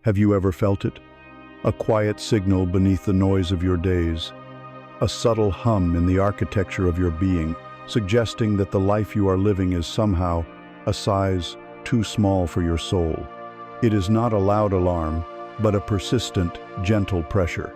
Have you ever felt it? A quiet signal beneath the noise of your days, a subtle hum in the architecture of your being, suggesting that the life you are living is somehow a size too small for your soul. It is not a loud alarm, but a persistent, gentle pressure,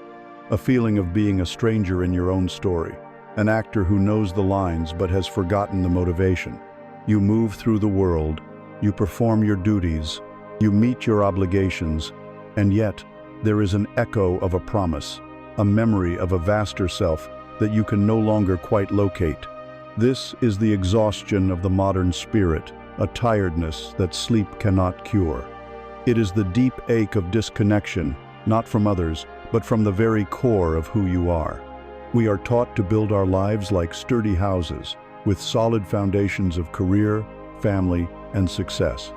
a feeling of being a stranger in your own story, an actor who knows the lines but has forgotten the motivation. You move through the world, you perform your duties, you meet your obligations, and yet there is an echo of a promise, a memory of a vaster self that you can no longer quite locate. This is the exhaustion of the modern spirit, a tiredness that sleep cannot cure. It is the deep ache of disconnection, not from others, but from the very core of who you are. We are taught to build our lives like sturdy houses, with solid foundations of career, family, and success.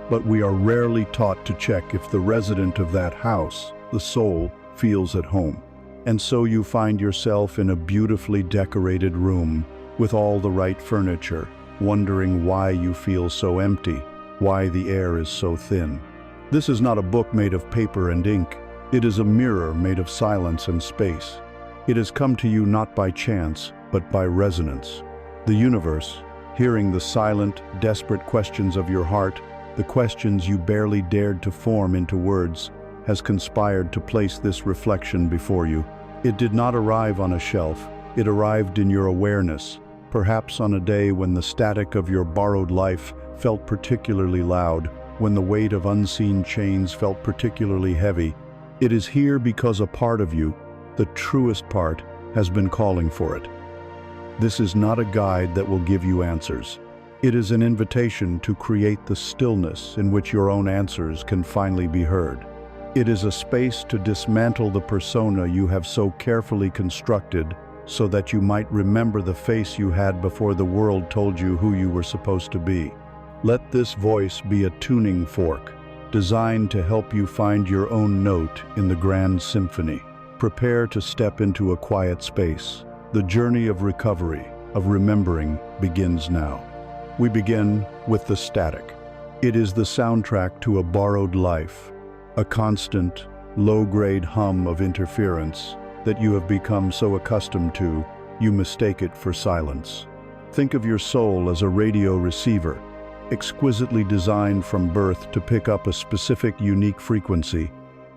But we are rarely taught to check if the resident of that house, the soul, feels at home. And so you find yourself in a beautifully decorated room with all the right furniture, wondering why you feel so empty, why the air is so thin. This is not a book made of paper and ink. It is a mirror made of silence and space. It has come to you not by chance, but by resonance. The universe, hearing the silent, desperate questions of your heart, the questions you barely dared to form into words, has conspired to place this reflection before you. It did not arrive on a shelf. It arrived in your awareness, perhaps on a day when the static of your borrowed life felt particularly loud, when the weight of unseen chains felt particularly heavy. It is here because a part of you, the truest part, has been calling for it. This is not a guide that will give you answers. It is an invitation to create the stillness in which your own answers can finally be heard. It is a space to dismantle the persona you have so carefully constructed so that you might remember the face you had before the world told you who you were supposed to be. Let this voice be a tuning fork, designed to help you find your own note in the grand symphony. Prepare to step into a quiet space. The journey of recovery, of remembering, begins now. We begin with the static. It is the soundtrack to a borrowed life, a constant, low-grade hum of interference that you have become so accustomed to, you mistake it for silence. Think of your soul as a radio receiver, exquisitely designed from birth to pick up a specific, unique frequency,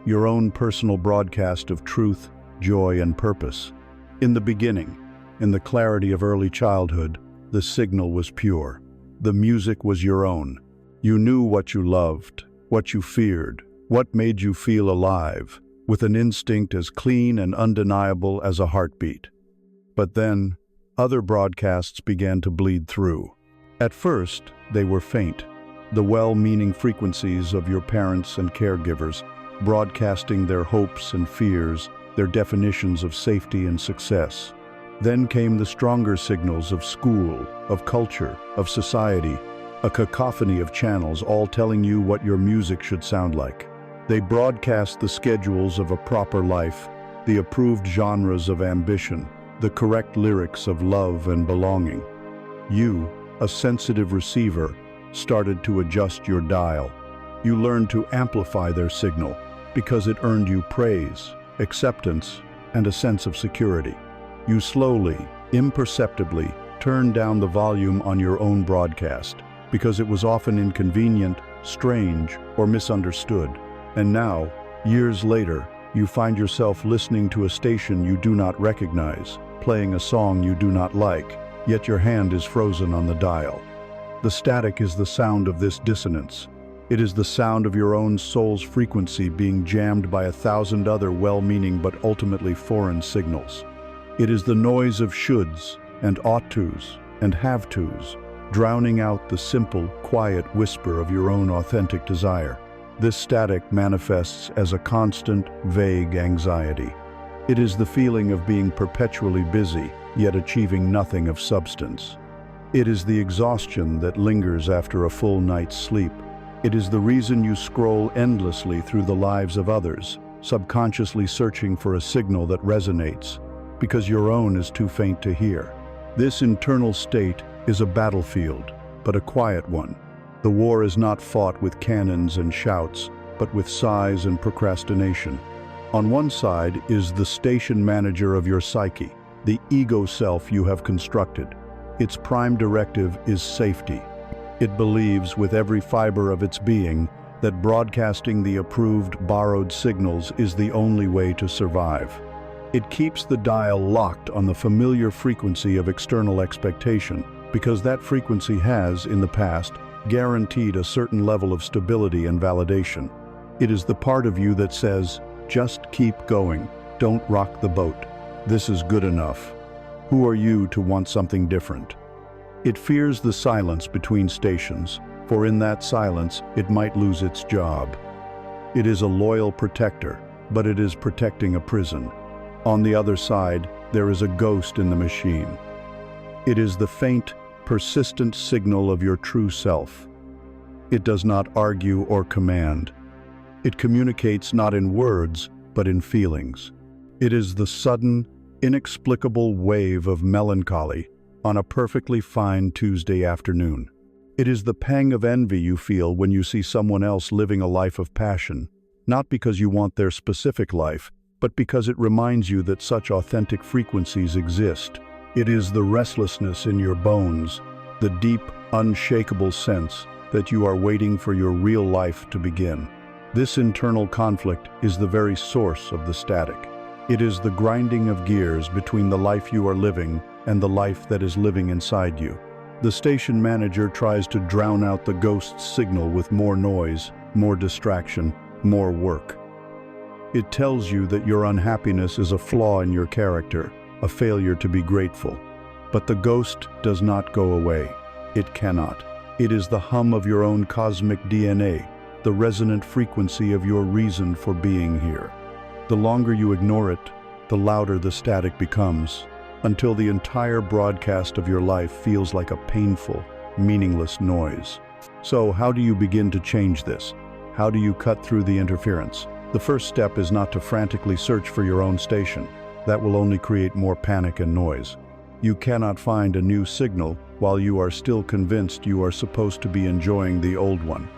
your own personal broadcast of truth, joy, and purpose. In the beginning, in the clarity of early childhood, the signal was pure. The music was your own. You knew what you loved, what you feared, what made you feel alive, with an instinct as clean and undeniable as a heartbeat. But then, other broadcasts began to bleed through. At first, they were faint, the well-meaning frequencies of your parents and caregivers, broadcasting their hopes and fears, their definitions of safety and success. Then came the stronger signals of school, of culture, of society, a cacophony of channels all telling you what your music should sound like. They broadcast the schedules of a proper life, the approved genres of ambition, the correct lyrics of love and belonging. You, a sensitive receiver, started to adjust your dial. You learned to amplify their signal because it earned you praise, acceptance, and a sense of security. You slowly, imperceptibly, turned down the volume on your own broadcast because it was often inconvenient, strange, or misunderstood. And now, years later, you find yourself listening to a station you do not recognize, playing a song you do not like, yet your hand is frozen on the dial. The static is the sound of this dissonance. It is the sound of your own soul's frequency being jammed by 1,000 other well-meaning but ultimately foreign signals. It is the noise of shoulds and ought-tos and have-tos, drowning out the simple, quiet whisper of your own authentic desire. This static manifests as a constant, vague anxiety. It is the feeling of being perpetually busy, yet achieving nothing of substance. It is the exhaustion that lingers after a full night's sleep. It is the reason you scroll endlessly through the lives of others, subconsciously searching for a signal that resonates, because your own is too faint to hear. This internal state is a battlefield, but a quiet one. The war is not fought with cannons and shouts, but with sighs and procrastination. On one side is the station manager of your psyche, the ego self you have constructed. Its prime directive is safety. It believes with every fiber of its being that broadcasting the approved, borrowed signals is the only way to survive. It keeps the dial locked on the familiar frequency of external expectation, because that frequency has, in the past, guaranteed a certain level of stability and validation. It is the part of you that says, just keep going, don't rock the boat. This is good enough. Who are you to want something different? It fears the silence between stations, for in that silence it might lose its job. It is a loyal protector, but it is protecting a prison. On the other side, there is a ghost in the machine. It is the faint, persistent signal of your true self. It does not argue or command. It communicates not in words, but in feelings. It is the sudden, inexplicable wave of melancholy on a perfectly fine Tuesday afternoon. It is the pang of envy you feel when you see someone else living a life of passion, not because you want their specific life, but because it reminds you that such authentic frequencies exist. It is the restlessness in your bones, the deep, unshakable sense that you are waiting for your real life to begin. This internal conflict is the very source of the static. It is the grinding of gears between the life you are living and the life that is living inside you. The station manager tries to drown out the ghost's signal with more noise, more distraction, more work. It tells you that your unhappiness is a flaw in your character, a failure to be grateful. But the ghost does not go away. It cannot. It is the hum of your own cosmic DNA, the resonant frequency of your reason for being here. The longer you ignore it, the louder the static becomes, until the entire broadcast of your life feels like a painful, meaningless noise. So, how do you begin to change this? How do you cut through the interference? The first step is not to frantically search for your own station. That will only create more panic and noise. You cannot find a new signal while you are still convinced you are supposed to be enjoying the old one.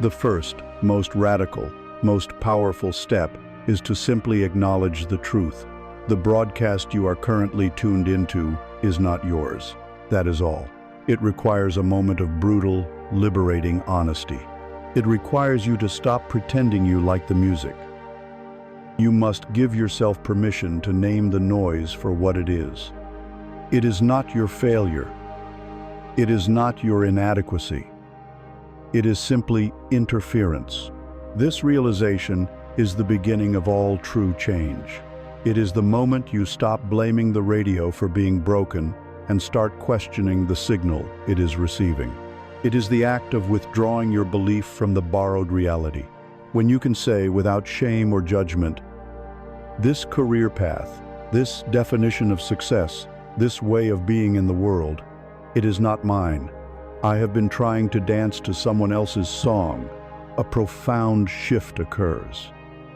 The first, most radical, most powerful step is to simply acknowledge the truth. The broadcast you are currently tuned into is not yours. That is all. It requires a moment of brutal, liberating honesty. It requires you to stop pretending you like the music. You must give yourself permission to name the noise for what it is. It is not your failure. It is not your inadequacy. It is simply interference. This realization is the beginning of all true change. It is the moment you stop blaming the radio for being broken and start questioning the signal it is receiving. It is the act of withdrawing your belief from the borrowed reality. When you can say without shame or judgment, this career path, this definition of success, this way of being in the world, it is not mine. I have been trying to dance to someone else's song. A profound shift occurs.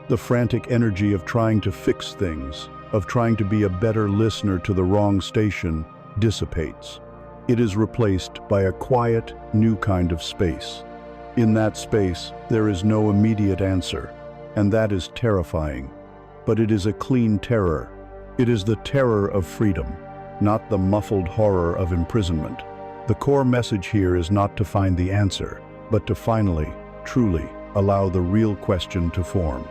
The frantic energy of trying to fix things, of trying to be a better listener to the wrong station, dissipates. It is replaced by a quiet, new kind of space. In that space, there is no immediate answer, and that is terrifying. But it is a clean terror. It is the terror of freedom, not the muffled horror of imprisonment. The core message here is not to find the answer, but to finally, truly, allow the real question to form.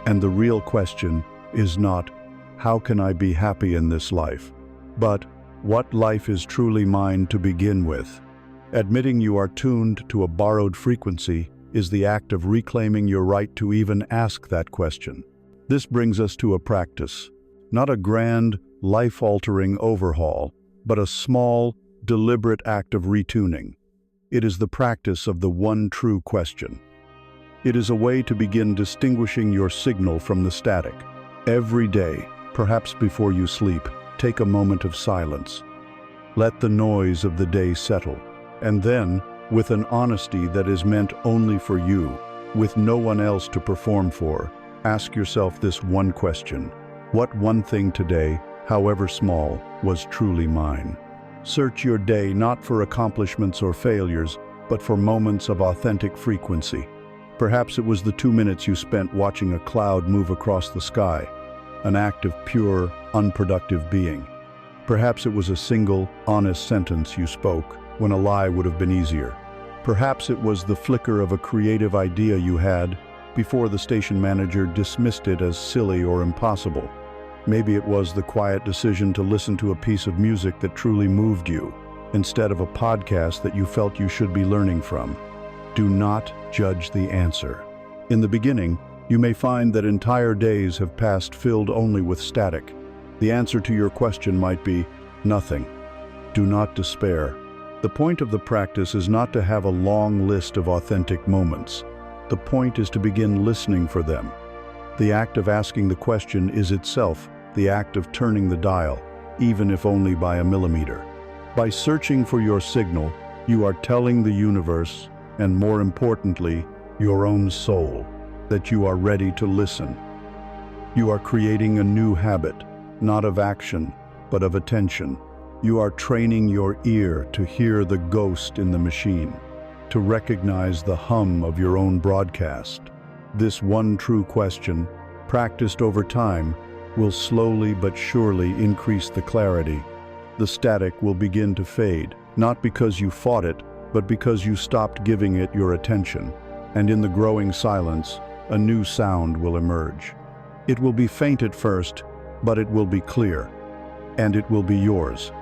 And the real question is not, how can I be happy in this life? But, what life is truly mine to begin with? Admitting you are tuned to a borrowed frequency is the act of reclaiming your right to even ask that question. This brings us to a practice, not a grand, life-altering overhaul, but a small, deliberate act of retuning. It is the practice of the one true question. It is a way to begin distinguishing your signal from the static. Every day, perhaps before you sleep, take a moment of silence. Let the noise of the day settle, and then, with an honesty that is meant only for you, with no one else to perform for, ask yourself this one question: what one thing today, however small, was truly mine? Search your day not for accomplishments or failures, but for moments of authentic frequency. Perhaps it was the 2 minutes you spent watching a cloud move across the sky, an act of pure, unproductive being. Perhaps it was a single, honest sentence you spoke when a lie would have been easier. Perhaps it was the flicker of a creative idea you had before the station manager dismissed it as silly or impossible. Maybe it was the quiet decision to listen to a piece of music that truly moved you, instead of a podcast that you felt you should be learning from. Do not judge the answer. In the beginning, you may find that entire days have passed filled only with static. The answer to your question might be nothing. Do not despair. The point of the practice is not to have a long list of authentic moments. The point is to begin listening for them. The act of asking the question is itself the act of turning the dial, even if only by a millimeter. By searching for your signal, you are telling the universe, and more importantly, your own soul, that you are ready to listen. You are creating a new habit, not of action, but of attention. You are training your ear to hear the ghost in the machine, to recognize the hum of your own broadcast. This one true question, practiced over time, will slowly but surely increase the clarity. The static will begin to fade, not because you fought it, but because you stopped giving it your attention. And in the growing silence, a new sound will emerge. It will be faint at first, but it will be clear, and it will be yours.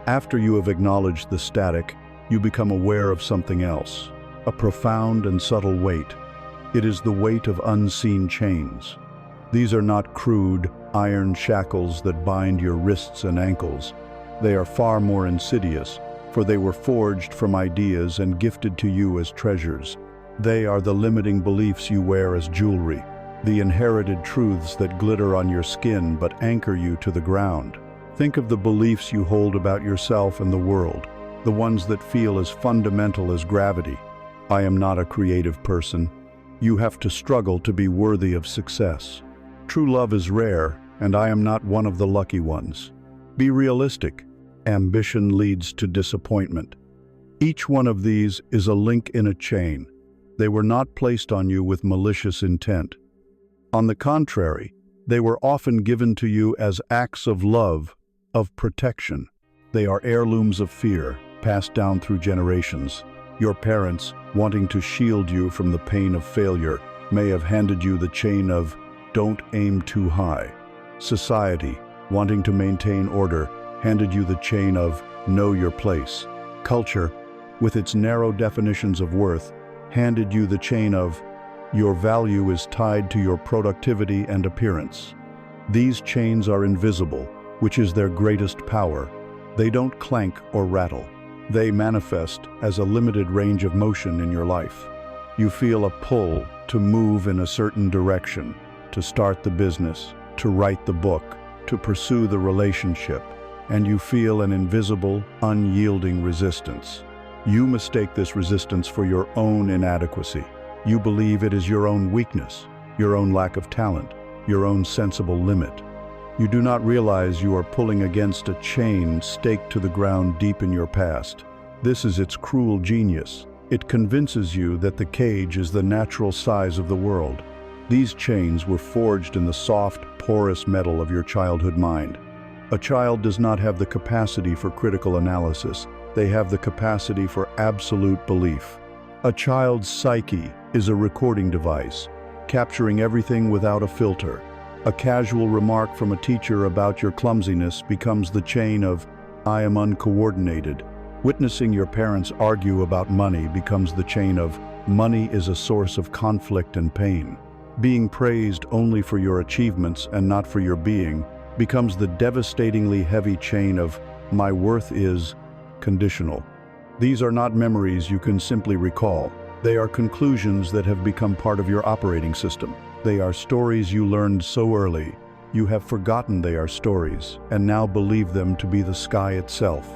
After you have acknowledged the static, you become aware of something else, a profound and subtle weight. It is the weight of unseen chains. These are not crude, iron shackles that bind your wrists and ankles. They are far more insidious, for they were forged from ideas and gifted to you as treasures. They are the limiting beliefs you wear as jewelry, the inherited truths that glitter on your skin but anchor you to the ground. Think of the beliefs you hold about yourself and the world, the ones that feel as fundamental as gravity. I am not a creative person. You have to struggle to be worthy of success. True love is rare, and I am not one of the lucky ones. Be realistic. Ambition leads to disappointment. Each one of these is a link in a chain. They were not placed on you with malicious intent. On the contrary, they were often given to you as acts of love, of protection. They are heirlooms of fear, passed down through generations. Your parents, wanting to shield you from the pain of failure, may have handed you the chain of "don't aim too high." Society, wanting to maintain order, handed you the chain of "know your place." Culture, with its narrow definitions of worth, handed you the chain of "your value is tied to your productivity and appearance." These chains are invisible, which is their greatest power. They don't clank or rattle. They manifest as a limited range of motion in your life. You feel a pull to move in a certain direction, to start the business, to write the book, to pursue the relationship, and you feel an invisible, unyielding resistance. You mistake this resistance for your own inadequacy. You believe it is your own weakness, your own lack of talent, your own sensible limit. You do not realize you are pulling against a chain staked to the ground deep in your past. This is its cruel genius. It convinces you that the cage is the natural size of the world. These chains were forged in the soft, porous metal of your childhood mind. A child does not have the capacity for critical analysis. They have the capacity for absolute belief. A child's psyche is a recording device, capturing everything without a filter. A casual remark from a teacher about your clumsiness becomes the chain of "I am uncoordinated." Witnessing your parents argue about money becomes the chain of "money is a source of conflict and pain." Being praised only for your achievements and not for your being becomes the devastatingly heavy chain of "my worth is conditional." These are not memories you can simply recall. They are conclusions that have become part of your operating system. They are stories you learned so early, you have forgotten they are stories, and now believe them to be the sky itself.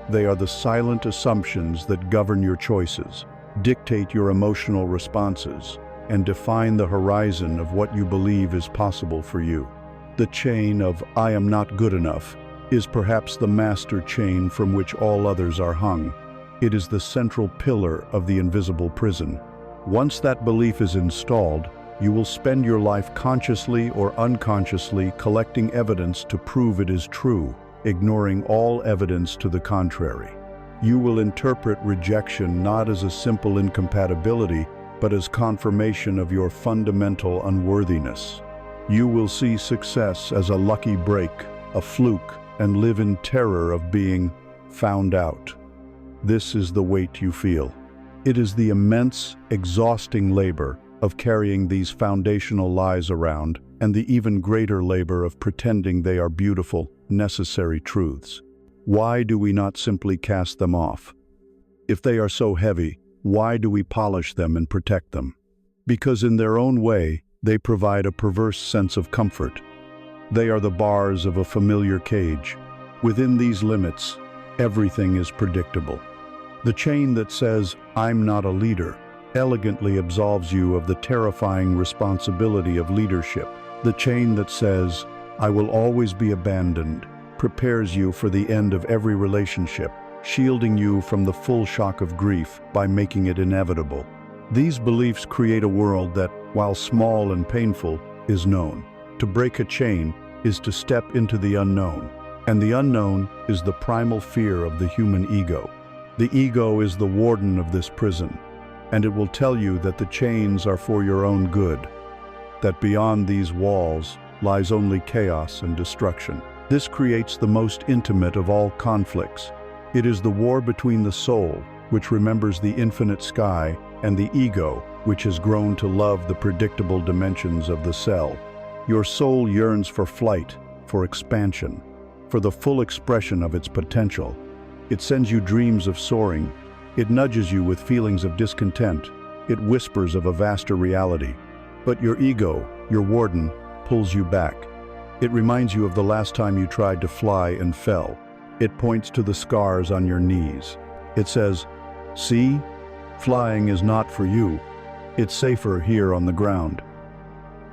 They are the silent assumptions that govern your choices, dictate your emotional responses, and define the horizon of what you believe is possible for you. The chain of "I am not good enough" is perhaps the master chain from which all others are hung. It is the central pillar of the invisible prison. Once that belief is installed, you will spend your life consciously or unconsciously collecting evidence to prove it is true, ignoring all evidence to the contrary. You will interpret rejection not as a simple incompatibility, but as confirmation of your fundamental unworthiness. You will see success as a lucky break, a fluke, and live in terror of being found out. This is the weight you feel. It is the immense, exhausting labor of carrying these foundational lies around, and the even greater labor of pretending they are beautiful, necessary truths. Why do we not simply cast them off? If they are so heavy, why do we polish them and protect them? Because in their own way, they provide a perverse sense of comfort. They are the bars of a familiar cage. Within these limits, everything is predictable. The chain that says, "I'm not a leader," elegantly absolves you of the terrifying responsibility of leadership. The chain that says, "I will always be abandoned," prepares you for the end of every relationship, shielding you from the full shock of grief by making it inevitable. These beliefs create a world that, while small and painful, is known. To break a chain is to step into the unknown, and the unknown is the primal fear of the human ego. The ego is the warden of this prison, and it will tell you that the chains are for your own good, that beyond these walls lies only chaos and destruction. This creates the most intimate of all conflicts. It is the war between the soul, which remembers the infinite sky, and the ego, which has grown to love the predictable dimensions of the cell. Your soul yearns for flight, for expansion, for the full expression of its potential. It sends you dreams of soaring. It nudges you with feelings of discontent. It whispers of a vaster reality. But your ego, your warden, pulls you back. It reminds you of the last time you tried to fly and fell. It points to the scars on your knees. It says, "See? Flying is not for you. It's safer here on the ground."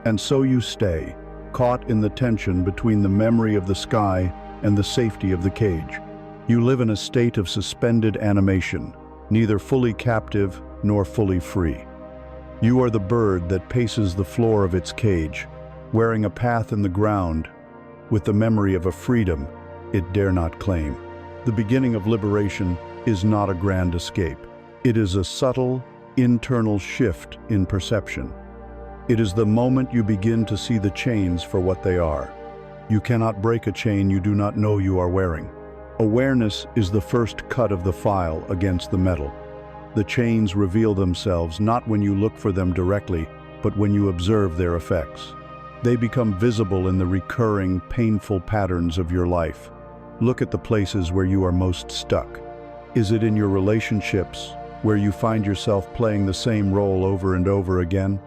And so you stay, caught in the tension between the memory of the sky and the safety of the cage. You live in a state of suspended animation, neither fully captive nor fully free. You are the bird that paces the floor of its cage, wearing a path in the ground, with the memory of a freedom it dare not claim. The beginning of liberation is not a grand escape. It is a subtle, internal shift in perception. It is the moment you begin to see the chains for what they are. You cannot break a chain you do not know you are wearing. Awareness is the first cut of the file against the metal. The chains reveal themselves not when you look for them directly, but when you observe their effects. They become visible in the recurring, painful patterns of your life. Look at the places where you are most stuck. Is it in your relationships, where you find yourself playing the same role over and over again?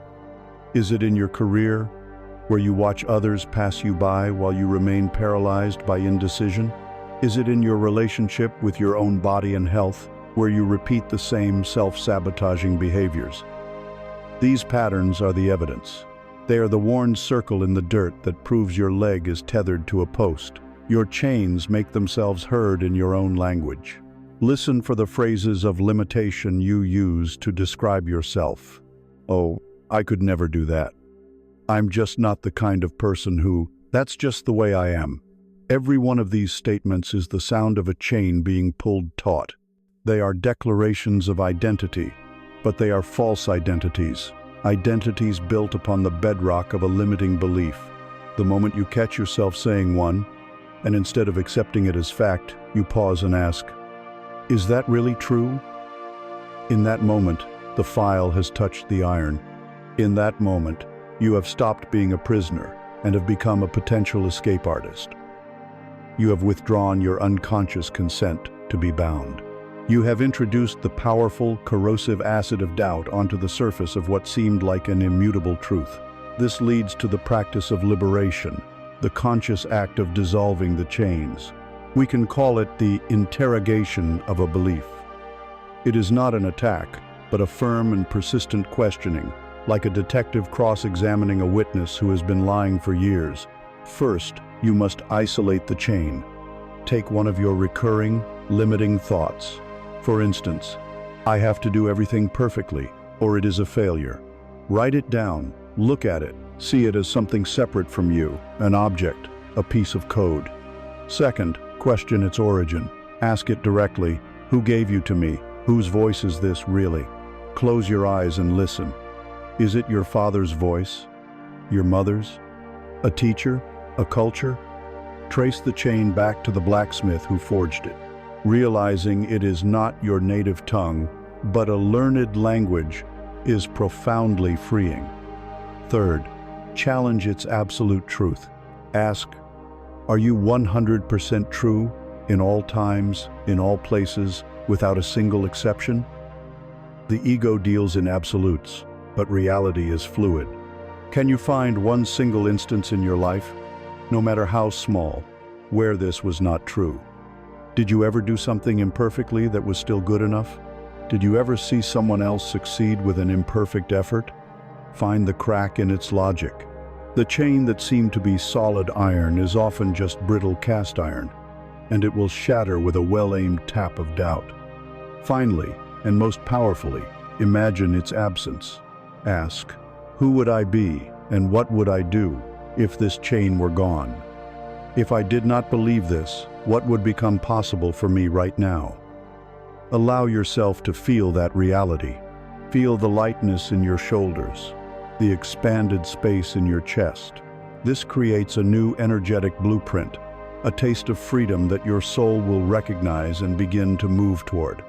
Is it in your career, where you watch others pass you by while you remain paralyzed by indecision? Is it in your relationship with your own body and health, where you repeat the same self-sabotaging behaviors? These patterns are the evidence. They are the worn circle in the dirt that proves your leg is tethered to a post. Your chains make themselves heard in your own language. Listen for the phrases of limitation you use to describe yourself. "Oh, I could never do that. I'm just not the kind of person who, that's just the way I am." Every one of these statements is the sound of a chain being pulled taut. They are declarations of identity, but they are false identities. Identities built upon the bedrock of a limiting belief. The moment you catch yourself saying one, and instead of accepting it as fact, you pause and ask, "Is that really true?" In that moment, the file has touched the iron. In that moment, you have stopped being a prisoner and have become a potential escape artist. You have withdrawn your unconscious consent to be bound. You have introduced the powerful, corrosive acid of doubt onto the surface of what seemed like an immutable truth. This leads to the practice of liberation, the conscious act of dissolving the chains. We can call it the interrogation of a belief. It is not an attack, but a firm and persistent questioning, like a detective cross-examining a witness who has been lying for years. First, you must isolate the chain. Take one of your recurring, limiting thoughts. For instance, "I have to do everything perfectly," or it is a failure. Write it down, look at it, see it as something separate from you, an object, a piece of code. Second, question its origin. Ask it directly, who gave you to me? Whose voice is this really? Close your eyes and listen. Is it your father's voice? Your mother's? A teacher? A culture? Trace the chain back to the blacksmith who forged it, realizing it is not your native tongue, but a learned language, is profoundly freeing. Third, challenge its absolute truth. Ask, are you 100% true in all times, in all places, without a single exception? The ego deals in absolutes, but reality is fluid. Can you find one single instance in your life, no matter how small, where this was not true? Did you ever do something imperfectly that was still good enough? Did you ever see someone else succeed with an imperfect effort? Find the crack in its logic. The chain that seemed to be solid iron is often just brittle cast iron, and it will shatter with a well-aimed tap of doubt. Finally, and most powerfully, imagine its absence. Ask, who would I be and what would I do if this chain were gone? If I did not believe this, what would become possible for me right now? Allow yourself to feel that reality. Feel the lightness in your shoulders, the expanded space in your chest. This creates a new energetic blueprint, a taste of freedom that your soul will recognize and begin to move toward.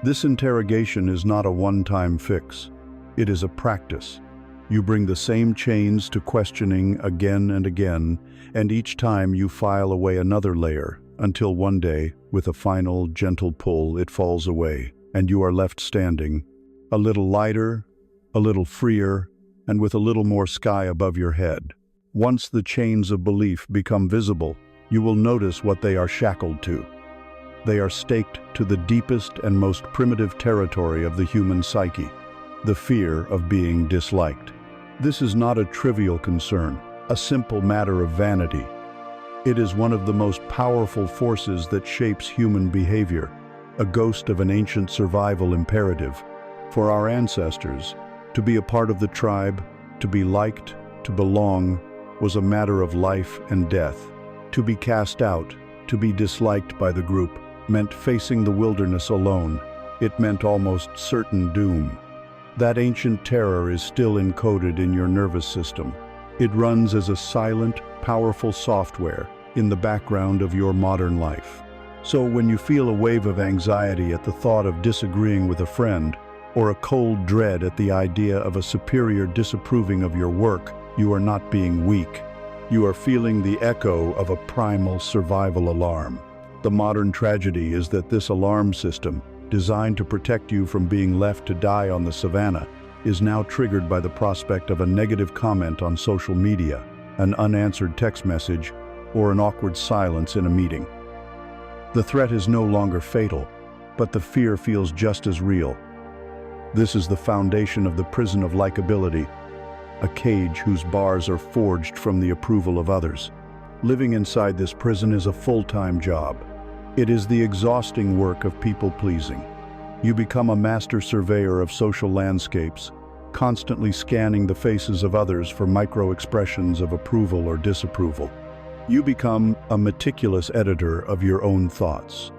This interrogation is not a one-time fix. It is a practice. You bring the same chains to questioning again and again, and each time you file away another layer, until one day, with a final, gentle pull, it falls away, and you are left standing, a little lighter, a little freer, and with a little more sky above your head. Once the chains of belief become visible, you will notice what they are shackled to. They are staked to the deepest and most primitive territory of the human psyche, the fear of being disliked. This is not a trivial concern, a simple matter of vanity. It is one of the most powerful forces that shapes human behavior, a ghost of an ancient survival imperative. For our ancestors, to be a part of the tribe, to be liked, to belong, was a matter of life and death. To be cast out, to be disliked by the group, meant facing the wilderness alone. It meant almost certain doom. That ancient terror is still encoded in your nervous system. It runs as a silent, powerful software in the background of your modern life. So when you feel a wave of anxiety at the thought of disagreeing with a friend, or a cold dread at the idea of a superior disapproving of your work, you are not being weak. You are feeling the echo of a primal survival alarm. The modern tragedy is that this alarm system, designed to protect you from being left to die on the savannah, is now triggered by the prospect of a negative comment on social media, an unanswered text message, or an awkward silence in a meeting. The threat is no longer fatal, but the fear feels just as real. This is the foundation of the prison of likability, a cage whose bars are forged from the approval of others. Living inside this prison is a full-time job. It is the exhausting work of people-pleasing. You become a master surveyor of social landscapes, constantly scanning the faces of others for micro-expressions of approval or disapproval. You become a meticulous editor of your own thoughts,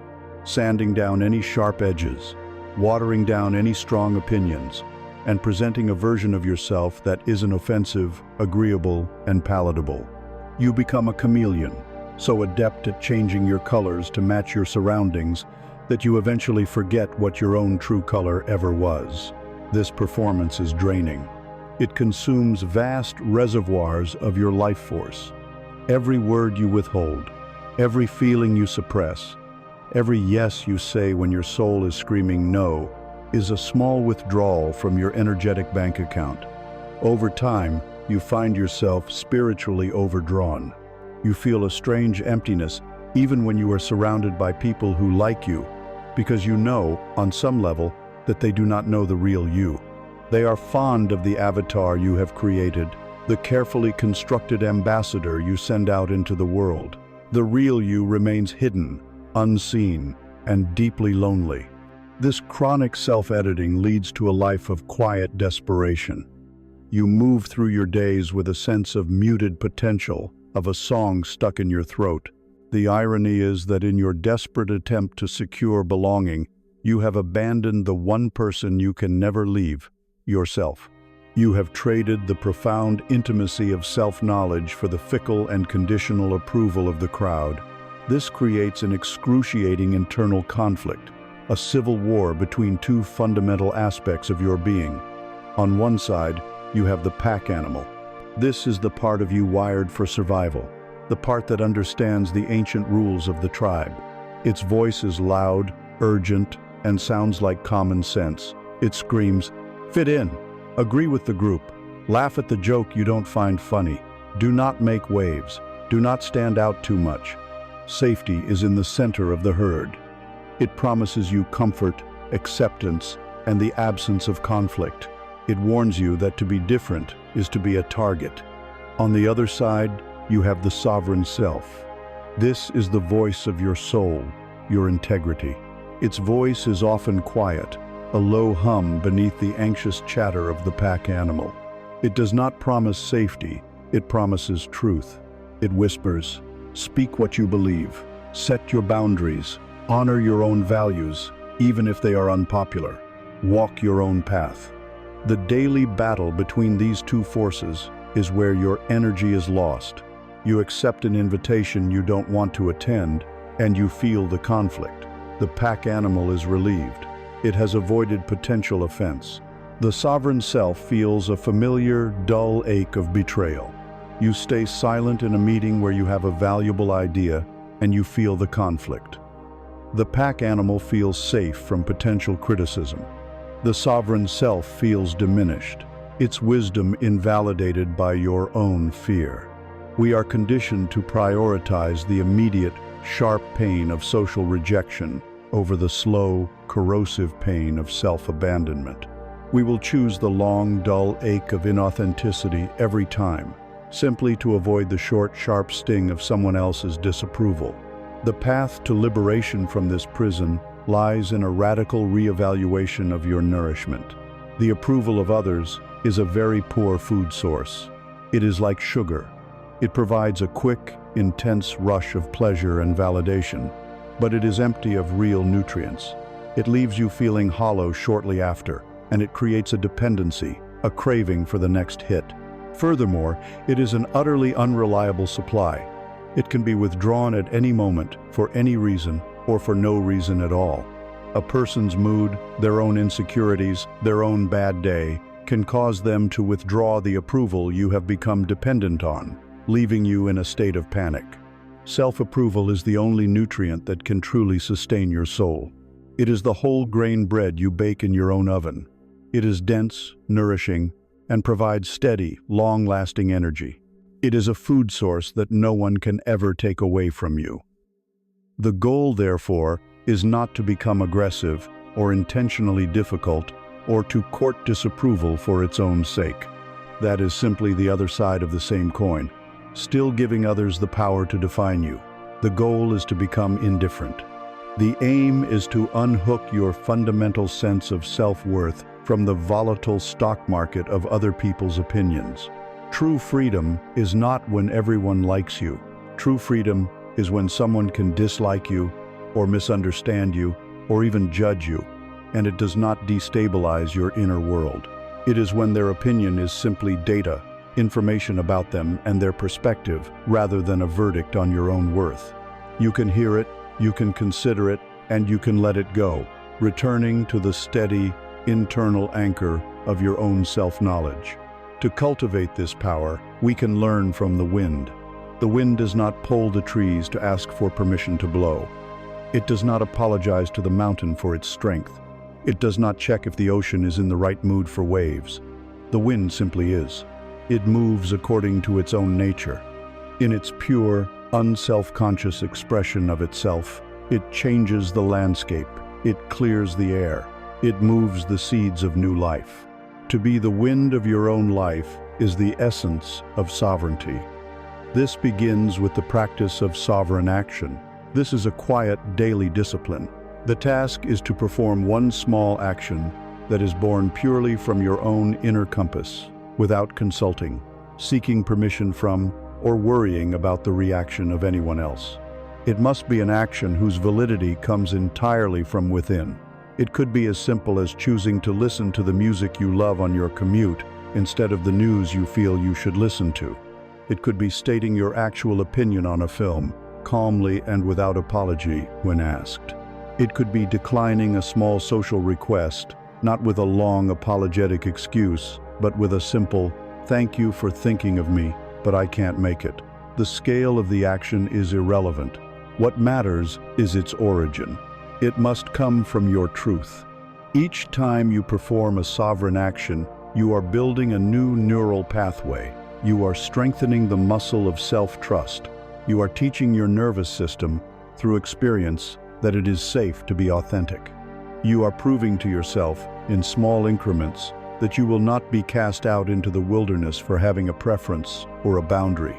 sanding down any sharp edges, watering down any strong opinions, and presenting a version of yourself that isn't offensive, agreeable, and palatable. You become a chameleon, so adept at changing your colors to match your surroundings that you eventually forget what your own true color ever was. This performance is draining. It consumes vast reservoirs of your life force. Every word you withhold, every feeling you suppress, every yes you say when your soul is screaming no, is a small withdrawal from your energetic bank account. Over time, you find yourself spiritually overdrawn. You feel a strange emptiness even when you are surrounded by people who like you, because you know, on some level, that they do not know the real you. They are fond of the avatar you have created, the carefully constructed ambassador you send out into the world. The real you remains hidden, unseen, and deeply lonely. This chronic self-editing leads to a life of quiet desperation. You move through your days with a sense of muted potential, of a song stuck in your throat. The irony is that in your desperate attempt to secure belonging, you have abandoned the one person you can never leave, yourself. You have traded the profound intimacy of self-knowledge for the fickle and conditional approval of the crowd. This creates an excruciating internal conflict, a civil war between two fundamental aspects of your being. On one side, you have the pack animal. This is the part of you wired for survival, the part that understands the ancient rules of the tribe. Its voice is loud, urgent, and sounds like common sense. It screams, "Fit in, agree with the group, laugh at the joke you don't find funny, do not make waves, do not stand out too much." Safety is in the center of the herd. It promises you comfort, acceptance, and the absence of conflict. It warns you that to be different is to be a target. On the other side, you have the sovereign self. This is the voice of your soul, your integrity. Its voice is often quiet, a low hum beneath the anxious chatter of the pack animal. It does not promise safety, it promises truth. It whispers, "Speak what you believe, set your boundaries, honor your own values, even if they are unpopular. Walk your own path." The daily battle between these two forces is where your energy is lost. You accept an invitation you don't want to attend, and you feel the conflict. The pack animal is relieved. It has avoided potential offense. The sovereign self feels a familiar, dull ache of betrayal. You stay silent in a meeting where you have a valuable idea, and you feel the conflict. The pack animal feels safe from potential criticism. The sovereign self feels diminished, its wisdom invalidated by your own fear. We are conditioned to prioritize the immediate, sharp pain of social rejection over the slow, corrosive pain of self-abandonment. We will choose the long, dull ache of inauthenticity every time, simply to avoid the short, sharp sting of someone else's disapproval. The path to liberation from this prison lies in a radical reevaluation of your nourishment. The approval of others is a very poor food source. It is like sugar. It provides a quick, intense rush of pleasure and validation, but it is empty of real nutrients. It leaves you feeling hollow shortly after, and it creates a dependency, a craving for the next hit. Furthermore, it is an utterly unreliable supply. It can be withdrawn at any moment, for any reason, or for no reason at all. A person's mood, their own insecurities, their own bad day, can cause them to withdraw the approval you have become dependent on, leaving you in a state of panic. Self-approval is the only nutrient that can truly sustain your soul. It is the whole grain bread you bake in your own oven. It is dense, nourishing, and provides steady, long-lasting energy. It is a food source that no one can ever take away from you. The goal, therefore, is not to become aggressive or intentionally difficult or to court disapproval for its own sake. That is simply the other side of the same coin, still giving others the power to define you. The goal is to become indifferent. The aim is to unhook your fundamental sense of self-worth from the volatile stock market of other people's opinions. True freedom is not when everyone likes you. True freedom is when someone can dislike you, or misunderstand you, or even judge you, and it does not destabilize your inner world. It is when their opinion is simply data, information about them and their perspective, rather than a verdict on your own worth. You can hear it, you can consider it, and you can let it go, returning to the steady, internal anchor of your own self-knowledge. To cultivate this power, we can learn from the wind. The wind does not pull the trees to ask for permission to blow. It does not apologize to the mountain for its strength. It does not check if the ocean is in the right mood for waves. The wind simply is. It moves according to its own nature. In its pure, unself-conscious expression of itself, it changes the landscape, it clears the air, it moves the seeds of new life. To be the wind of your own life is the essence of sovereignty. This begins with the practice of sovereign action. This is a quiet, daily discipline, The task is to perform one small action that is born purely from your own inner compass, without consulting, seeking permission from, or worrying about the reaction of anyone else. It must be an action whose validity comes entirely from within. It could be as simple as choosing to listen to the music you love on your commute instead of the news you feel you should listen to. It could be stating your actual opinion on a film, calmly and without apology when asked. It could be declining a small social request, not with a long apologetic excuse, but with a simple, "Thank you for thinking of me, but I can't make it." The scale of the action is irrelevant. What matters is its origin. It must come from your truth. Each time you perform a sovereign action, you are building a new neural pathway. You are strengthening the muscle of self-trust. You are teaching your nervous system, through experience, that it is safe to be authentic. You are proving to yourself, in small increments, that you will not be cast out into the wilderness for having a preference or a boundary.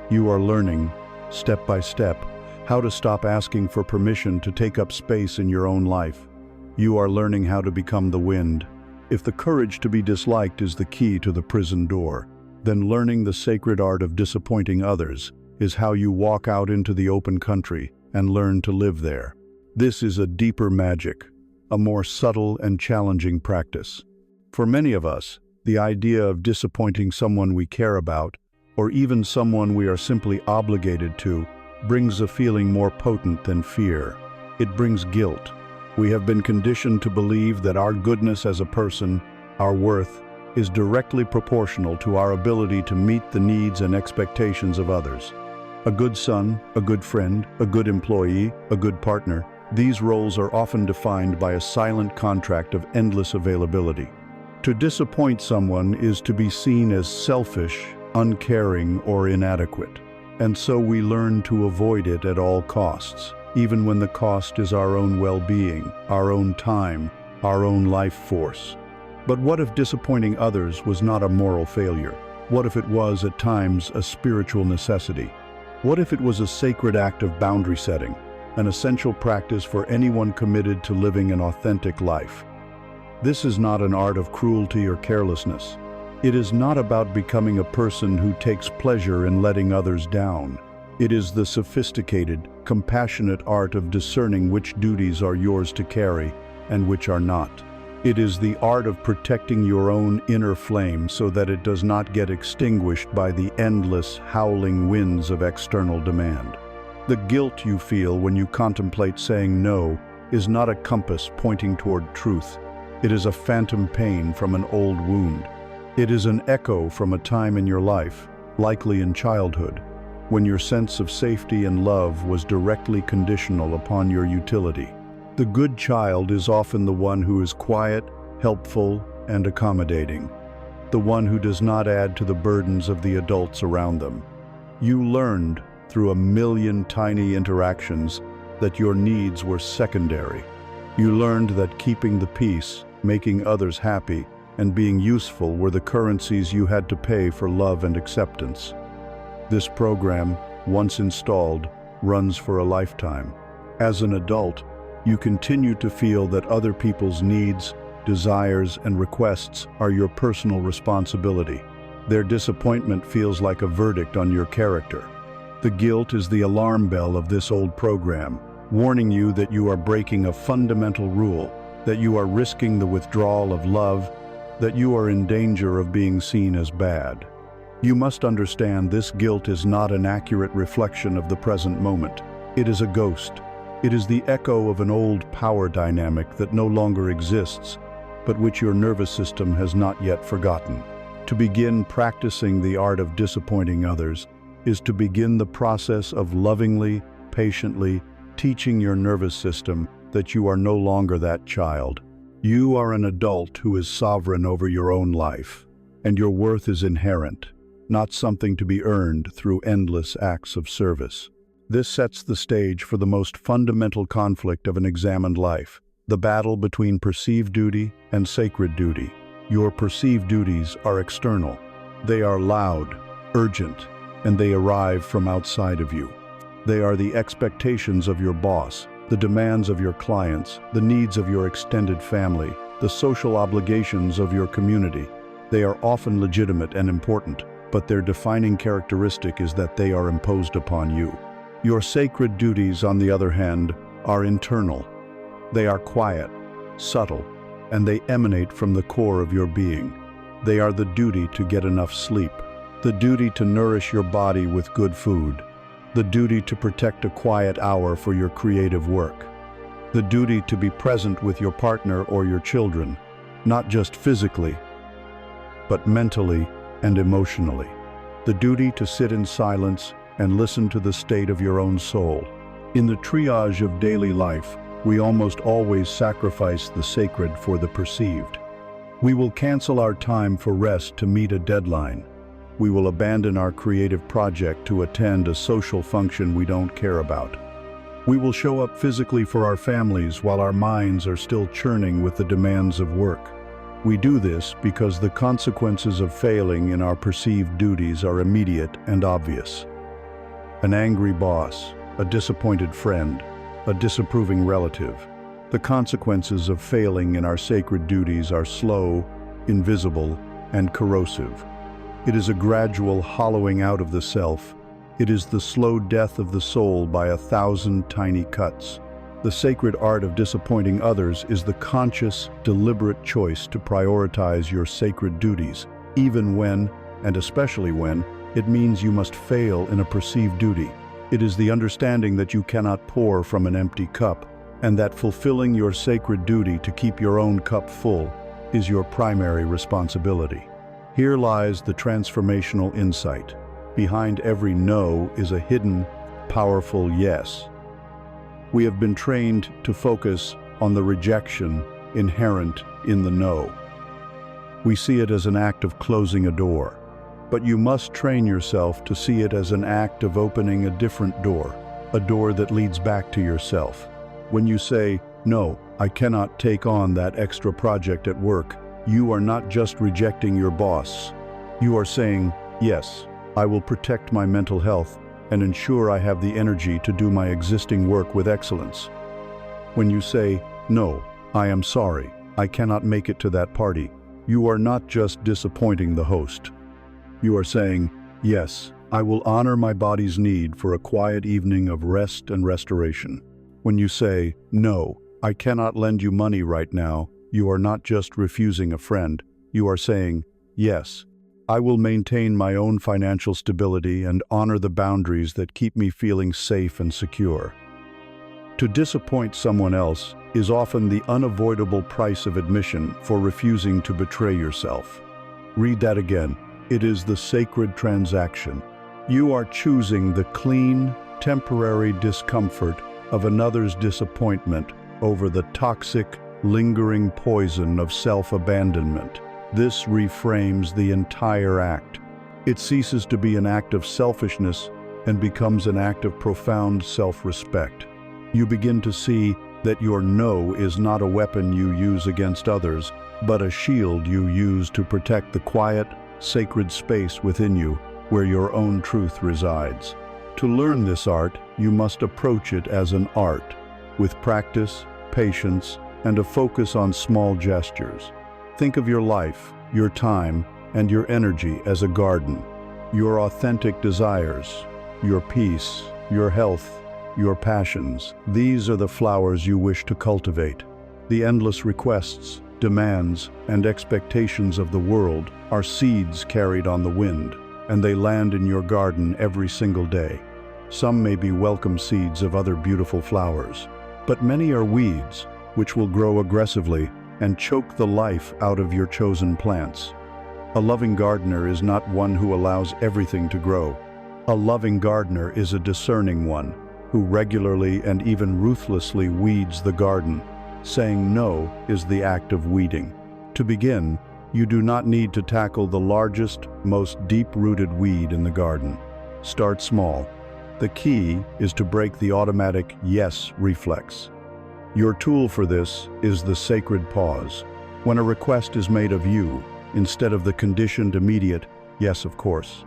You are learning, step by step, how to stop asking for permission to take up space in your own life. You are learning how to become the wind. If the courage to be disliked is the key to the prison door, then learning the sacred art of disappointing others is how you walk out into the open country and learn to live there. This is a deeper magic, a more subtle and challenging practice. For many of us, the idea of disappointing someone we care about, or even someone we are simply obligated to, brings a feeling more potent than fear. It brings guilt. We have been conditioned to believe that our goodness as a person, our worth, is directly proportional to our ability to meet the needs and expectations of others. A good son, a good friend, a good employee, a good partner, these roles are often defined by a silent contract of endless availability. To disappoint someone is to be seen as selfish, uncaring, or inadequate. And so we learn to avoid it at all costs, even when the cost is our own well-being, our own time, our own life force. But what if disappointing others was not a moral failure? What if it was, at times, a spiritual necessity? What if it was a sacred act of boundary setting, an essential practice for anyone committed to living an authentic life? This is not an art of cruelty or carelessness. It is not about becoming a person who takes pleasure in letting others down. It is the sophisticated, compassionate art of discerning which duties are yours to carry and which are not. It is the art of protecting your own inner flame so that it does not get extinguished by the endless, howling winds of external demand. The guilt you feel when you contemplate saying no is not a compass pointing toward truth. It is a phantom pain from an old wound. It is an echo from a time in your life, likely in childhood, when your sense of safety and love was directly conditional upon your utility. The good child is often the one who is quiet, helpful, and accommodating, the one who does not add to the burdens of the adults around them. You learned, through a million tiny interactions, that your needs were secondary. You learned that keeping the peace, making others happy, and being useful were the currencies you had to pay for love and acceptance. This program, once installed, runs for a lifetime. As an adult, you continue to feel that other people's needs, desires, and requests are your personal responsibility. Their disappointment feels like a verdict on your character. The guilt is the alarm bell of this old program, warning you that you are breaking a fundamental rule, that you are risking the withdrawal of love, that you are in danger of being seen as bad. You must understand this guilt is not an accurate reflection of the present moment. It is a ghost. It is the echo of an old power dynamic that no longer exists, but which your nervous system has not yet forgotten. To begin practicing the art of disappointing others is to begin the process of lovingly, patiently teaching your nervous system that you are no longer that child. You are an adult who is sovereign over your own life, and your worth is inherent, not something to be earned through endless acts of service. This sets the stage for the most fundamental conflict of an examined life, the battle between perceived duty and sacred duty. Your perceived duties are external. They are loud, urgent, and they arrive from outside of you. They are the expectations of your boss, The demands of your clients, the needs of your extended family, the social obligations of your community. They are often legitimate and important, but their defining characteristic is that they are imposed upon you. Your sacred duties, on the other hand, are internal. They are quiet, subtle, and they emanate from the core of your being. They are the duty to get enough sleep, the duty to nourish your body with good food, the duty to protect a quiet hour for your creative work, the duty to be present with your partner or your children, not just physically, but mentally and emotionally, the duty to sit in silence and listen to the state of your own soul. In the triage of daily life, we almost always sacrifice the sacred for the perceived. We will cancel our time for rest to meet a deadline. We will abandon our creative project to attend a social function we don't care about. We will show up physically for our families while our minds are still churning with the demands of work. We do this because the consequences of failing in our perceived duties are immediate and obvious. An angry boss, a disappointed friend, a disapproving relative. The consequences of failing in our sacred duties are slow, invisible, and corrosive. It is a gradual hollowing out of the self. It is the slow death of the soul by 1,000 tiny cuts. The sacred art of disappointing others is the conscious, deliberate choice to prioritize your sacred duties, even when, and especially when, it means you must fail in a perceived duty. It is the understanding that you cannot pour from an empty cup, and that fulfilling your sacred duty to keep your own cup full is your primary responsibility. Here lies the transformational insight. Behind every no is a hidden, powerful yes. We have been trained to focus on the rejection inherent in the no. We see it as an act of closing a door, but you must train yourself to see it as an act of opening a different door, a door that leads back to yourself. When you say, "No, I cannot take on that extra project at work," you are not just rejecting your boss. You are saying, "Yes, I will protect my mental health and ensure I have the energy to do my existing work with excellence." When you say, "No, I am sorry, I cannot make it to that party," you are not just disappointing the host. You are saying, "Yes, I will honor my body's need for a quiet evening of rest and restoration." When you say, "No, I cannot lend you money right now," you are not just refusing a friend. You are saying, "Yes, I will maintain my own financial stability and honor the boundaries that keep me feeling safe and secure." To disappoint someone else is often the unavoidable price of admission for refusing to betray yourself. Read that again. It is the sacred transaction. You are choosing the clean, temporary discomfort of another's disappointment over the toxic, lingering poison of self-abandonment. This reframes the entire act. It ceases to be an act of selfishness and becomes an act of profound self-respect. You begin to see that your no is not a weapon you use against others, but a shield you use to protect the quiet, sacred space within you where your own truth resides. To learn this art, you must approach it as an art, with practice, patience, and a focus on small gestures. Think of your life, your time, and your energy as a garden. Your authentic desires, your peace, your health, your passions, these are the flowers you wish to cultivate. The endless requests, demands, and expectations of the world are seeds carried on the wind, and they land in your garden every single day. Some may be welcome seeds of other beautiful flowers, but many are weeds, which will grow aggressively and choke the life out of your chosen plants. A loving gardener is not one who allows everything to grow. A loving gardener is a discerning one, who regularly and even ruthlessly weeds the garden. Saying no is the act of weeding. To begin, you do not need to tackle the largest, most deep-rooted weed in the garden. Start small. The key is to break the automatic yes reflex. Your tool for this is the sacred pause. When a request is made of you, instead of the conditioned immediate, "Yes, of course,"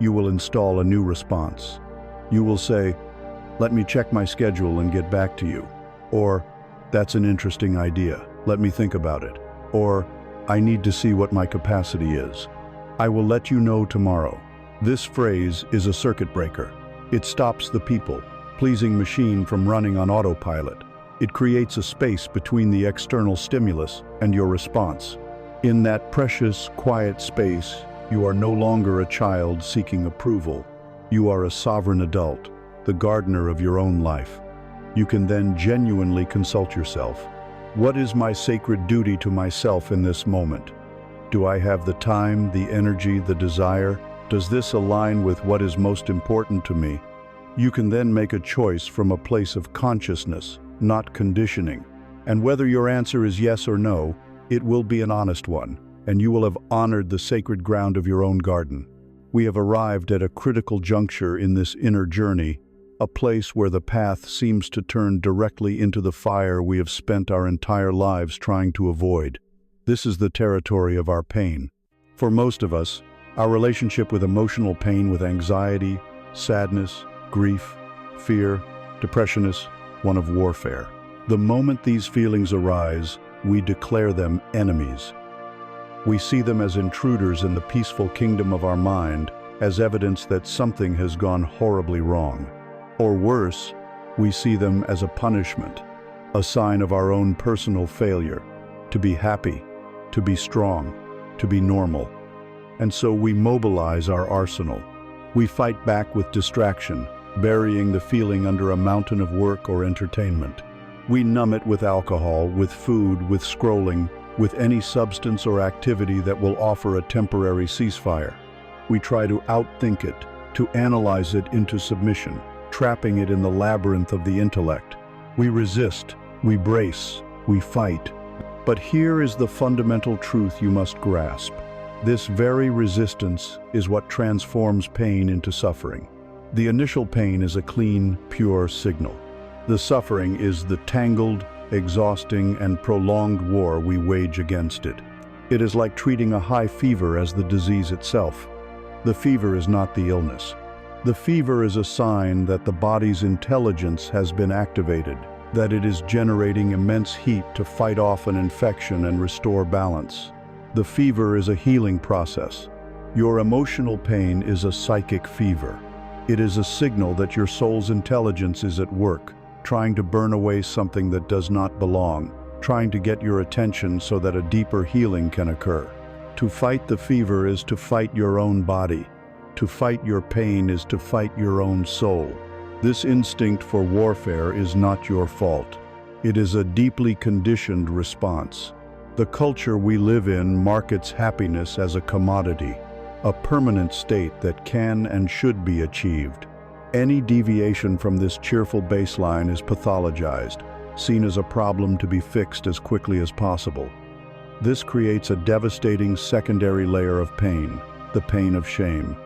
you will install a new response. You will say, Let me check my schedule and get back to you. Or, that's an interesting idea. Let me think about it. Or, I need to see what my capacity is. I will let you know tomorrow. This phrase is a circuit breaker. It stops the people-pleasing machine from running on autopilot. It creates a space between the external stimulus and your response. In that precious, quiet space, you are no longer a child seeking approval. You are a sovereign adult, the gardener of your own life. You can then genuinely consult yourself. What is my sacred duty to myself in this moment? Do I have the time, the energy, the desire? Does this align with what is most important to me? You can then make a choice from a place of consciousness, not conditioning. And whether your answer is yes or no, it will be an honest one, and you will have honored the sacred ground of your own garden. We have arrived at a critical juncture in this inner journey, a place where the path seems to turn directly into the fire we have spent our entire lives trying to avoid. This is the territory of our pain. For most of us, our relationship with emotional pain, with anxiety, sadness, grief, fear, depression is one of warfare. The moment these feelings arise, we declare them enemies. We see them as intruders in the peaceful kingdom of our mind, as evidence that something has gone horribly wrong. Or worse, we see them as a punishment, a sign of our own personal failure, to be happy, to be strong, to be normal. And so we mobilize our arsenal. We fight back with distraction, burying the feeling under a mountain of work or entertainment. We numb it with alcohol, with food, with scrolling, with any substance or activity that will offer a temporary ceasefire. We try to outthink it, to analyze it into submission, trapping it in the labyrinth of the intellect. We resist, we brace, we fight. But here is the fundamental truth you must grasp. This very resistance is what transforms pain into suffering. The initial pain is a clean, pure signal. The suffering is the tangled, exhausting, and prolonged war we wage against it. It is like treating a high fever as the disease itself. The fever is not the illness. The fever is a sign that the body's intelligence has been activated, that it is generating immense heat to fight off an infection and restore balance. The fever is a healing process. Your emotional pain is a psychic fever. It is a signal that your soul's intelligence is at work, trying to burn away something that does not belong, trying to get your attention so that a deeper healing can occur. To fight the fever is to fight your own body. To fight your pain is to fight your own soul. This instinct for warfare is not your fault. It is a deeply conditioned response. The culture we live in markets happiness as a commodity, a permanent state that can and should be achieved. Any deviation from this cheerful baseline is pathologized, seen as a problem to be fixed as quickly as possible. This creates a devastating secondary layer of pain, the pain of shame.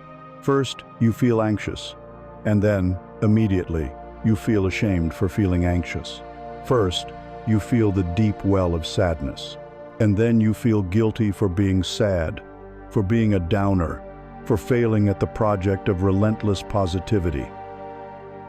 First, you feel anxious, and then, immediately, you feel ashamed for feeling anxious. First, you feel the deep well of sadness, and then you feel guilty for being sad, for being a downer, for failing at the project of relentless positivity.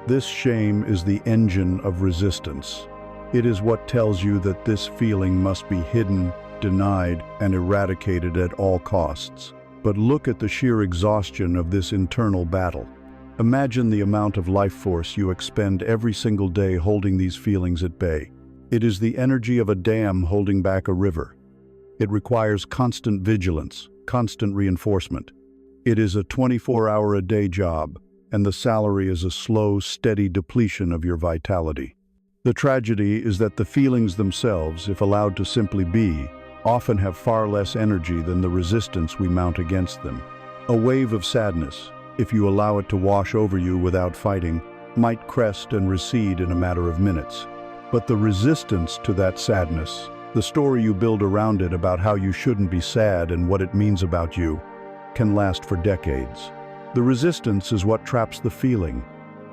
This shame is the engine of resistance. It is what tells you that this feeling must be hidden, denied, and eradicated at all costs. But look at the sheer exhaustion of this internal battle. Imagine the amount of life force you expend every single day holding these feelings at bay. It is the energy of a dam holding back a river. It requires constant vigilance, constant reinforcement. It is a 24-hour-a-day job, and the salary is a slow, steady depletion of your vitality. The tragedy is that the feelings themselves, if allowed to simply be, often have far less energy than the resistance we mount against them. A wave of sadness, if you allow it to wash over you without fighting, might crest and recede in a matter of minutes. But the resistance to that sadness, the story you build around it about how you shouldn't be sad and what it means about you, can last for decades. The resistance is what traps the feeling.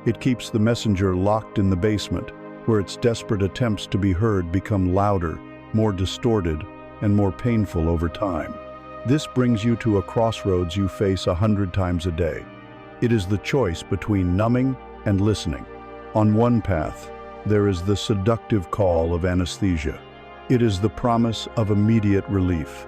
It keeps the messenger locked in the basement, where its desperate attempts to be heard become louder, more distorted, and more painful over time. This brings you to a crossroads you face 100 times a day. It is the choice between numbing and listening. On one path, there is the seductive call of anesthesia. It is the promise of immediate relief.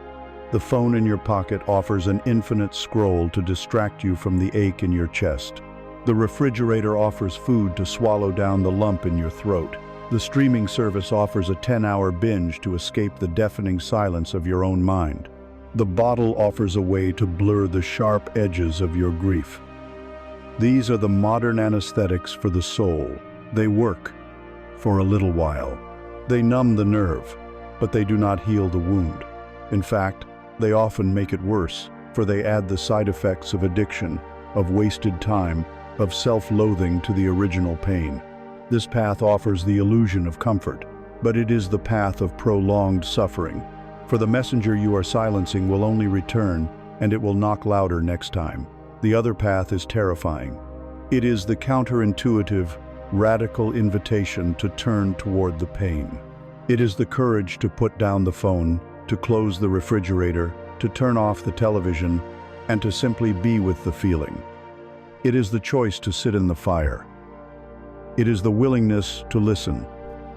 The phone in your pocket offers an infinite scroll to distract you from the ache in your chest. The refrigerator offers food to swallow down the lump in your throat. The streaming service offers a 10-hour binge to escape the deafening silence of your own mind. The bottle offers a way to blur the sharp edges of your grief. These are the modern anesthetics for the soul. They work for a little while. They numb the nerve, but they do not heal the wound. In fact, they often make it worse, for they add the side effects of addiction, of wasted time, of self-loathing to the original pain. This path offers the illusion of comfort, but it is the path of prolonged suffering. For the messenger you are silencing will only return, and it will knock louder next time. The other path is terrifying. It is the counterintuitive, radical invitation to turn toward the pain. It is the courage to put down the phone, to close the refrigerator, to turn off the television, and to simply be with the feeling. It is the choice to sit in the fire. It is the willingness to listen.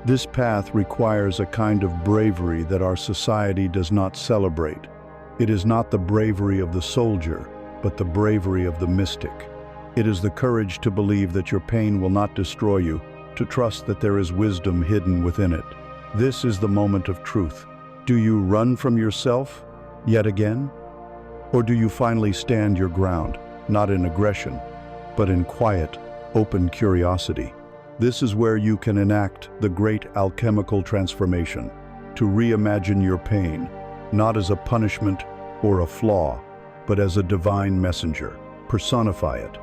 This path requires a kind of bravery that our society does not celebrate. It is not the bravery of the soldier, but the bravery of the mystic. It is the courage to believe that your pain will not destroy you, to trust that there is wisdom hidden within it. This is the moment of truth. Do you run from yourself yet again? Or do you finally stand your ground, not in aggression, but in quiet, open curiosity? This is where you can enact the great alchemical transformation, to reimagine your pain, not as a punishment or a flaw, but as a divine messenger. Personify it.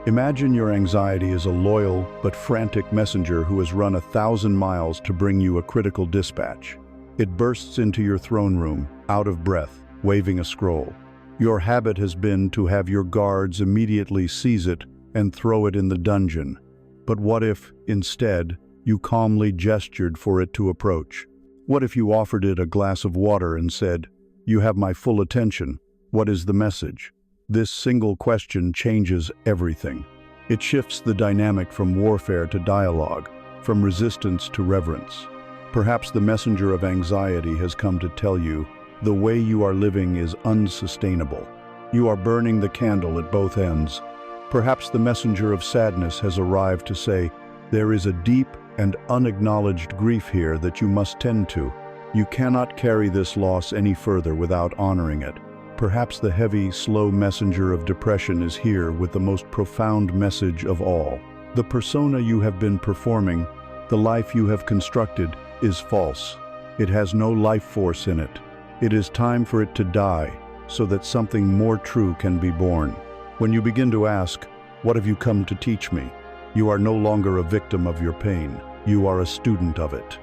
Imagine your anxiety as a loyal but frantic messenger who has run 1,000 miles to bring you a critical dispatch. It bursts into your throne room, out of breath, waving a scroll. Your habit has been to have your guards immediately seize it and throw it in the dungeon. But what if, instead, you calmly gestured for it to approach? What if you offered it a glass of water and said, "You have my full attention. What is the message?" This single question changes everything. It shifts the dynamic from warfare to dialogue, from resistance to reverence. Perhaps the messenger of anxiety has come to tell you, the way you are living is unsustainable. You are burning the candle at both ends. Perhaps the messenger of sadness has arrived to say, there is a deep and unacknowledged grief here that you must tend to. You cannot carry this loss any further without honoring it. Perhaps the heavy, slow messenger of depression is here with the most profound message of all. The persona you have been performing, the life you have constructed, is false. It has no life force in it. It is time for it to die, so that something more true can be born. When you begin to ask, "What have you come to teach me?" you are no longer a victim of your pain. You are a student of it.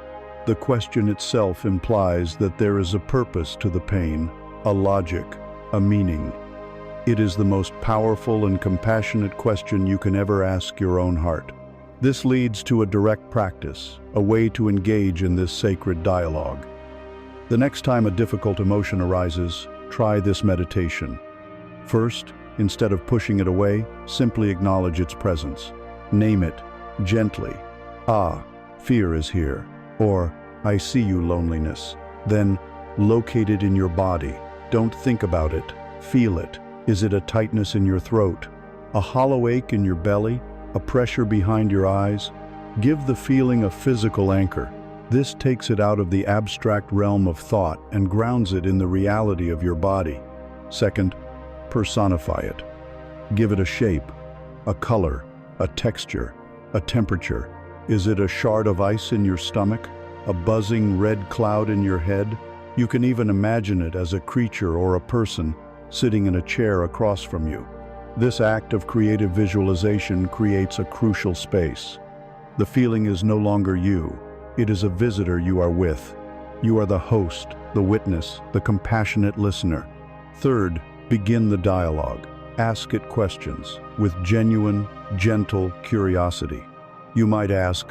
The question itself implies that there is a purpose to the pain, a logic, a meaning. It is the most powerful and compassionate question you can ever ask your own heart. This leads to a direct practice, a way to engage in this sacred dialogue. The next time a difficult emotion arises, try this meditation. First, instead of pushing it away, simply acknowledge its presence. Name it gently. "Ah, fear is here," or "I see you, loneliness." Then, locate it in your body. Don't think about it, feel it. Is it a tightness in your throat? A hollow ache in your belly? A pressure behind your eyes? Give the feeling a physical anchor. This takes it out of the abstract realm of thought and grounds it in the reality of your body. Second, personify it. Give it a shape, a color, a texture, a temperature. Is it a shard of ice in your stomach? A buzzing red cloud in your head? You can even imagine it as a creature or a person sitting in a chair across from you. This act of creative visualization creates a crucial space. The feeling is no longer you. It is a visitor you are with. You are the host, the witness, the compassionate listener. Third, begin the dialogue. Ask it questions with genuine, gentle curiosity. You might ask,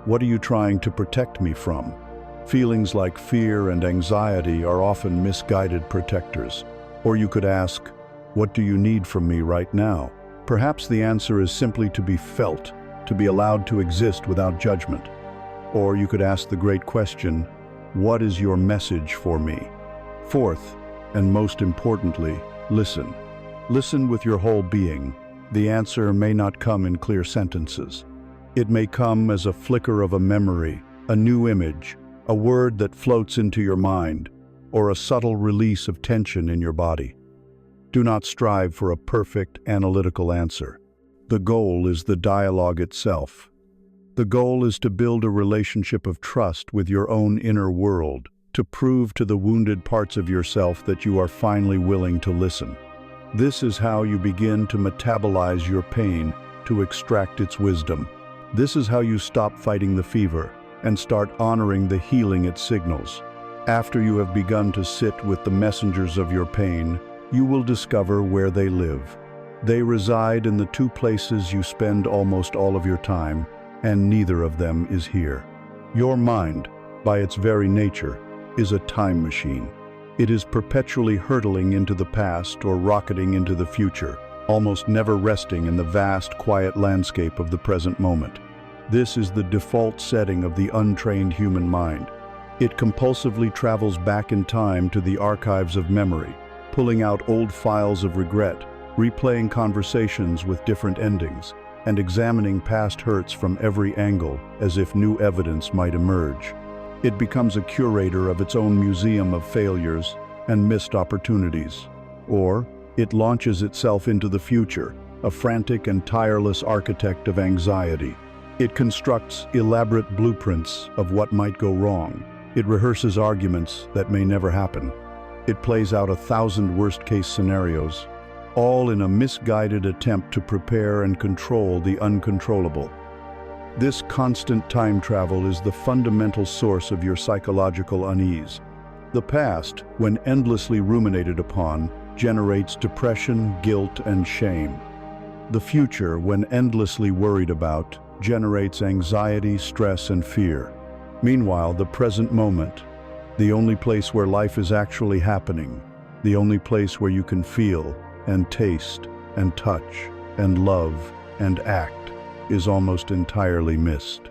"What are you trying to protect me from?" Feelings like fear and anxiety are often misguided protectors. Or you could ask, "What do you need from me right now?" Perhaps the answer is simply to be felt, to be allowed to exist without judgment. Or you could ask the great question, what is your message for me? Fourth, and most importantly, listen. Listen with your whole being. The answer may not come in clear sentences. It may come as a flicker of a memory, a new image, a word that floats into your mind, or a subtle release of tension in your body. Do not strive for a perfect, analytical answer. The goal is the dialogue itself. The goal is to build a relationship of trust with your own inner world, to prove to the wounded parts of yourself that you are finally willing to listen. This is how you begin to metabolize your pain, to extract its wisdom. This is how you stop fighting the fever and start honoring the healing it signals. After you have begun to sit with the messengers of your pain, you will discover where they live. They reside in the two places you spend almost all of your time, and neither of them is here. Your mind, by its very nature, is a time machine. It is perpetually hurtling into the past or rocketing into the future, almost never resting in the vast, quiet landscape of the present moment. This is the default setting of the untrained human mind. It compulsively travels back in time to the archives of memory, pulling out old files of regret, replaying conversations with different endings, and examining past hurts from every angle as if new evidence might emerge. It becomes a curator of its own museum of failures and missed opportunities. Or it launches itself into the future, a frantic and tireless architect of anxiety. It constructs elaborate blueprints of what might go wrong. It rehearses arguments that may never happen. It plays out 1,000 worst-case scenarios, all in a misguided attempt to prepare and control the uncontrollable. This constant time travel is the fundamental source of your psychological unease. The past, when endlessly ruminated upon, generates depression, guilt, and shame. The future, when endlessly worried about, generates anxiety, stress, and fear. Meanwhile, the present moment, the only place where life is actually happening, the only place where you can feel and taste and touch and love and act, is almost entirely missed.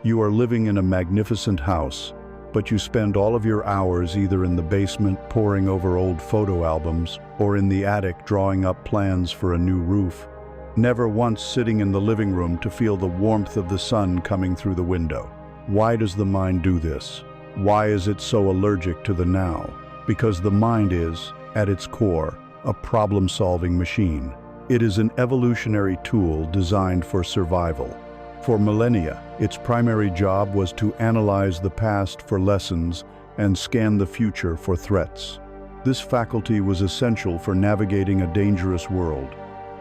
You are living in a magnificent house, but you spend all of your hours either in the basement poring over old photo albums or in the attic drawing up plans for a new roof, never once sitting in the living room to feel the warmth of the sun coming through the window. Why does the mind do this? Why is it so allergic to the now? Because the mind is, at its core, a problem-solving machine. It is an evolutionary tool designed for survival. For millennia, its primary job was to analyze the past for lessons and scan the future for threats. This faculty was essential for navigating a dangerous world.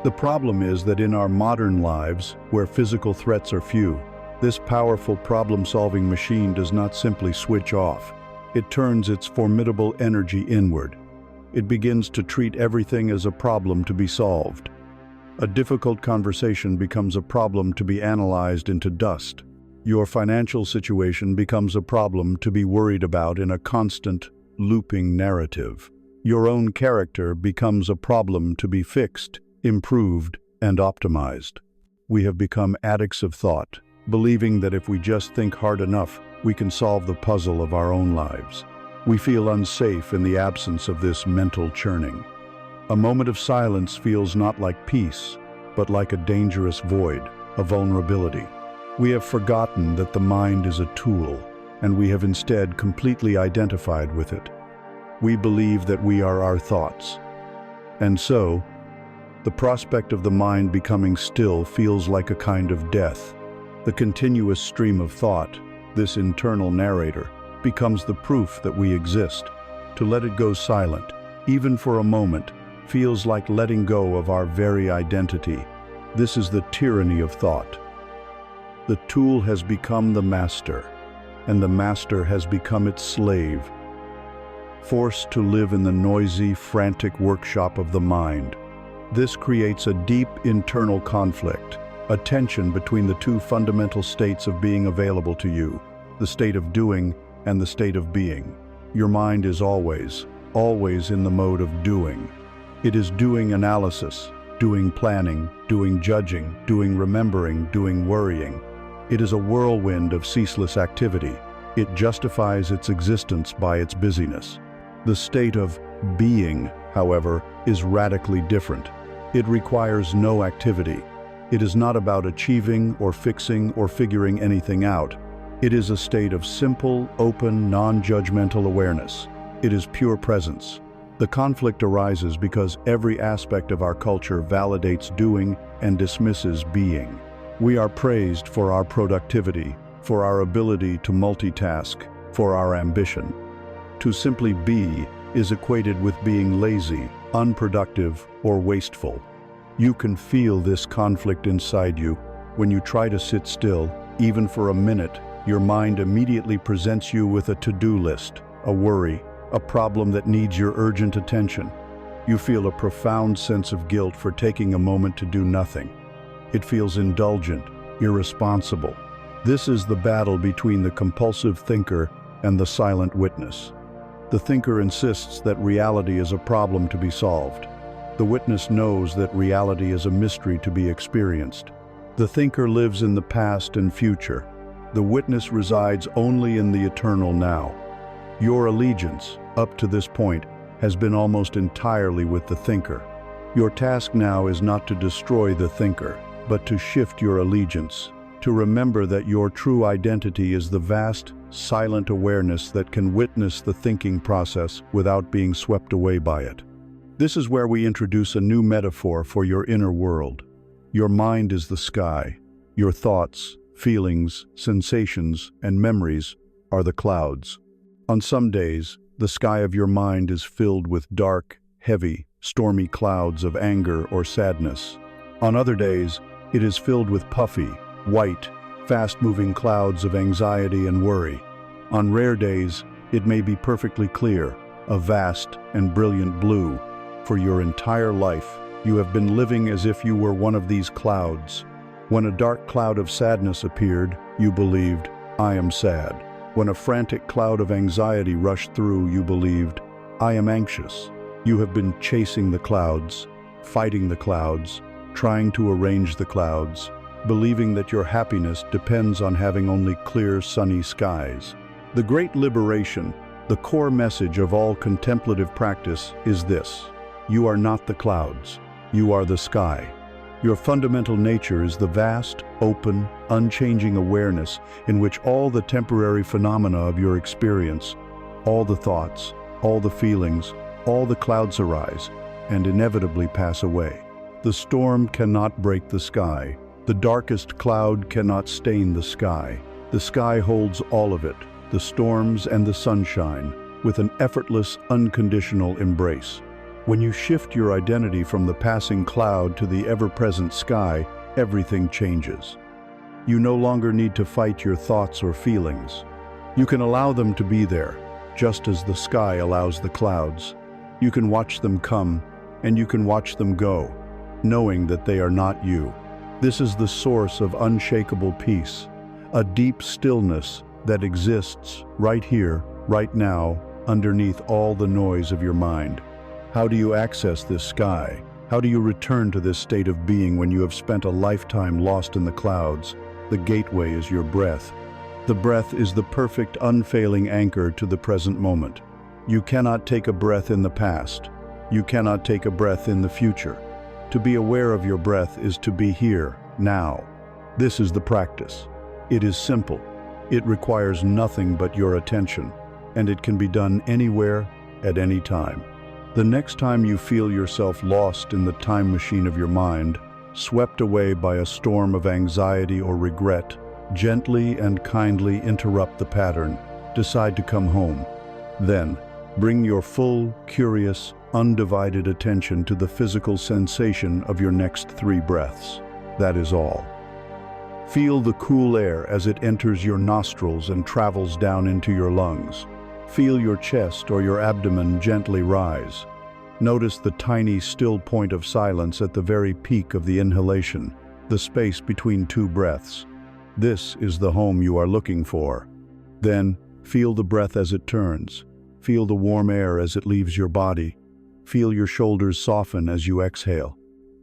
The problem is that in our modern lives, where physical threats are few, this powerful problem-solving machine does not simply switch off. It turns its formidable energy inward. It begins to treat everything as a problem to be solved. A difficult conversation becomes a problem to be analyzed into dust. Your financial situation becomes a problem to be worried about in a constant, looping narrative. Your own character becomes a problem to be fixed, improved, and optimized. We have become addicts of thought, believing that if we just think hard enough, we can solve the puzzle of our own lives. We feel unsafe in the absence of this mental churning. A moment of silence feels not like peace, but like a dangerous void, a vulnerability. We have forgotten that the mind is a tool, and we have instead completely identified with it. We believe that we are our thoughts. And so, the prospect of the mind becoming still feels like a kind of death. The continuous stream of thought, this internal narrator, becomes the proof that we exist. To let it go silent, even for a moment, feels like letting go of our very identity. This is the tyranny of thought. The tool has become the master, and the master has become its slave. Forced to live in the noisy, frantic workshop of the mind, this creates a deep internal conflict, a tension between the two fundamental states of being available to you, the state of doing and the state of being. Your mind is always in the mode of doing. It is doing analysis, doing planning, doing judging, doing remembering, doing worrying. It is a whirlwind of ceaseless activity. It justifies its existence by its busyness. The state of being, however, is radically different. It requires no activity. It is not about achieving or fixing or figuring anything out. It is a state of simple, open, non-judgmental awareness. It is pure presence. The conflict arises because every aspect of our culture validates doing and dismisses being. We are praised for our productivity, for our ability to multitask, for our ambition. To simply be is equated with being lazy, unproductive, or wasteful. You can feel this conflict inside you. When you try to sit still, even for a minute, your mind immediately presents you with a to-do list, a worry, a problem that needs your urgent attention. You feel a profound sense of guilt for taking a moment to do nothing. It feels indulgent, irresponsible. This is the battle between the compulsive thinker and the silent witness. The thinker insists that reality is a problem to be solved. The witness knows that reality is a mystery to be experienced. The thinker lives in the past and future. The witness resides only in the eternal now. Your allegiance, up to this point, has been almost entirely with the thinker. Your task now is not to destroy the thinker, but to shift your allegiance, to remember that your true identity is the vast, silent awareness that can witness the thinking process without being swept away by it. This is where we introduce a new metaphor for your inner world. Your mind is the sky. Your thoughts, feelings, sensations, and memories are the clouds. On some days, the sky of your mind is filled with dark, heavy, stormy clouds of anger or sadness. On other days, it is filled with puffy, white, fast-moving clouds of anxiety and worry. On rare days, it may be perfectly clear, a vast and brilliant blue. For your entire life, you have been living as if you were one of these clouds. When a dark cloud of sadness appeared, you believed, "I am sad." When a frantic cloud of anxiety rushed through, you believed, "I am anxious." You have been chasing the clouds, fighting the clouds, trying to arrange the clouds, believing that your happiness depends on having only clear, sunny skies. The great liberation, the core message of all contemplative practice is this: you are not the clouds, you are the sky. Your fundamental nature is the vast, open, unchanging awareness in which all the temporary phenomena of your experience, all the thoughts, all the feelings, all the clouds arise and inevitably pass away. The storm cannot break the sky. The darkest cloud cannot stain the sky. The sky holds all of it, the storms and the sunshine, with an effortless, unconditional embrace. When you shift your identity from the passing cloud to the ever-present sky, everything changes. You no longer need to fight your thoughts or feelings. You can allow them to be there, just as the sky allows the clouds. You can watch them come, and you can watch them go, knowing that they are not you. This is the source of unshakable peace, a deep stillness that exists right here, right now, underneath all the noise of your mind. How do you access this sky? How do you return to this state of being when you have spent a lifetime lost in the clouds? The gateway is your breath. The breath is the perfect, unfailing anchor to the present moment. You cannot take a breath in the past. You cannot take a breath in the future. To be aware of your breath is to be here, now. This is the practice. It is simple. It requires nothing but your attention, and it can be done anywhere, at any time. The next time you feel yourself lost in the time machine of your mind, swept away by a storm of anxiety or regret, gently and kindly interrupt the pattern. Decide to come home. Then, bring your full, curious, undivided attention to the physical sensation of your next 3 breaths. That is all. Feel the cool air as it enters your nostrils and travels down into your lungs. Feel your chest or your abdomen gently rise. Notice the tiny, still point of silence at the very peak of the inhalation, the space between 2 breaths. This is the home you are looking for. Then, feel the breath as it turns. Feel the warm air as it leaves your body. Feel your shoulders soften as you exhale.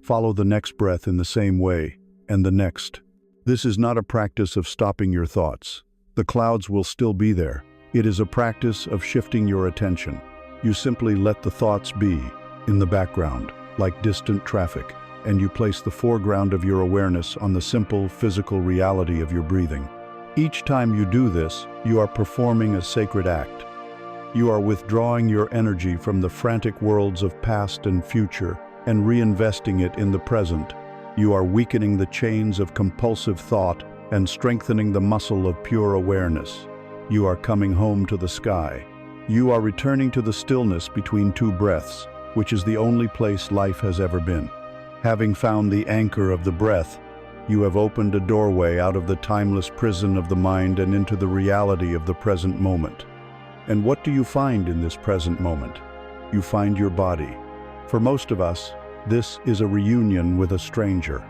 Follow the next breath in the same way, and the next. This is not a practice of stopping your thoughts. The clouds will still be there. It is a practice of shifting your attention. You simply let the thoughts be in the background, like distant traffic, and you place the foreground of your awareness on the simple physical reality of your breathing. Each time you do this, you are performing a sacred act. You are withdrawing your energy from the frantic worlds of past and future and reinvesting it in the present. You are weakening the chains of compulsive thought and strengthening the muscle of pure awareness. You are coming home to the sky. You are returning to the stillness between two breaths, which is the only place life has ever been. Having found the anchor of the breath, you have opened a doorway out of the timeless prison of the mind and into the reality of the present moment. And what do you find in this present moment? You find your body. For most of us, this is a reunion with a stranger.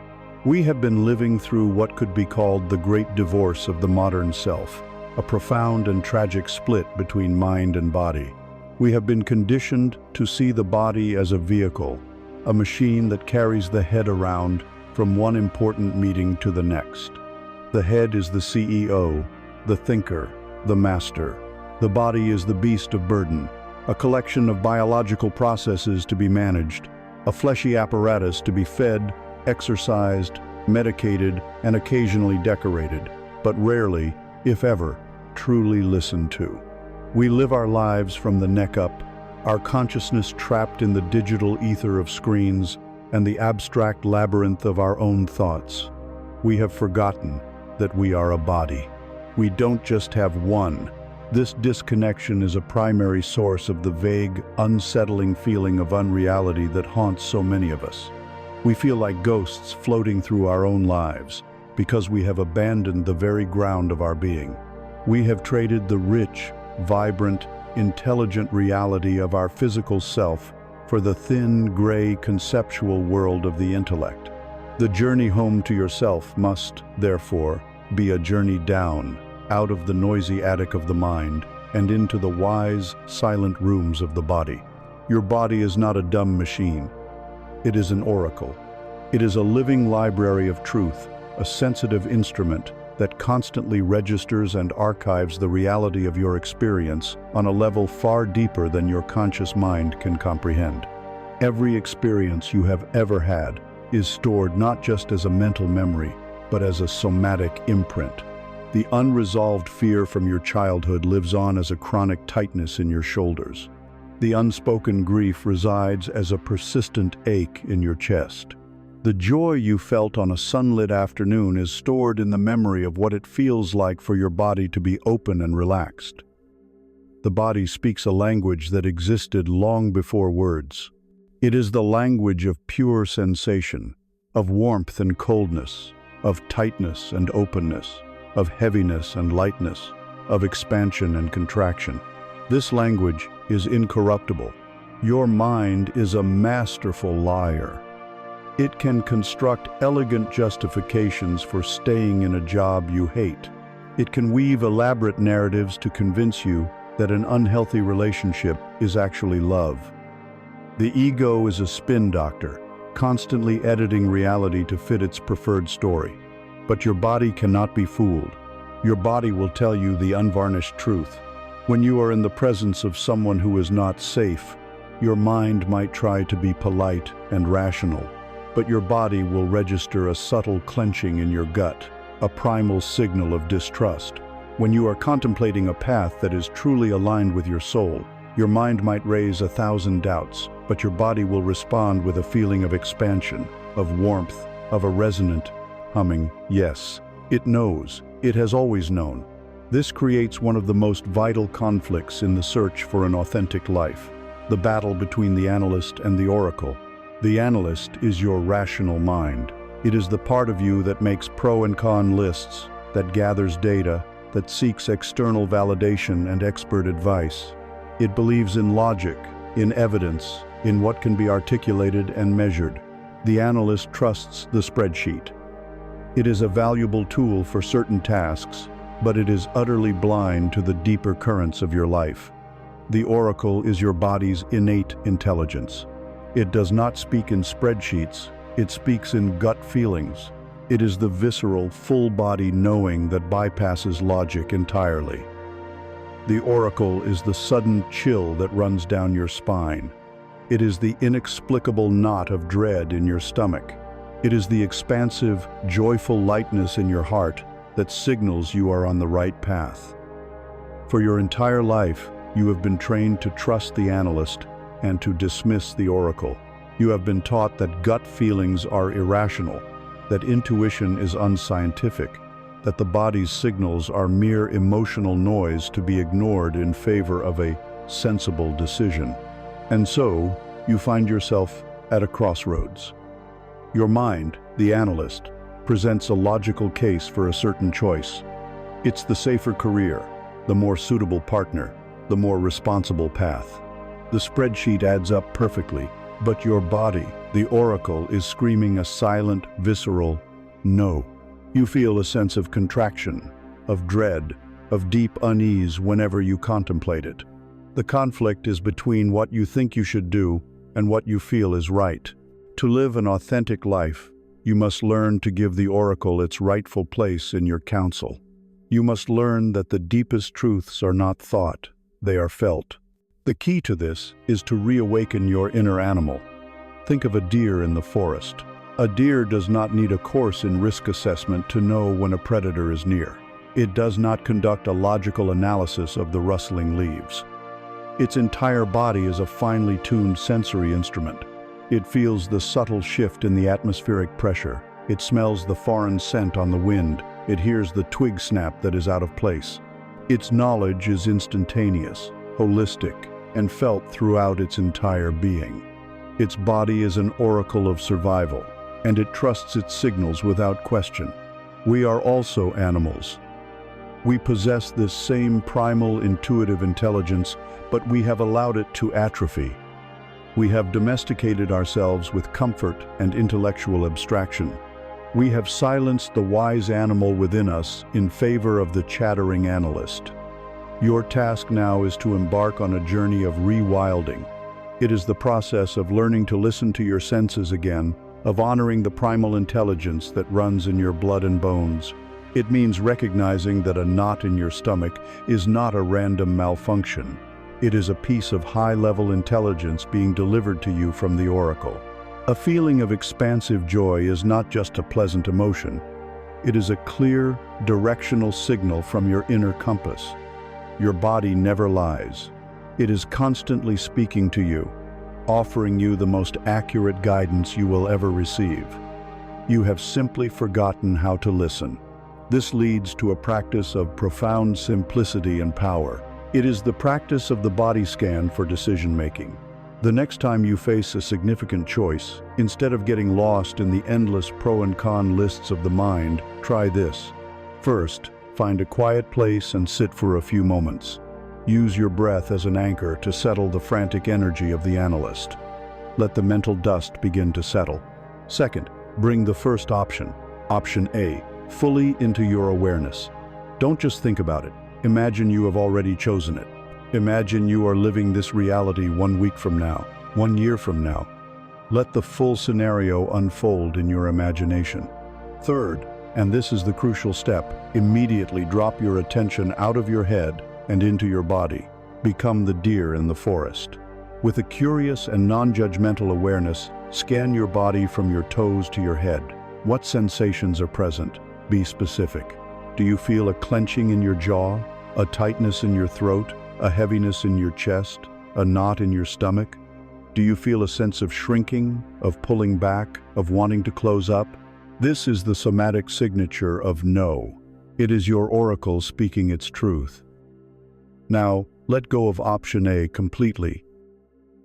We have been living through what could be called the great divorce of the modern self, a profound and tragic split between mind and body. We have been conditioned to see the body as a vehicle, a machine that carries the head around from one important meeting to the next. The head is the CEO, the thinker, the master. The body is the beast of burden, a collection of biological processes to be managed, a fleshy apparatus to be fed, exercised, medicated, and occasionally decorated, but rarely, if ever, truly listened to. We live our lives from the neck up, our consciousness trapped in the digital ether of screens and the abstract labyrinth of our own thoughts. We have forgotten that we are a body. We don't just have one. This disconnection is a primary source of the vague, unsettling feeling of unreality that haunts so many of us. We feel like ghosts floating through our own lives because we have abandoned the very ground of our being. We have traded the rich, vibrant, intelligent reality of our physical self for the thin, gray, conceptual world of the intellect. The journey home to yourself must, therefore, be a journey down, out of the noisy attic of the mind and into the wise, silent rooms of the body. Your body is not a dumb machine. It is an oracle. It is a living library of truth, a sensitive instrument that constantly registers and archives the reality of your experience on a level far deeper than your conscious mind can comprehend. Every experience you have ever had is stored not just as a mental memory, but as a somatic imprint. The unresolved fear from your childhood lives on as a chronic tightness in your shoulders. The unspoken grief resides as a persistent ache in your chest. The joy you felt on a sunlit afternoon is stored in the memory of what it feels like for your body to be open and relaxed. The body speaks a language that existed long before words. It is the language of pure sensation, of warmth and coldness, of tightness and openness, of heaviness and lightness, of expansion and contraction. This language is incorruptible. Your mind is a masterful liar. It can construct elegant justifications for staying in a job you hate. It can weave elaborate narratives to convince you that an unhealthy relationship is actually love. The ego is a spin doctor, constantly editing reality to fit its preferred story. But your body cannot be fooled. Your body will tell you the unvarnished truth. When you are in the presence of someone who is not safe, your mind might try to be polite and rational, but your body will register a subtle clenching in your gut, a primal signal of distrust. When you are contemplating a path that is truly aligned with your soul, your mind might raise 1,000 doubts, but your body will respond with a feeling of expansion, of warmth, of a resonant humming yes. It knows. It has always known. This creates one of the most vital conflicts in the search for an authentic life, the battle between the analyst and the oracle. The analyst is your rational mind. It is the part of you that makes pro and con lists, that gathers data, that seeks external validation and expert advice. It believes in logic, in evidence, in what can be articulated and measured. The analyst trusts the spreadsheet. It is a valuable tool for certain tasks, but it is utterly blind to the deeper currents of your life. The oracle is your body's innate intelligence. It does not speak in spreadsheets, It speaks in gut feelings. It is the visceral, full-body knowing that bypasses logic entirely. The oracle is the sudden chill that runs down your spine. It is the inexplicable knot of dread in your stomach. It is the expansive, joyful lightness in your heart that signals you are on the right path. For your entire life, you have been trained to trust the analyst and to dismiss the oracle. You have been taught that gut feelings are irrational, that intuition is unscientific, that the body's signals are mere emotional noise to be ignored in favor of a sensible decision. And so, you find yourself at a crossroads. Your mind, the analyst, presents a logical case for a certain choice. It's the safer career, the more suitable partner, the more responsible path. The spreadsheet adds up perfectly, but your body, the oracle, is screaming a silent, visceral no. You feel a sense of contraction, of dread, of deep unease whenever you contemplate it. The conflict is between what you think you should do and what you feel is right. To live an authentic life, you must learn to give the oracle its rightful place in your counsel. You must learn that the deepest truths are not thought, they are felt. The key to this is to reawaken your inner animal. Think of a deer in the forest. A deer does not need a course in risk assessment to know when a predator is near. It does not conduct a logical analysis of the rustling leaves. Its entire body is a finely tuned sensory instrument. It feels the subtle shift in the atmospheric pressure. It smells the foreign scent on the wind. It hears the twig snap that is out of place. Its knowledge is instantaneous, holistic, and felt throughout its entire being. Its body is an oracle of survival, and it trusts its signals without question. We are also animals. We possess this same primal intuitive intelligence, but we have allowed it to atrophy. We have domesticated ourselves with comfort and intellectual abstraction. We have silenced the wise animal within us in favor of the chattering analyst. Your task now is to embark on a journey of rewilding. It is the process of learning to listen to your senses again, of honoring the primal intelligence that runs in your blood and bones. It means recognizing that a knot in your stomach is not a random malfunction. It is a piece of high-level intelligence being delivered to you from the oracle. A feeling of expansive joy is not just a pleasant emotion. It is a clear, directional signal from your inner compass. Your body never lies. It is constantly speaking to you, offering you the most accurate guidance you will ever receive. You have simply forgotten how to listen. This leads to a practice of profound simplicity and power. It is the practice of the body scan for decision-making. The next time you face a significant choice, instead of getting lost in the endless pro and con lists of the mind, try this. First, find a quiet place and sit for a few moments. Use your breath as an anchor to settle the frantic energy of the analyst. Let the mental dust begin to settle. Second, bring the first option, option A, fully into your awareness. Don't just think about it. Imagine you have already chosen it. Imagine you are living this reality 1 week from now, 1 year from now. Let the full scenario unfold in your imagination. Third, and this is the crucial step, immediately drop your attention out of your head and into your body. Become the deer in the forest. With a curious and non-judgmental awareness, scan your body from your toes to your head. What sensations are present? Be specific. Do you feel a clenching in your jaw, a tightness in your throat, a heaviness in your chest, a knot in your stomach? Do you feel a sense of shrinking, of pulling back, of wanting to close up? This is the somatic signature of no. It is your oracle speaking its truth. Now, let go of option A completely.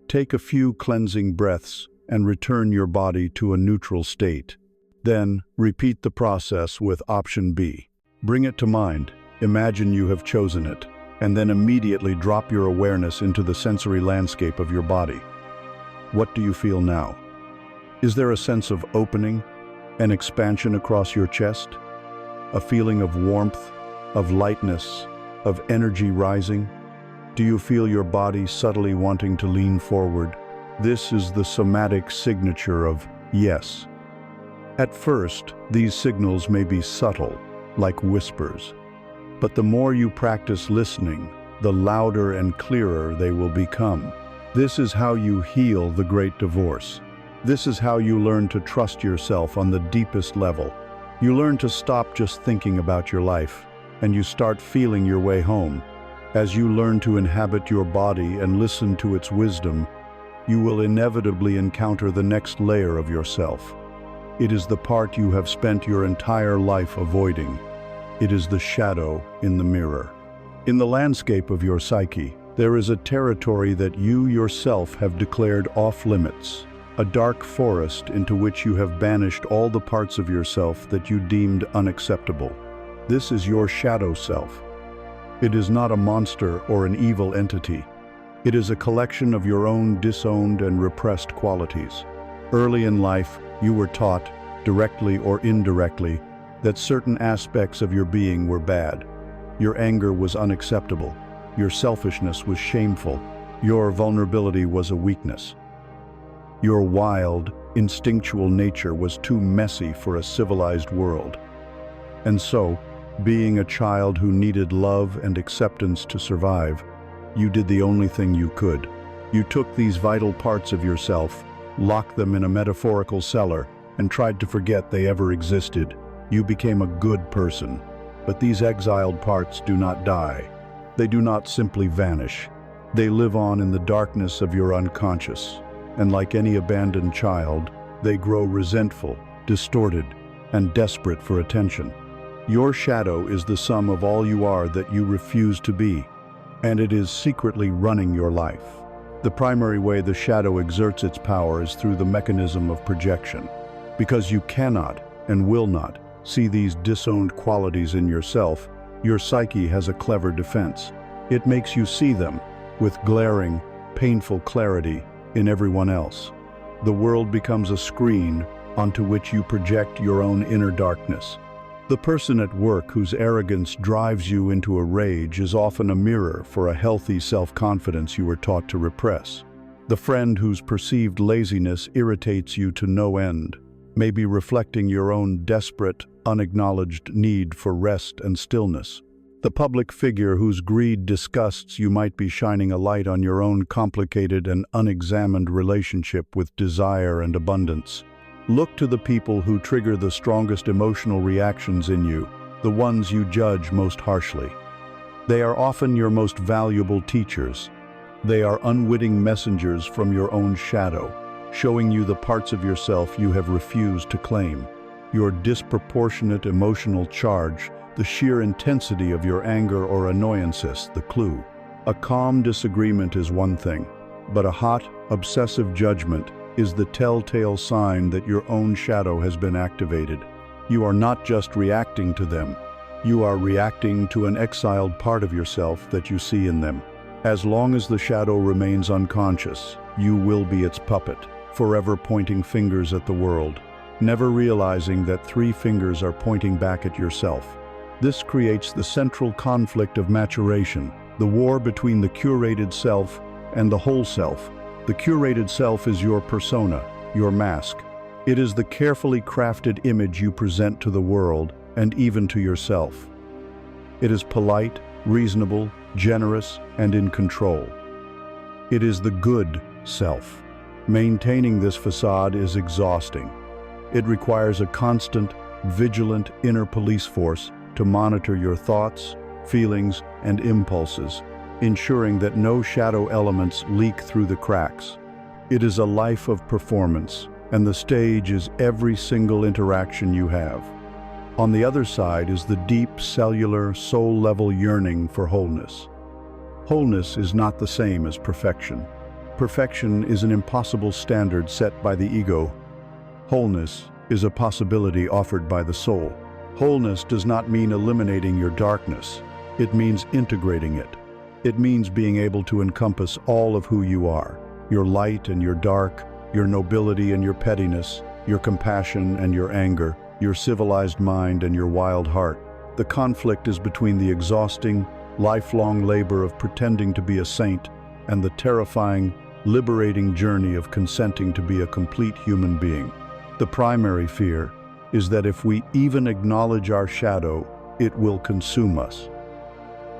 Take a few cleansing breaths and return your body to a neutral state. Then, repeat the process with option B. Bring it to mind, imagine you have chosen it, and then immediately drop your awareness into the sensory landscape of your body. What do you feel now? Is there a sense of opening, an expansion across your chest? A feeling of warmth, of lightness, of energy rising? Do you feel your body subtly wanting to lean forward? This is the somatic signature of yes. At first, these signals may be subtle, like whispers. But the more you practice listening, the louder and clearer they will become. This is how you heal the great divorce. This is how you learn to trust yourself on the deepest level. You learn to stop just thinking about your life, and you start feeling your way home. As you learn to inhabit your body and listen to its wisdom, you will inevitably encounter the next layer of yourself. It is the part you have spent your entire life avoiding. It is the shadow in the mirror. In the landscape of your psyche, there is a territory that you yourself have declared off-limits, a dark forest into which you have banished all the parts of yourself that you deemed unacceptable. This is your shadow self. It is not a monster or an evil entity. It is a collection of your own disowned and repressed qualities. Early in life, you were taught, directly or indirectly, that certain aspects of your being were bad. Your anger was unacceptable. Your selfishness was shameful. Your vulnerability was a weakness. Your wild, instinctual nature was too messy for a civilized world. And so, being a child who needed love and acceptance to survive, you did the only thing you could. You took these vital parts of yourself, locked them in a metaphorical cellar, and tried to forget they ever existed. You became a good person. But these exiled parts do not die. They do not simply vanish. They live on in the darkness of your unconscious. And like any abandoned child, they grow resentful, distorted, and desperate for attention. Your shadow is the sum of all you are that you refuse to be, and it is secretly running your life. The primary way the shadow exerts its power is through the mechanism of projection. Because you cannot and will not see these disowned qualities in yourself, your psyche has a clever defense. It makes you see them with glaring, painful clarity in everyone else. The world becomes a screen onto which you project your own inner darkness. The person at work whose arrogance drives you into a rage is often a mirror for a healthy self-confidence you were taught to repress. The friend whose perceived laziness irritates you to no end may be reflecting your own desperate, unacknowledged need for rest and stillness. The public figure whose greed disgusts you might be shining a light on your own complicated and unexamined relationship with desire and abundance. Look to the people who trigger the strongest emotional reactions in you, the ones you judge most harshly. They are often your most valuable teachers. They are unwitting messengers from your own shadow, showing you the parts of yourself you have refused to claim. Your disproportionate emotional charge, the sheer intensity of your anger or annoyances, the clue. A calm disagreement is one thing, but a hot, obsessive judgment is the telltale sign that your own shadow has been activated. You are not just reacting to them, you are reacting to an exiled part of yourself that you see in them. As long as the shadow remains unconscious, you will be its puppet, forever pointing fingers at the world, never realizing that 3 fingers are pointing back at yourself. This creates the central conflict of maturation, the war between the curated self and the whole self. The curated self is your persona, your mask. It is the carefully crafted image you present to the world and even to yourself. It is polite, reasonable, generous, and in control. It is the good self. Maintaining this facade is exhausting. It requires a constant, vigilant inner police force to monitor your thoughts, feelings, and impulses, ensuring that no shadow elements leak through the cracks. It is a life of performance, and the stage is every single interaction you have. On the other side is the deep, cellular, soul-level yearning for wholeness. Wholeness is not the same as perfection. Perfection is an impossible standard set by the ego. Wholeness is a possibility offered by the soul. Wholeness does not mean eliminating your darkness. It means integrating it. It means being able to encompass all of who you are, your light and your dark, your nobility and your pettiness, your compassion and your anger, your civilized mind and your wild heart. The conflict is between the exhausting, lifelong labor of pretending to be a saint and the terrifying, liberating journey of consenting to be a complete human being. The primary fear is that if we even acknowledge our shadow, it will consume us.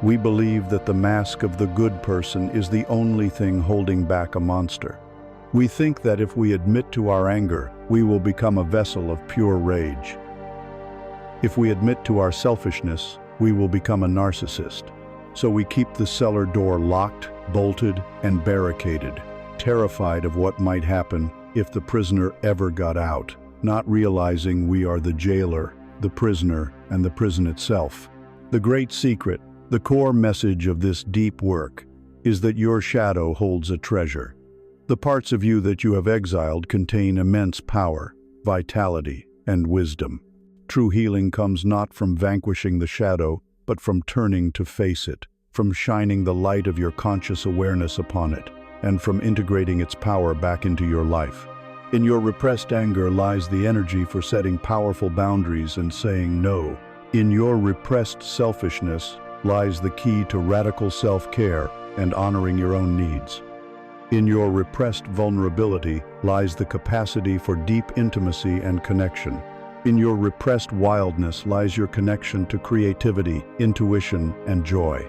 We believe that the mask of the good person is the only thing holding back a monster. We think that if we admit to our anger, we will become a vessel of pure rage. If we admit to our selfishness, we will become a narcissist. So we keep the cellar door locked, bolted, and barricaded, terrified of what might happen if the prisoner ever got out, not realizing we are the jailer, the prisoner, and the prison itself. The great secret, the core message of this deep work, is that your shadow holds a treasure. The parts of you that you have exiled contain immense power, vitality, and wisdom. True healing comes not from vanquishing the shadow, but from turning to face it, from shining the light of your conscious awareness upon it, and from integrating its power back into your life. In your repressed anger lies the energy for setting powerful boundaries and saying no. In your repressed selfishness lies the key to radical self-care and honoring your own needs. In your repressed vulnerability lies the capacity for deep intimacy and connection. In your repressed wildness lies your connection to creativity, intuition, and joy.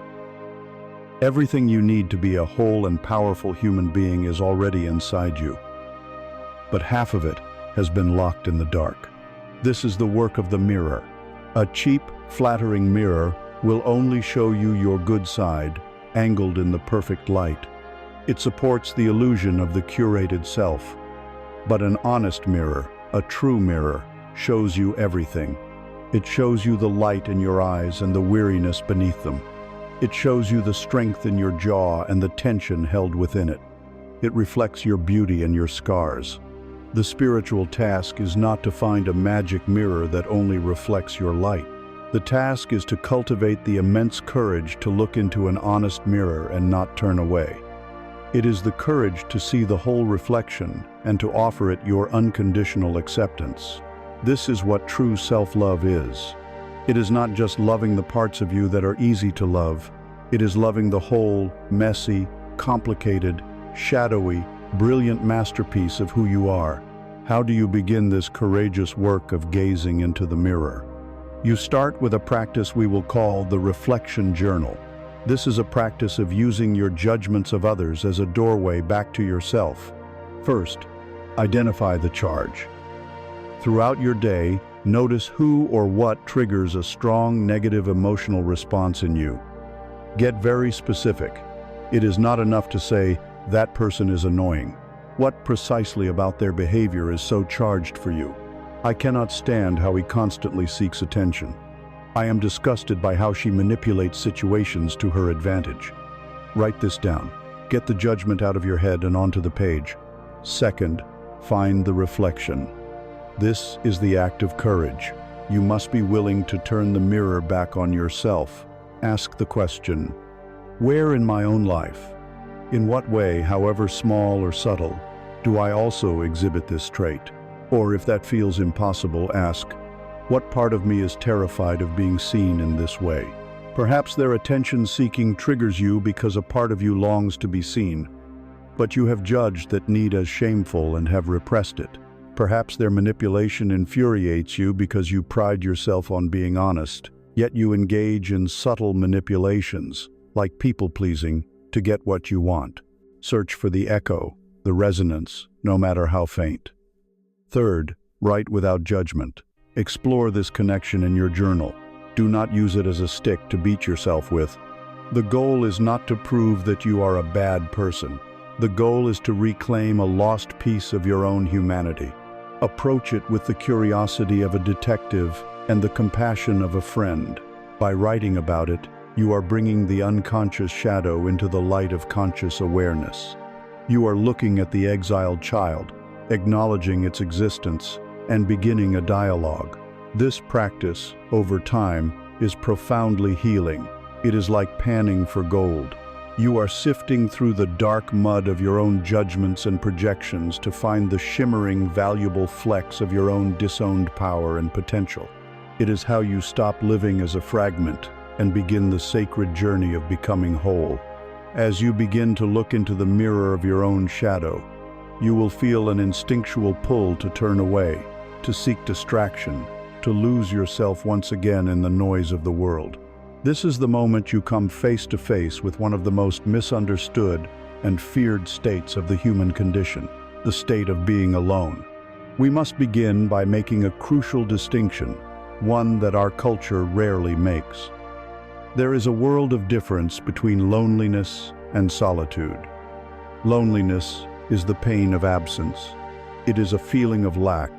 Everything you need to be a whole and powerful human being is already inside you. But half of it has been locked in the dark. This is the work of the mirror. A cheap, flattering mirror will only show you your good side, angled in the perfect light. It supports the illusion of the curated self. But an honest mirror, a true mirror, shows you everything. It shows you the light in your eyes and the weariness beneath them. It shows you the strength in your jaw and the tension held within it. It reflects your beauty and your scars. The spiritual task is not to find a magic mirror that only reflects your light. The task is to cultivate the immense courage to look into an honest mirror and not turn away. It is the courage to see the whole reflection and to offer it your unconditional acceptance. This is what true self-love is. It is not just loving the parts of you that are easy to love. It is loving the whole, messy, complicated, shadowy, brilliant masterpiece of who you are. How do you begin this courageous work of gazing into the mirror? You start with a practice we will call the reflection journal. This is a practice of using your judgments of others as a doorway back to yourself. First, identify the charge. Throughout your day, notice who or what triggers a strong negative emotional response in you. Get very specific. It is not enough to say, "That person is annoying." What precisely about their behavior is so charged for you? "I cannot stand how he constantly seeks attention." "I am disgusted by how she manipulates situations to her advantage." Write this down. Get the judgment out of your head and onto the page. Second, find the reflection. This is the act of courage. You must be willing to turn the mirror back on yourself. Ask the question, where in my own life, in what way, however small or subtle, do I also exhibit this trait? Or if that feels impossible, ask, what part of me is terrified of being seen in this way? Perhaps their attention-seeking triggers you because a part of you longs to be seen, but you have judged that need as shameful and have repressed it. Perhaps their manipulation infuriates you because you pride yourself on being honest, yet you engage in subtle manipulations, like people-pleasing, to get what you want. Search for the echo, the resonance, no matter how faint. Third, write without judgment. Explore this connection in your journal. Do not use it as a stick to beat yourself with. The goal is not to prove that you are a bad person. The goal is to reclaim a lost piece of your own humanity. Approach it with the curiosity of a detective and the compassion of a friend. By writing about it, you are bringing the unconscious shadow into the light of conscious awareness. You are looking at the exiled child, acknowledging its existence, and beginning a dialogue. This practice, over time, is profoundly healing. It is like panning for gold. You are sifting through the dark mud of your own judgments and projections to find the shimmering, valuable flecks of your own disowned power and potential. It is how you stop living as a fragment and begin the sacred journey of becoming whole. As you begin to look into the mirror of your own shadow, you will feel an instinctual pull to turn away. to seek distraction, to lose yourself once again in the noise of the world. This is the moment you come face to face with one of the most misunderstood and feared states of the human condition, the state of being alone. We must begin by making a crucial distinction, one that our culture rarely makes. There is a world of difference between loneliness and solitude. Loneliness is the pain of absence. It is a feeling of lack,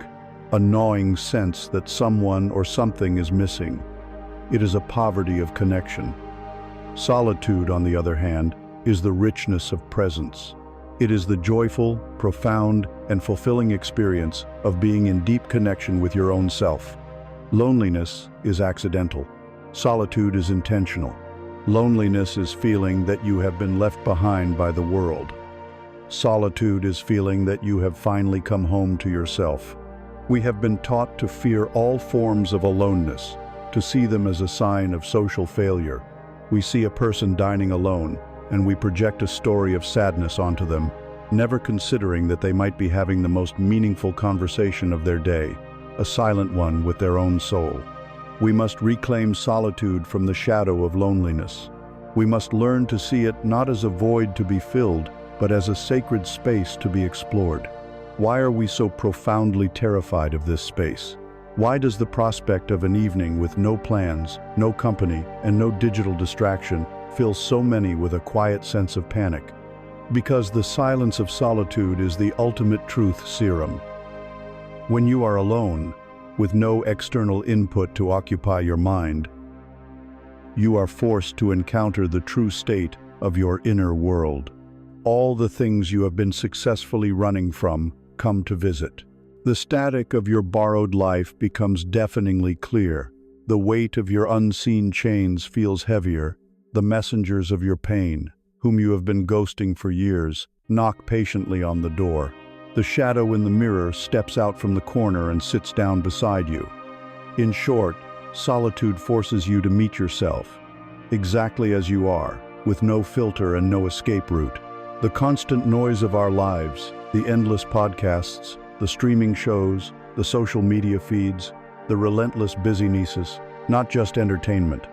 a gnawing sense that someone or something is missing. It is a poverty of connection. Solitude, on the other hand, is the richness of presence. It is the joyful, profound, and fulfilling experience of being in deep connection with your own self. Loneliness is accidental. Solitude is intentional. Loneliness is feeling that you have been left behind by the world. Solitude is feeling that you have finally come home to yourself. We have been taught to fear all forms of aloneness, to see them as a sign of social failure. We see a person dining alone, and we project a story of sadness onto them, never considering that they might be having the most meaningful conversation of their day, a silent one with their own soul. We must reclaim solitude from the shadow of loneliness. We must learn to see it not as a void to be filled, but as a sacred space to be explored. Why are we so profoundly terrified of this space? Why does the prospect of an evening with no plans, no company, and no digital distraction fill so many with a quiet sense of panic? Because the silence of solitude is the ultimate truth serum. When you are alone, with no external input to occupy your mind, you are forced to encounter the true state of your inner world. All the things you have been successfully running from come to visit. The static of your borrowed life becomes deafeningly clear. The weight of your unseen chains feels heavier. The messengers of your pain, whom you have been ghosting for years, knock patiently on the door. The shadow in the mirror steps out from the corner and sits down beside you. In short, solitude forces you to meet yourself, exactly as you are, with no filter and no escape route. The constant noise of our lives, the endless podcasts, the streaming shows, the social media feeds, the relentless busyness, not just entertainment.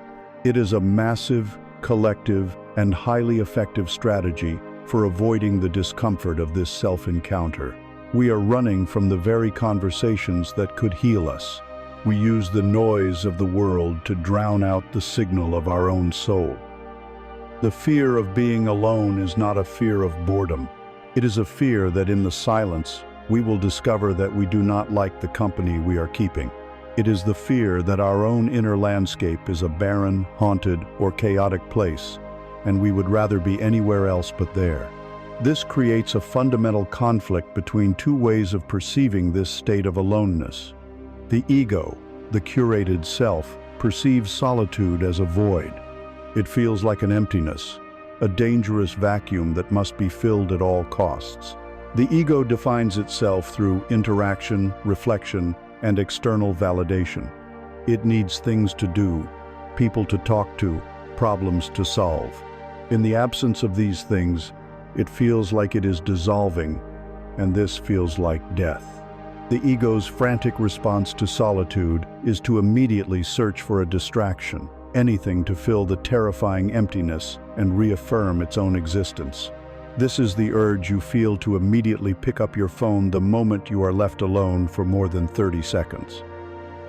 It is a massive, collective, and highly effective strategy for avoiding the discomfort of this self-encounter. We are running from the very conversations that could heal us. We use the noise of the world to drown out the signal of our own soul. The fear of being alone is not a fear of boredom. It is a fear that in the silence, we will discover that we do not like the company we are keeping. It is the fear that our own inner landscape is a barren, haunted, or chaotic place, and we would rather be anywhere else but there. This creates a fundamental conflict between two ways of perceiving this state of aloneness. The ego, the curated self, perceives solitude as a void. It feels like an emptiness, a dangerous vacuum that must be filled at all costs. The ego defines itself through interaction, reflection, and external validation. It needs things to do, people to talk to, problems to solve. In the absence of these things, it feels like it is dissolving, and this feels like death. The ego's frantic response to solitude is to immediately search for a distraction, anything to fill the terrifying emptiness and reaffirm its own existence. This is the urge you feel to immediately pick up your phone the moment you are left alone for more than 30 seconds.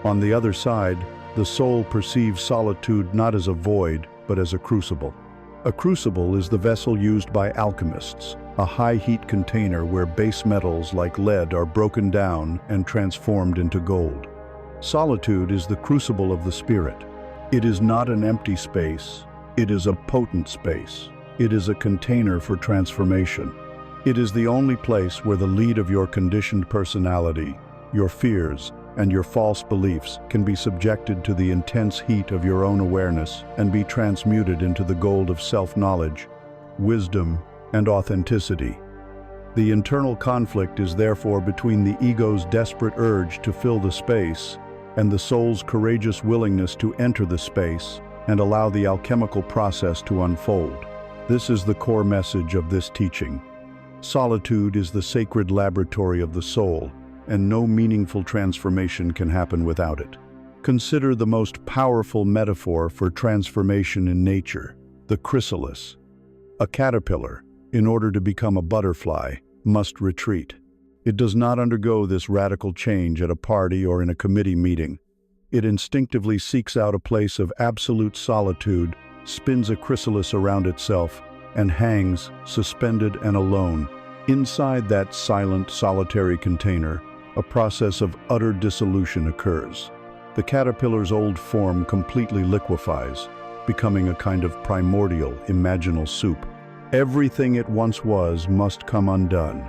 On the other side, the soul perceives solitude not as a void, but as a crucible. A crucible is the vessel used by alchemists, a high-heat container where base metals like lead are broken down and transformed into gold. Solitude is the crucible of the spirit. It is not an empty space, it is a potent space. It is a container for transformation. It is the only place where the lead of your conditioned personality, your fears, and your false beliefs can be subjected to the intense heat of your own awareness and be transmuted into the gold of self-knowledge, wisdom, and authenticity. The internal conflict is therefore between the ego's desperate urge to fill the space and the soul's courageous willingness to enter the space and allow the alchemical process to unfold. This is the core message of this teaching. Solitude is the sacred laboratory of the soul, and no meaningful transformation can happen without it. Consider the most powerful metaphor for transformation in nature, the chrysalis. A caterpillar, in order to become a butterfly, must retreat. It does not undergo this radical change at a party or in a committee meeting. It instinctively seeks out a place of absolute solitude, spins a chrysalis around itself, and hangs, suspended and alone. Inside that silent, solitary container, a process of utter dissolution occurs. The caterpillar's old form completely liquefies, becoming a kind of primordial, imaginal soup. Everything it once was must come undone.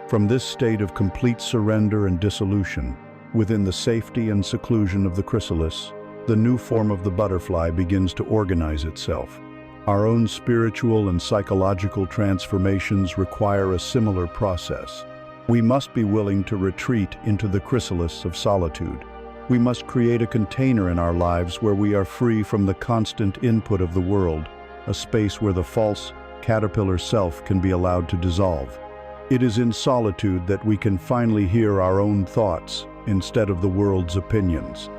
From this state of complete surrender and dissolution, within the safety and seclusion of the chrysalis, the new form of the butterfly begins to organize itself. Our own spiritual and psychological transformations require a similar process. We must be willing to retreat into the chrysalis of solitude. We must create a container in our lives where we are free from the constant input of the world, a space where the false, caterpillar self can be allowed to dissolve. It is in solitude that we can finally hear our own thoughts instead of the world's opinions.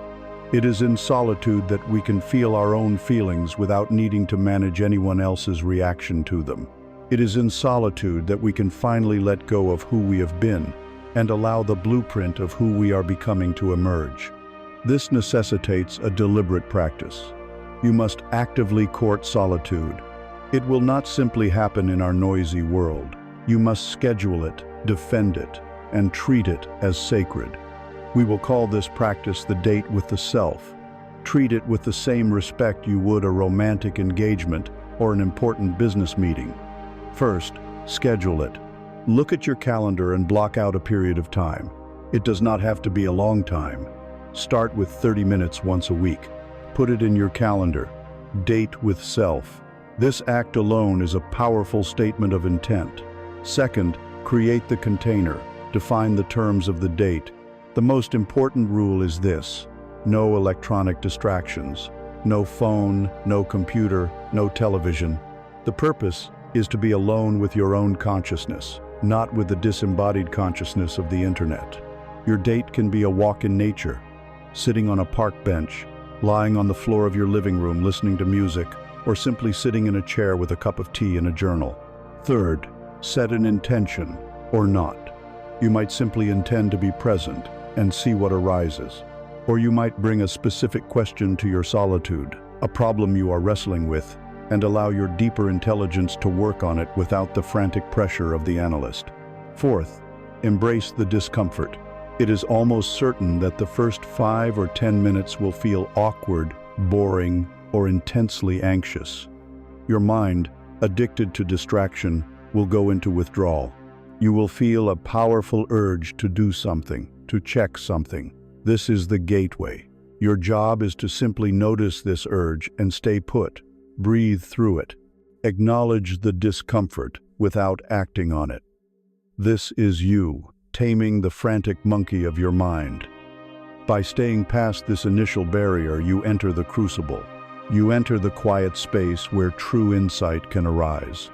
It is in solitude that we can feel our own feelings without needing to manage anyone else's reaction to them. It is in solitude that we can finally let go of who we have been and allow the blueprint of who we are becoming to emerge. This necessitates a deliberate practice. You must actively court solitude. It will not simply happen in our noisy world. You must schedule it, defend it, and treat it as sacred. We will call this practice the date with the self. Treat it with the same respect you would a romantic engagement or an important business meeting. First, schedule it. Look at your calendar and block out a period of time. It does not have to be a long time. Start with 30 minutes once a week. Put it in your calendar. Date with self. This act alone is a powerful statement of intent. Second, create the container. Define the terms of the date. The most important rule is this: no electronic distractions. No phone, no computer, no television. The purpose is to be alone with your own consciousness, not with the disembodied consciousness of the internet. Your date can be a walk in nature, sitting on a park bench, lying on the floor of your living room listening to music, or simply sitting in a chair with a cup of tea and a journal. Third, set an intention, or not. You might simply intend to be present and see what arises. Or you might bring a specific question to your solitude, a problem you are wrestling with, and allow your deeper intelligence to work on it without the frantic pressure of the analyst. Fourth, embrace the discomfort. It is almost certain that the first 5 or 10 minutes will feel awkward, boring, or intensely anxious. Your mind, addicted to distraction, will go into withdrawal. You will feel a powerful urge to do something, to check something. This is the gateway. Your job is to simply notice this urge and stay put. Breathe through it. Acknowledge the discomfort without acting on it. This is you, taming the frantic monkey of your mind. By staying past this initial barrier, you enter the crucible. You enter the quiet space where true insight can arise.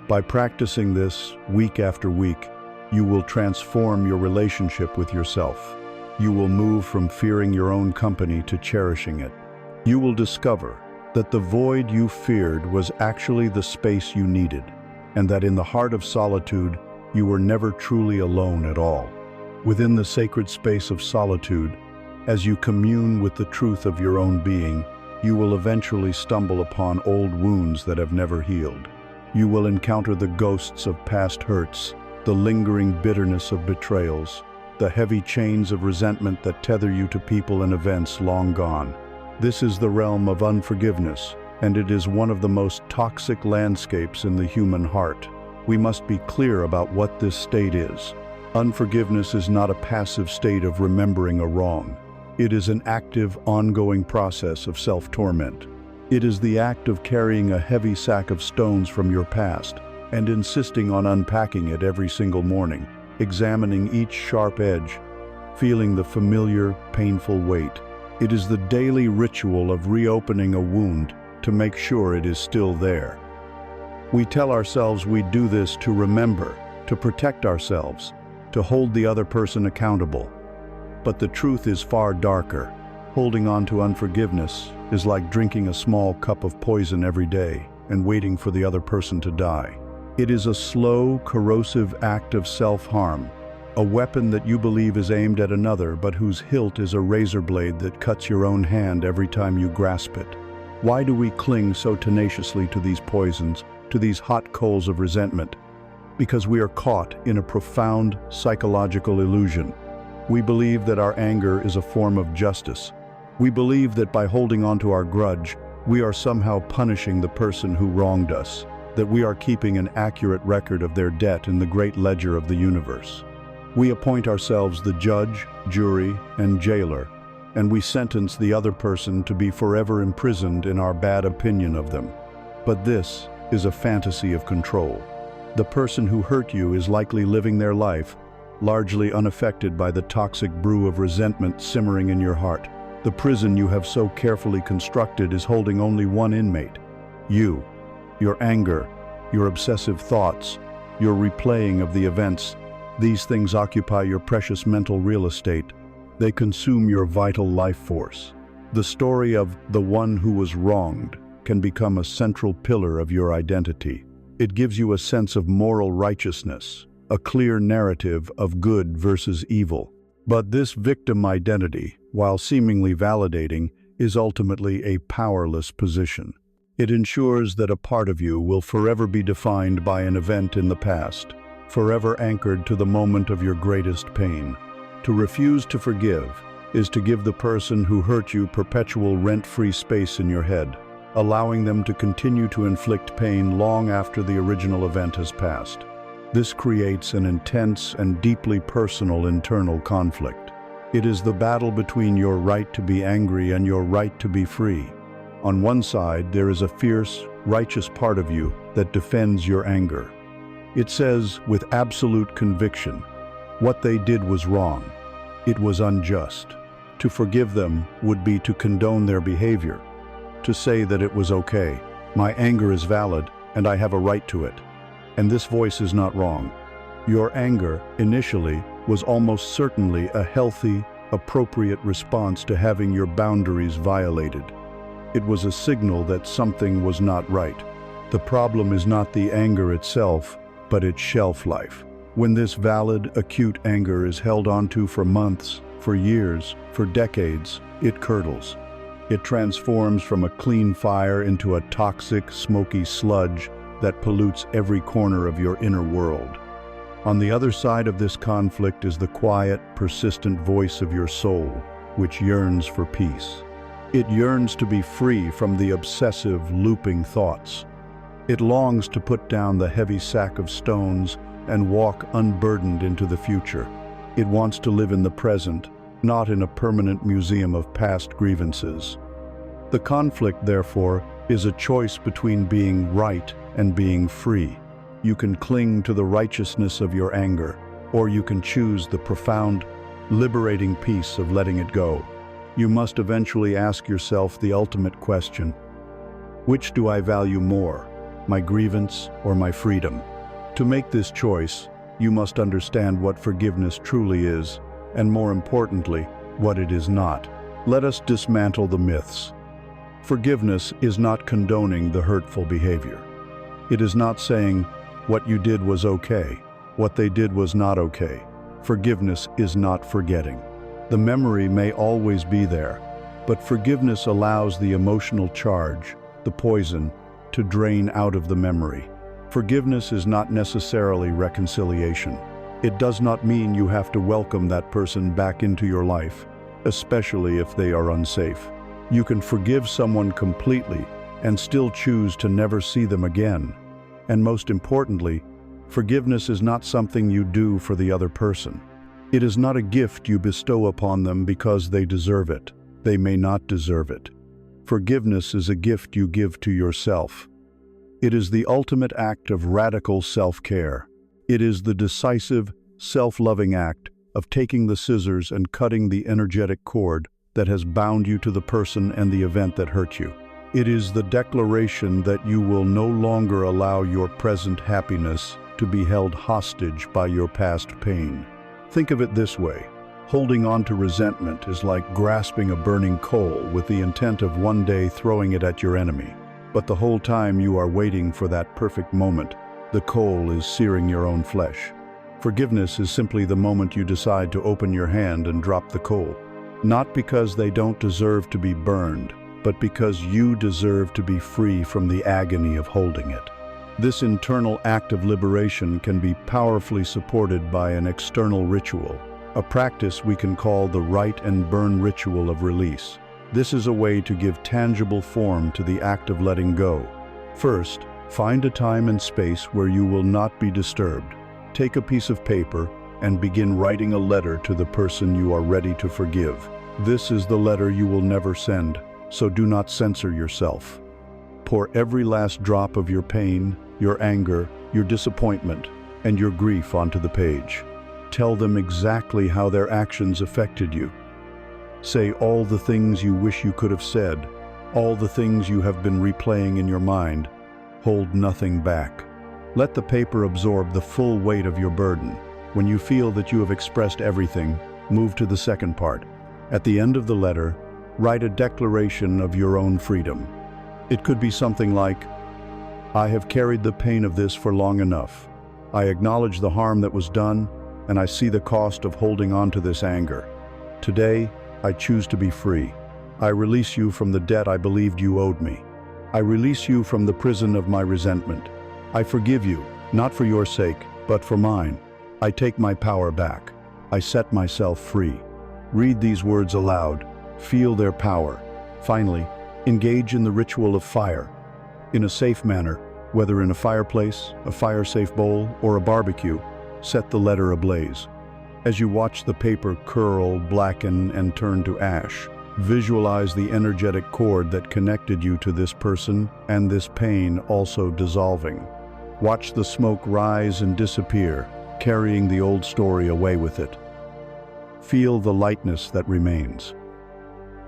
By practicing this week after week, you will transform your relationship with yourself. You will move from fearing your own company to cherishing it. You will discover that the void you feared was actually the space you needed, and that in the heart of solitude, you were never truly alone at all. Within the sacred space of solitude, as you commune with the truth of your own being, you will eventually stumble upon old wounds that have never healed. You will encounter the ghosts of past hurts, the lingering bitterness of betrayals, the heavy chains of resentment that tether you to people and events long gone. This is the realm of unforgiveness, and it is one of the most toxic landscapes in the human heart. We must be clear about what this state is. Unforgiveness is not a passive state of remembering a wrong. It is an active, ongoing process of self-torment. It is the act of carrying a heavy sack of stones from your past and insisting on unpacking it every single morning, examining each sharp edge, feeling the familiar, painful weight. It is the daily ritual of reopening a wound to make sure it is still there. We tell ourselves we do this to remember, to protect ourselves, to hold the other person accountable. But the truth is far darker. Holding on to unforgiveness is like drinking a small cup of poison every day and waiting for the other person to die. It is a slow, corrosive act of self-harm, a weapon that you believe is aimed at another but whose hilt is a razor blade that cuts your own hand every time you grasp it. Why do we cling so tenaciously to these poisons, to these hot coals of resentment? Because we are caught in a profound psychological illusion. We believe that our anger is a form of justice. We believe that by holding on to our grudge, we are somehow punishing the person who wronged us, that we are keeping an accurate record of their debt in the great ledger of the universe. We appoint ourselves the judge, jury, and jailer, and we sentence the other person to be forever imprisoned in our bad opinion of them. But this is a fantasy of control. The person who hurt you is likely living their life, largely unaffected by the toxic brew of resentment simmering in your heart. The prison you have so carefully constructed is holding only one inmate: you. Your anger, your obsessive thoughts, your replaying of the events, these things occupy your precious mental real estate. They consume your vital life force. The story of the one who was wronged can become a central pillar of your identity. It gives you a sense of moral righteousness, a clear narrative of good versus evil. But this victim identity, while seemingly validating, is ultimately a powerless position. It ensures that a part of you will forever be defined by an event in the past, forever anchored to the moment of your greatest pain. To refuse to forgive is to give the person who hurt you perpetual rent-free space in your head, allowing them to continue to inflict pain long after the original event has passed. This creates an intense and deeply personal internal conflict. It is the battle between your right to be angry and your right to be free. On one side, there is a fierce, righteous part of you that defends your anger. It says, with absolute conviction, what they did was wrong. It was unjust. To forgive them would be to condone their behavior, to say that it was okay. My anger is valid, and I have a right to it. And this voice is not wrong. Your anger, initially, was almost certainly a healthy, appropriate response to having your boundaries violated. It was a signal that something was not right. The problem is not the anger itself, but its shelf life. When this valid, acute anger is held onto for months, for years, for decades, it curdles. It transforms from a clean fire into a toxic, smoky sludge that pollutes every corner of your inner world. On the other side of this conflict is the quiet, persistent voice of your soul, which yearns for peace. It yearns to be free from the obsessive, looping thoughts. It longs to put down the heavy sack of stones and walk unburdened into the future. It wants to live in the present, not in a permanent museum of past grievances. The conflict, therefore, is a choice between being right and being free. You can cling to the righteousness of your anger, or you can choose the profound, liberating peace of letting it go. You must eventually ask yourself the ultimate question: which do I value more, my grievance or my freedom? To make this choice, you must understand what forgiveness truly is, and more importantly, what it is not. Let us dismantle the myths. Forgiveness is not condoning the hurtful behavior. It is not saying, what you did was okay, what they did was not okay. Forgiveness is not forgetting. The memory may always be there, but forgiveness allows the emotional charge, the poison, to drain out of the memory. Forgiveness is not necessarily reconciliation. It does not mean you have to welcome that person back into your life, especially if they are unsafe. You can forgive someone completely and still choose to never see them again. And most importantly, forgiveness is not something you do for the other person. It is not a gift you bestow upon them because they deserve it. They may not deserve it. Forgiveness is a gift you give to yourself. It is the ultimate act of radical self-care. It is the decisive, self-loving act of taking the scissors and cutting the energetic cord that has bound you to the person and the event that hurt you. It is the declaration that you will no longer allow your present happiness to be held hostage by your past pain. Think of it this way. Holding on to resentment is like grasping a burning coal with the intent of one day throwing it at your enemy. But the whole time you are waiting for that perfect moment, the coal is searing your own flesh. Forgiveness is simply the moment you decide to open your hand and drop the coal. Not because they don't deserve to be burned, but because you deserve to be free from the agony of holding it. This internal act of liberation can be powerfully supported by an external ritual, a practice we can call the write and burn ritual of release. This is a way to give tangible form to the act of letting go. First, find a time and space where you will not be disturbed. Take a piece of paper and begin writing a letter to the person you are ready to forgive. This is the letter you will never send, so do not censor yourself. Pour every last drop of your pain, your anger, your disappointment, and your grief onto the page. Tell them exactly how their actions affected you. Say all the things you wish you could have said, all the things you have been replaying in your mind. Hold nothing back. Let the paper absorb the full weight of your burden. When you feel that you have expressed everything, move to the second part. At the end of the letter, write a declaration of your own freedom. It could be something like, I have carried the pain of this for long enough. I acknowledge the harm that was done, and I see the cost of holding on to this anger. Today, I choose to be free. I release you from the debt I believed you owed me. I release you from the prison of my resentment. I forgive you, not for your sake, but for mine. I take my power back. I set myself free. Read these words aloud. Feel their power. Finally, engage in the ritual of fire. In a safe manner, whether in a fireplace, a fire-safe bowl, or a barbecue, set the letter ablaze. As you watch the paper curl, blacken, and turn to ash, visualize the energetic cord that connected you to this person and this pain also dissolving. Watch the smoke rise and disappear, carrying the old story away with it. Feel the lightness that remains.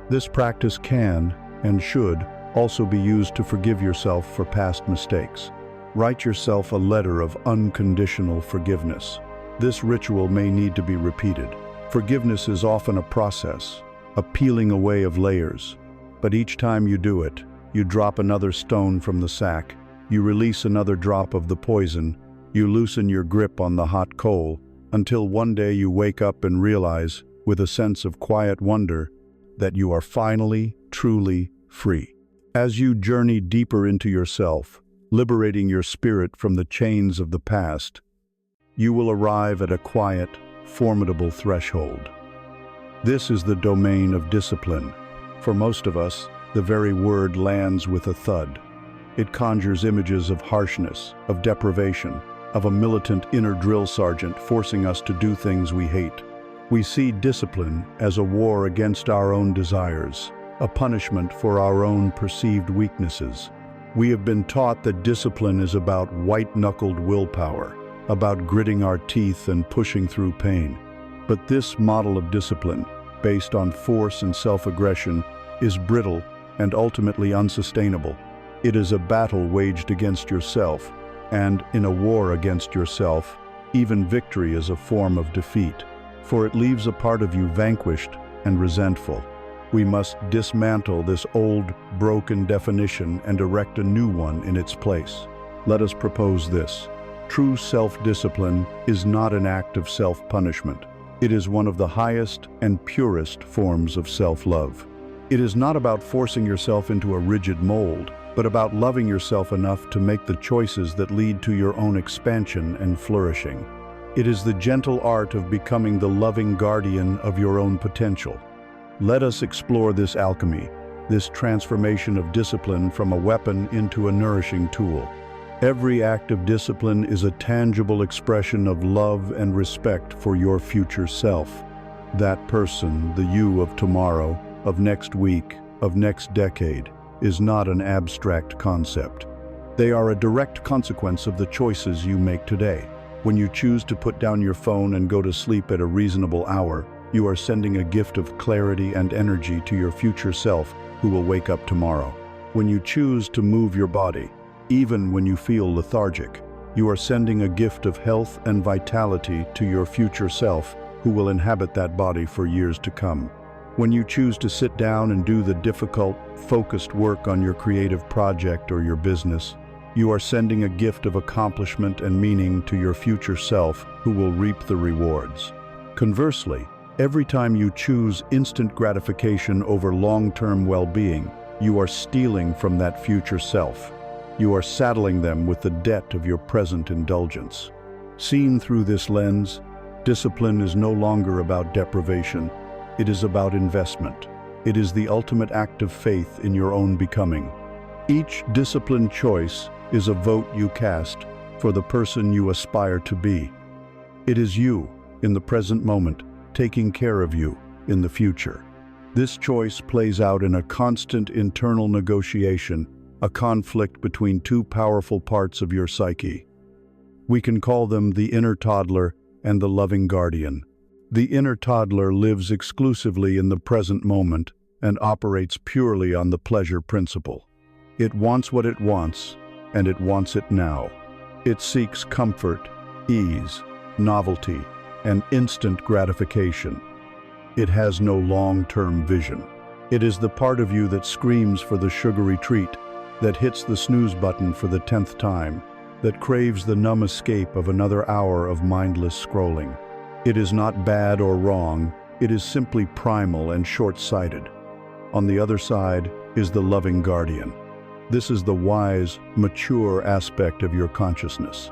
This practice can, and should, also be used to forgive yourself for past mistakes. Write yourself a letter of unconditional forgiveness. This ritual may need to be repeated. Forgiveness is often a process, a peeling away of layers. But each time you do it, you drop another stone from the sack, you release another drop of the poison, you loosen your grip on the hot coal, until one day you wake up and realize, with a sense of quiet wonder, that you are finally, truly free. As you journey deeper into yourself, liberating your spirit from the chains of the past, you will arrive at a quiet, formidable threshold. This is the domain of discipline. For most of us, the very word lands with a thud. It conjures images of harshness, of deprivation, of a militant inner drill sergeant forcing us to do things we hate. We see discipline as a war against our own desires, a punishment for our own perceived weaknesses. We have been taught that discipline is about white-knuckled willpower, about gritting our teeth and pushing through pain. But this model of discipline, based on force and self-aggression, is brittle and ultimately unsustainable. It is a battle waged against yourself, and in a war against yourself, even victory is a form of defeat, for it leaves a part of you vanquished and resentful. We must dismantle this old, broken definition and erect a new one in its place. Let us propose this. True self-discipline is not an act of self-punishment. It is one of the highest and purest forms of self-love. It is not about forcing yourself into a rigid mold, but about loving yourself enough to make the choices that lead to your own expansion and flourishing. It is the gentle art of becoming the loving guardian of your own potential. Let us explore this alchemy, this transformation of discipline from a weapon into a nourishing tool. Every act of discipline is a tangible expression of love and respect for your future self. That person, the you of tomorrow, of next week, of next decade, is not an abstract concept. They are a direct consequence of the choices you make today. When you choose to put down your phone and go to sleep at a reasonable hour, you are sending a gift of clarity and energy to your future self who will wake up tomorrow. When you choose to move your body, even when you feel lethargic, you are sending a gift of health and vitality to your future self who will inhabit that body for years to come. When you choose to sit down and do the difficult, focused work on your creative project or your business, you are sending a gift of accomplishment and meaning to your future self who will reap the rewards. Conversely, every time you choose instant gratification over long-term well-being, you are stealing from that future self. You are saddling them with the debt of your present indulgence. Seen through this lens, discipline is no longer about deprivation. It is about investment. It is the ultimate act of faith in your own becoming. Each disciplined choice is a vote you cast for the person you aspire to be. It is you, in the present moment, taking care of you in the future. This choice plays out in a constant internal negotiation, a conflict between two powerful parts of your psyche. We can call them the inner toddler and the loving guardian. The inner toddler lives exclusively in the present moment and operates purely on the pleasure principle. It wants what it wants, and it wants it now. It seeks comfort, ease, novelty, and instant gratification. It has no long-term vision. It is the part of you that screams for the sugary treat, that hits the snooze button for the 10th time, that craves the numb escape of another hour of mindless scrolling. It is not bad or wrong, it is simply primal and short-sighted. On the other side is the loving guardian. This is the wise, mature aspect of your consciousness.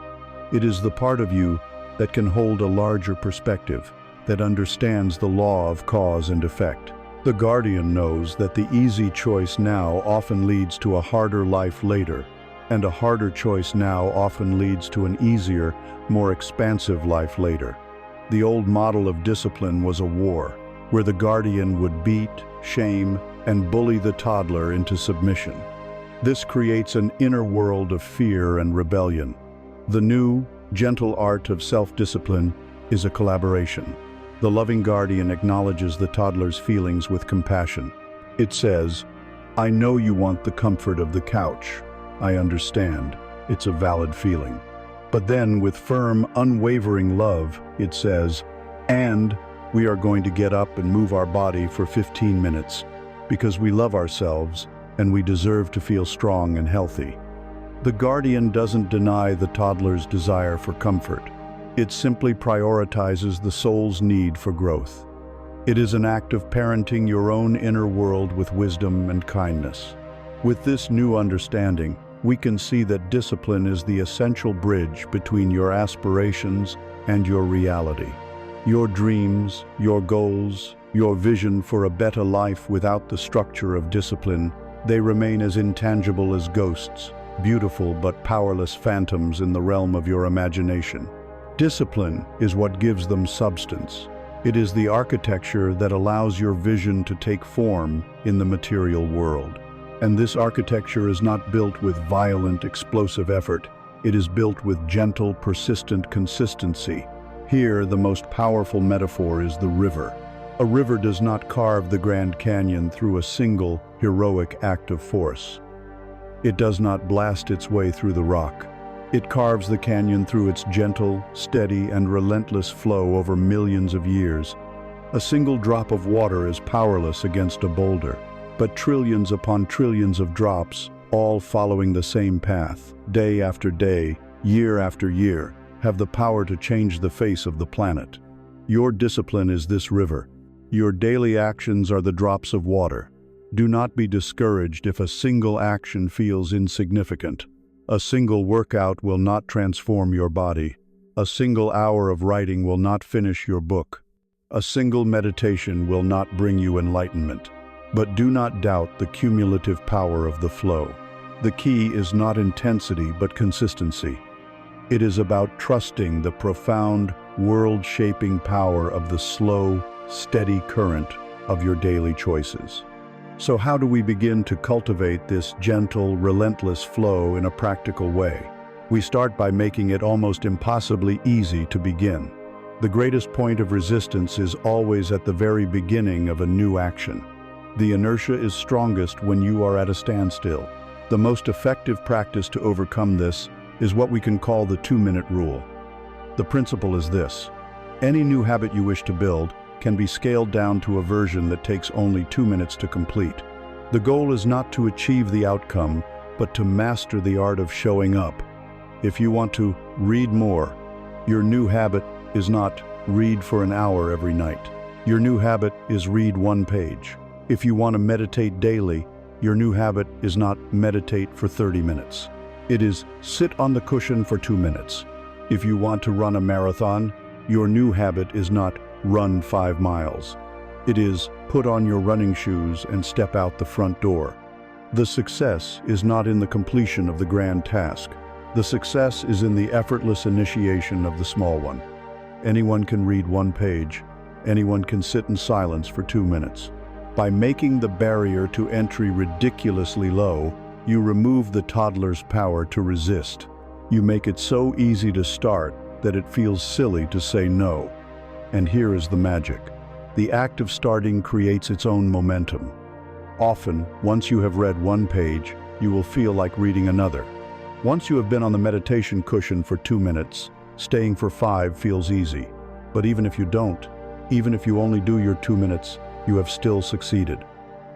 It is the part of you that can hold a larger perspective, that understands the law of cause and effect. The guardian knows that the easy choice now often leads to a harder life later, and a harder choice now often leads to an easier, more expansive life later. The old model of discipline was a war, where the guardian would beat, shame, and bully the toddler into submission. This creates an inner world of fear and rebellion. The new, gentle art of self-discipline is a collaboration. The loving guardian acknowledges the toddler's feelings with compassion. It says, "I know you want the comfort of the couch. I understand. It's a valid feeling." But then, with firm, unwavering love, it says, "And we are going to get up and move our body for 15 minutes because we love ourselves and we deserve to feel strong and healthy." The guardian doesn't deny the toddler's desire for comfort. It simply prioritizes the soul's need for growth. It is an act of parenting your own inner world with wisdom and kindness. With this new understanding, we can see that discipline is the essential bridge between your aspirations and your reality. Your dreams, your goals, your vision for a better life without the structure of discipline, they remain as intangible as ghosts, beautiful but powerless phantoms in the realm of your imagination. Discipline is what gives them substance. It is the architecture that allows your vision to take form in the material world. And this architecture is not built with violent, explosive effort. It is built with gentle, persistent consistency. Here, the most powerful metaphor is the river. A river does not carve the Grand Canyon through a single, heroic act of force. It does not blast its way through the rock. It carves the canyon through its gentle, steady, and relentless flow over millions of years. A single drop of water is powerless against a boulder, but trillions upon trillions of drops, all following the same path, day after day, year after year, have the power to change the face of the planet. Your discipline is this river. Your daily actions are the drops of water. Do not be discouraged if a single action feels insignificant. A single workout will not transform your body. A single hour of writing will not finish your book. A single meditation will not bring you enlightenment. But do not doubt the cumulative power of the flow. The key is not intensity but consistency. It is about trusting the profound, world-shaping power of the slow, steady current of your daily choices. So how do we begin to cultivate this gentle, relentless flow in a practical way? We start by making it almost impossibly easy to begin. The greatest point of resistance is always at the very beginning of a new action. The inertia is strongest when you are at a standstill. The most effective practice to overcome this is what we can call the 2-minute rule. The principle is this: Any new habit you wish to build can be scaled down to a version that takes only 2 minutes to complete. The goal is not to achieve the outcome, but to master the art of showing up. If you want to read more, your new habit is not read for an hour every night. Your new habit is read 1 page. If you want to meditate daily, your new habit is not meditate for 30 minutes. It is sit on the cushion for 2 minutes. If you want to run a marathon, your new habit is not run 5 miles. It is put on your running shoes and step out the front door. The success is not in the completion of the grand task. The success is in the effortless initiation of the small one. Anyone can read 1 page. Anyone can sit in silence for 2 minutes. By making the barrier to entry ridiculously low, you remove the toddler's power to resist. You make it so easy to start that it feels silly to say no. And here is the magic. The act of starting creates its own momentum. Often, once you have read 1 page, you will feel like reading another. Once you have been on the meditation cushion for 2 minutes, staying for 5 feels easy. But even if you don't, even if you only do your 2 minutes, you have still succeeded.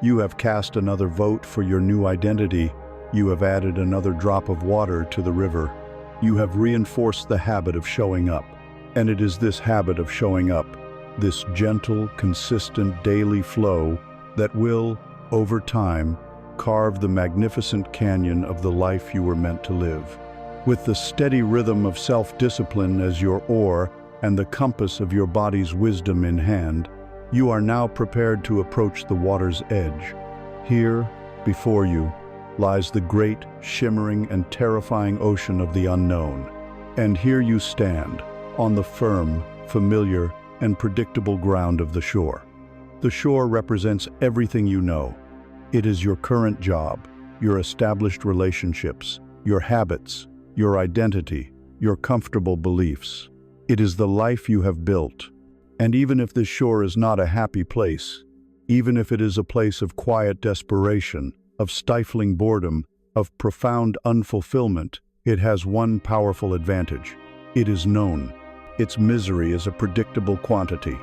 You have cast another vote for your new identity. You have added another drop of water to the river. You have reinforced the habit of showing up. And it is this habit of showing up, this gentle, consistent daily flow, that will, over time, carve the magnificent canyon of the life you were meant to live. With the steady rhythm of self-discipline as your oar and the compass of your body's wisdom in hand, you are now prepared to approach the water's edge. Here, before you, lies the great, shimmering, and terrifying ocean of the unknown. And here you stand, on the firm, familiar, and predictable ground of the shore. The shore represents everything you know. It is your current job, your established relationships, your habits, your identity, your comfortable beliefs. It is the life you have built. And even if this shore is not a happy place, even if it is a place of quiet desperation, of stifling boredom, of profound unfulfillment, it has one powerful advantage. It is known. Its misery is a predictable quantity.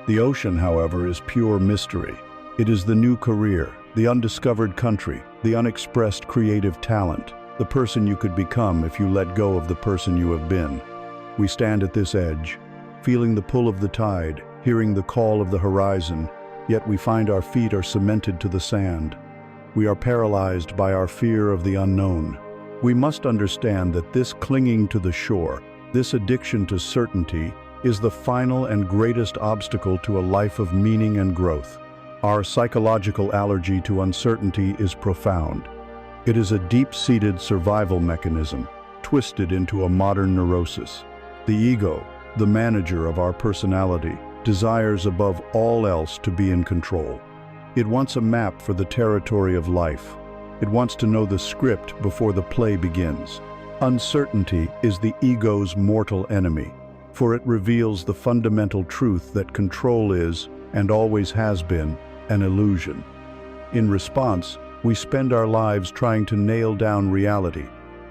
The ocean, however, is pure mystery. It is the new career, the undiscovered country, the unexpressed creative talent, the person you could become if you let go of the person you have been. We stand at this edge, feeling the pull of the tide, hearing the call of the horizon, yet we find our feet are cemented to the sand. We are paralyzed by our fear of the unknown. We must understand that this clinging to the shore, this addiction to certainty, is the final and greatest obstacle to a life of meaning and growth. Our psychological allergy to uncertainty is profound. It is a deep-seated survival mechanism, twisted into a modern neurosis. The ego, the manager of our personality, desires above all else to be in control. It wants a map for the territory of life. It wants to know the script before the play begins. Uncertainty is the ego's mortal enemy, for it reveals the fundamental truth that control is, and always has been, an illusion. In response, we spend our lives trying to nail down reality.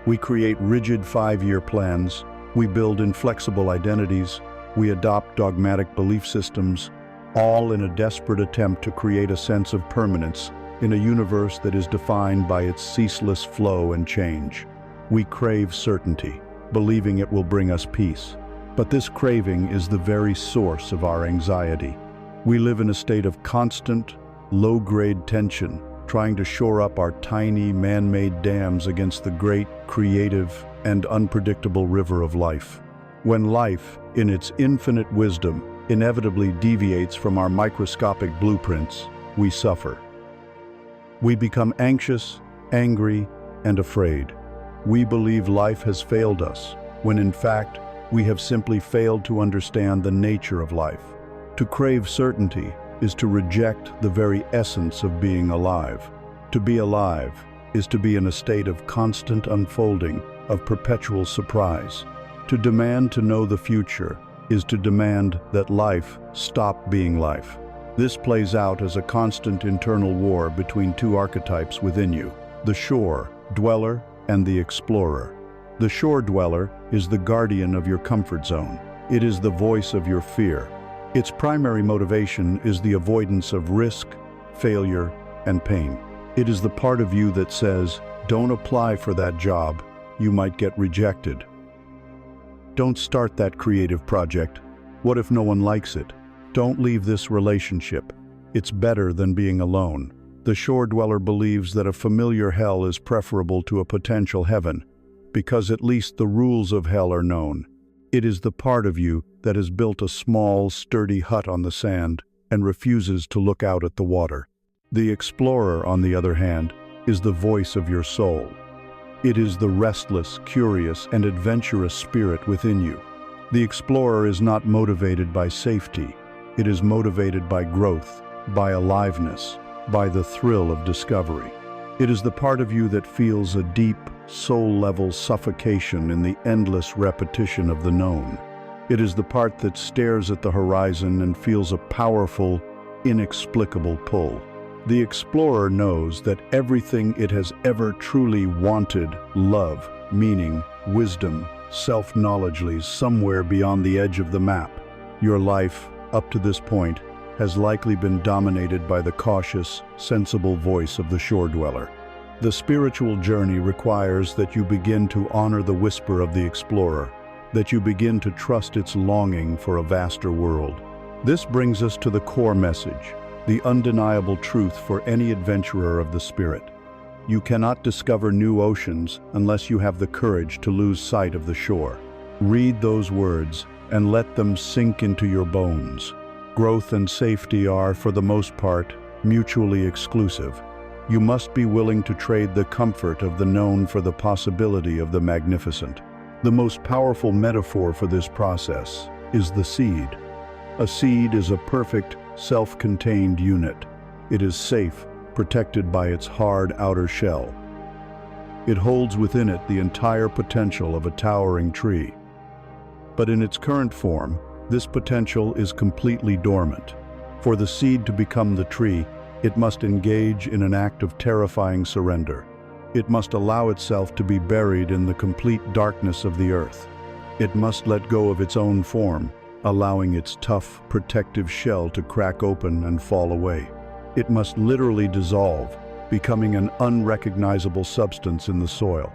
We create rigid 5-year plans. We build inflexible identities. We adopt dogmatic belief systems, all in a desperate attempt to create a sense of permanence in a universe that is defined by its ceaseless flow and change. We crave certainty, believing it will bring us peace. But this craving is the very source of our anxiety. We live in a state of constant, low-grade tension, trying to shore up our tiny, man-made dams against the great, creative, and unpredictable river of life. When life, in its infinite wisdom, inevitably deviates from our microscopic blueprints, we suffer. We become anxious, angry, and afraid. We believe life has failed us, when in fact, we have simply failed to understand the nature of life. To crave certainty is to reject the very essence of being alive. To be alive is to be in a state of constant unfolding, of perpetual surprise. To demand to know the future is to demand that life stop being life. This plays out as a constant internal war between two archetypes within you, the shore dweller and the explorer. The shore dweller is the guardian of your comfort zone. It is the voice of your fear. Its primary motivation is the avoidance of risk, failure, and pain. It is the part of you that says, "Don't apply for that job, you might get rejected. Don't start that creative project. What if no one likes it? Don't leave this relationship. It's better than being alone." The shore dweller believes that a familiar hell is preferable to a potential heaven, because at least the rules of hell are known. It is the part of you that has built a small, sturdy hut on the sand and refuses to look out at the water. The explorer, on the other hand, is the voice of your soul. It is the restless, curious, and adventurous spirit within you. The explorer is not motivated by safety. It is motivated by growth, by aliveness, by the thrill of discovery. It is the part of you that feels a deep, soul-level suffocation in the endless repetition of the known. It is the part that stares at the horizon and feels a powerful, inexplicable pull. The explorer knows that everything it has ever truly wanted, love, meaning, wisdom, self-knowledge, lies somewhere beyond the edge of the map. Your life, up to this point, has likely been dominated by the cautious, sensible voice of the shore dweller. The spiritual journey requires that you begin to honor the whisper of the explorer, that you begin to trust its longing for a vaster world. This brings us to the core message, the undeniable truth for any adventurer of the spirit. You cannot discover new oceans unless you have the courage to lose sight of the shore. Read those words and let them sink into your bones. Growth and safety are, for the most part, mutually exclusive. You must be willing to trade the comfort of the known for the possibility of the magnificent. The most powerful metaphor for this process is the seed. A seed is a perfect, self-contained unit. It is safe, protected by its hard outer shell. It holds within it the entire potential of a towering tree. But in its current form, this potential is completely dormant. For the seed to become the tree, it must engage in an act of terrifying surrender. It must allow itself to be buried in the complete darkness of the earth. It must let go of its own form, allowing its tough, protective shell to crack open and fall away. It must literally dissolve, becoming an unrecognizable substance in the soil.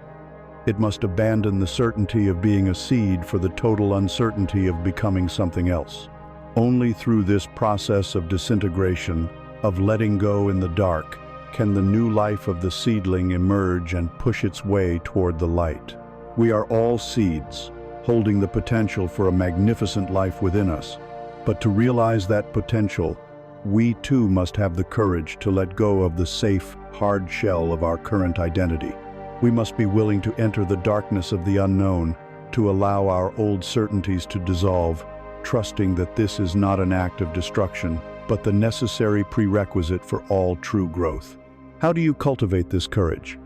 It must abandon the certainty of being a seed for the total uncertainty of becoming something else. Only through this process of disintegration, of letting go in the dark, can the new life of the seedling emerge and push its way toward the light. We are all seeds, holding the potential for a magnificent life within us. But to realize that potential, we too must have the courage to let go of the safe, hard shell of our current identity. We must be willing to enter the darkness of the unknown, to allow our old certainties to dissolve, trusting that this is not an act of destruction, but the necessary prerequisite for all true growth. How do you cultivate this courage?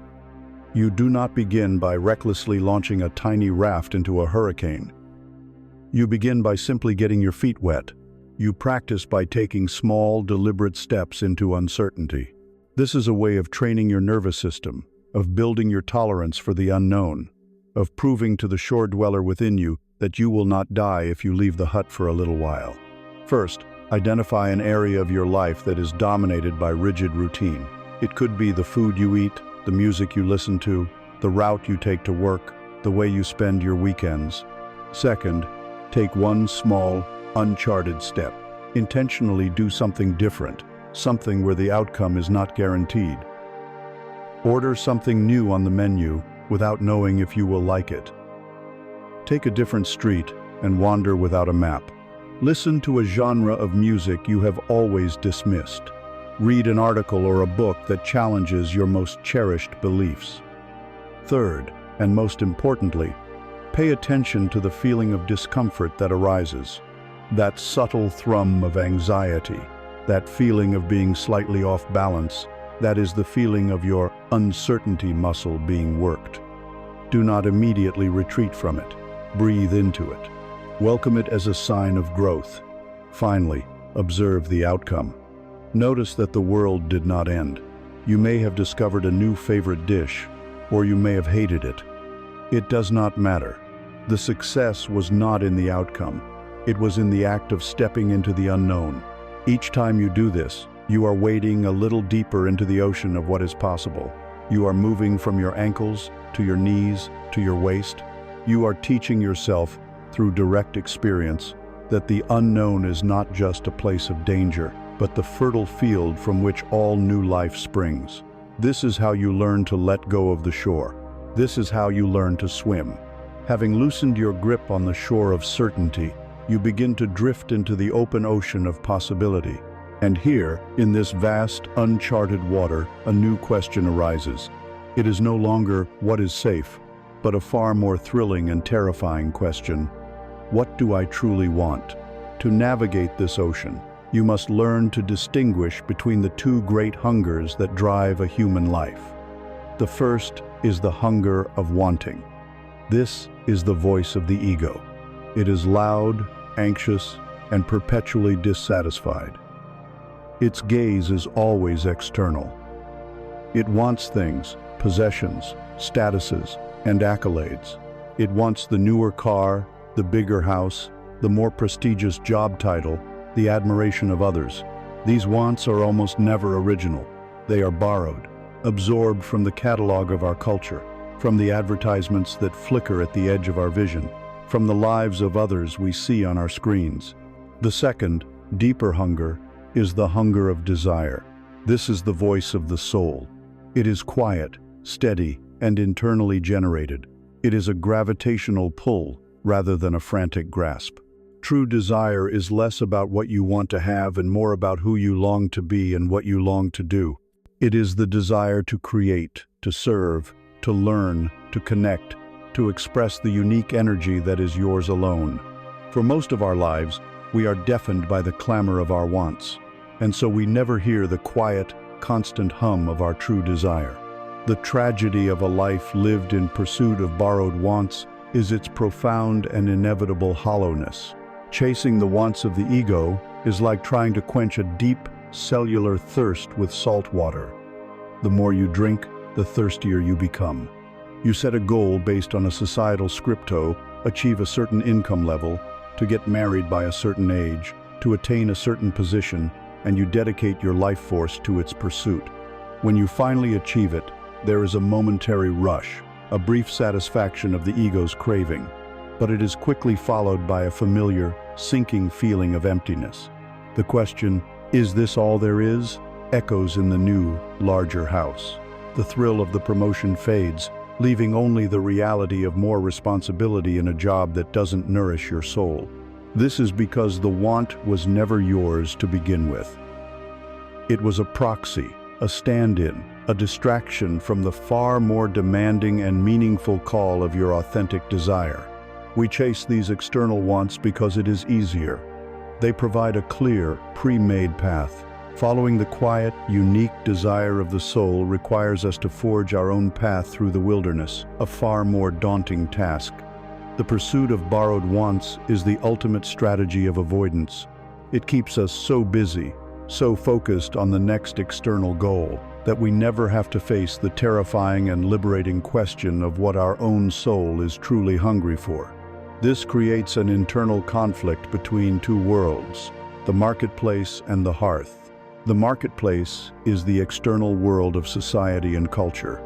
You do not begin by recklessly launching a tiny raft into a hurricane. You begin by simply getting your feet wet. You practice by taking small, deliberate steps into uncertainty. This is a way of training your nervous system, of building your tolerance for the unknown, of proving to the shore dweller within you that you will not die if you leave the hut for a little while. First, identify an area of your life that is dominated by rigid routine. It could be the food you eat, the music you listen to, the route you take to work, the way you spend your weekends. Second, take one small, uncharted step. Intentionally do something different, something where the outcome is not guaranteed. Order something new on the menu without knowing if you will like it. Take a different street and wander without a map. Listen to a genre of music you have always dismissed. Read an article or a book that challenges your most cherished beliefs. Third, and most importantly, pay attention to the feeling of discomfort that arises. That subtle thrum of anxiety, that feeling of being slightly off balance, that is the feeling of your uncertainty muscle being worked. Do not immediately retreat from it. Breathe into it. Welcome it as a sign of growth. Finally, observe the outcome. Notice that the world did not end. You may have discovered a new favorite dish, or you may have hated it. It does not matter. The success was not in the outcome. It was in the act of stepping into the unknown. Each time you do this, you are wading a little deeper into the ocean of what is possible. You are moving from your ankles to your knees to your waist. You are teaching yourself through direct experience that the unknown is not just a place of danger, but the fertile field from which all new life springs. This is how you learn to let go of the shore. This is how you learn to swim. Having loosened your grip on the shore of certainty, you begin to drift into the open ocean of possibility. And here, in this vast, uncharted water, a new question arises. It is no longer what is safe, but a far more thrilling and terrifying question. What do I truly want? To navigate this ocean, you must learn to distinguish between the two great hungers that drive a human life. The first is the hunger of wanting. This is the voice of the ego. It is loud, anxious, and perpetually dissatisfied. Its gaze is always external. It wants things, possessions, statuses, and accolades. It wants the newer car, the bigger house, the more prestigious job title, the admiration of others. These wants are almost never original. They are borrowed, absorbed from the catalog of our culture, from the advertisements that flicker at the edge of our vision, from the lives of others we see on our screens. The second, deeper hunger is the hunger of desire. This is the voice of the soul. It is quiet, steady, and internally generated. It is a gravitational pull rather than a frantic grasp. True desire is less about what you want to have and more about who you long to be and what you long to do. It is the desire to create, to serve, to learn, to connect, to express the unique energy that is yours alone. For most of our lives, we are deafened by the clamor of our wants, and so we never hear the quiet, constant hum of our true desire. The tragedy of a life lived in pursuit of borrowed wants is its profound and inevitable hollowness. Chasing the wants of the ego is like trying to quench a deep, cellular thirst with salt water. The more you drink, the thirstier you become. You set a goal based on a societal scripto, achieve a certain income level, to get married by a certain age, to attain a certain position, and you dedicate your life force to its pursuit. When you finally achieve it, there is a momentary rush, a brief satisfaction of the ego's craving, but it is quickly followed by a familiar, sinking feeling of emptiness. The question, "Is this all there is?" echoes in the new, larger house. The thrill of the promotion fades, leaving only the reality of more responsibility in a job that doesn't nourish your soul. This is because the want was never yours to begin with. It was a proxy, a stand-in, a distraction from the far more demanding and meaningful call of your authentic desire. We chase these external wants because it is easier. They provide a clear, pre-made path. Following the quiet, unique desire of the soul requires us to forge our own path through the wilderness, a far more daunting task. The pursuit of borrowed wants is the ultimate strategy of avoidance. It keeps us so busy, so focused on the next external goal, that we never have to face the terrifying and liberating question of what our own soul is truly hungry for. This creates an internal conflict between two worlds, the marketplace and the hearth. The marketplace is the external world of society and culture.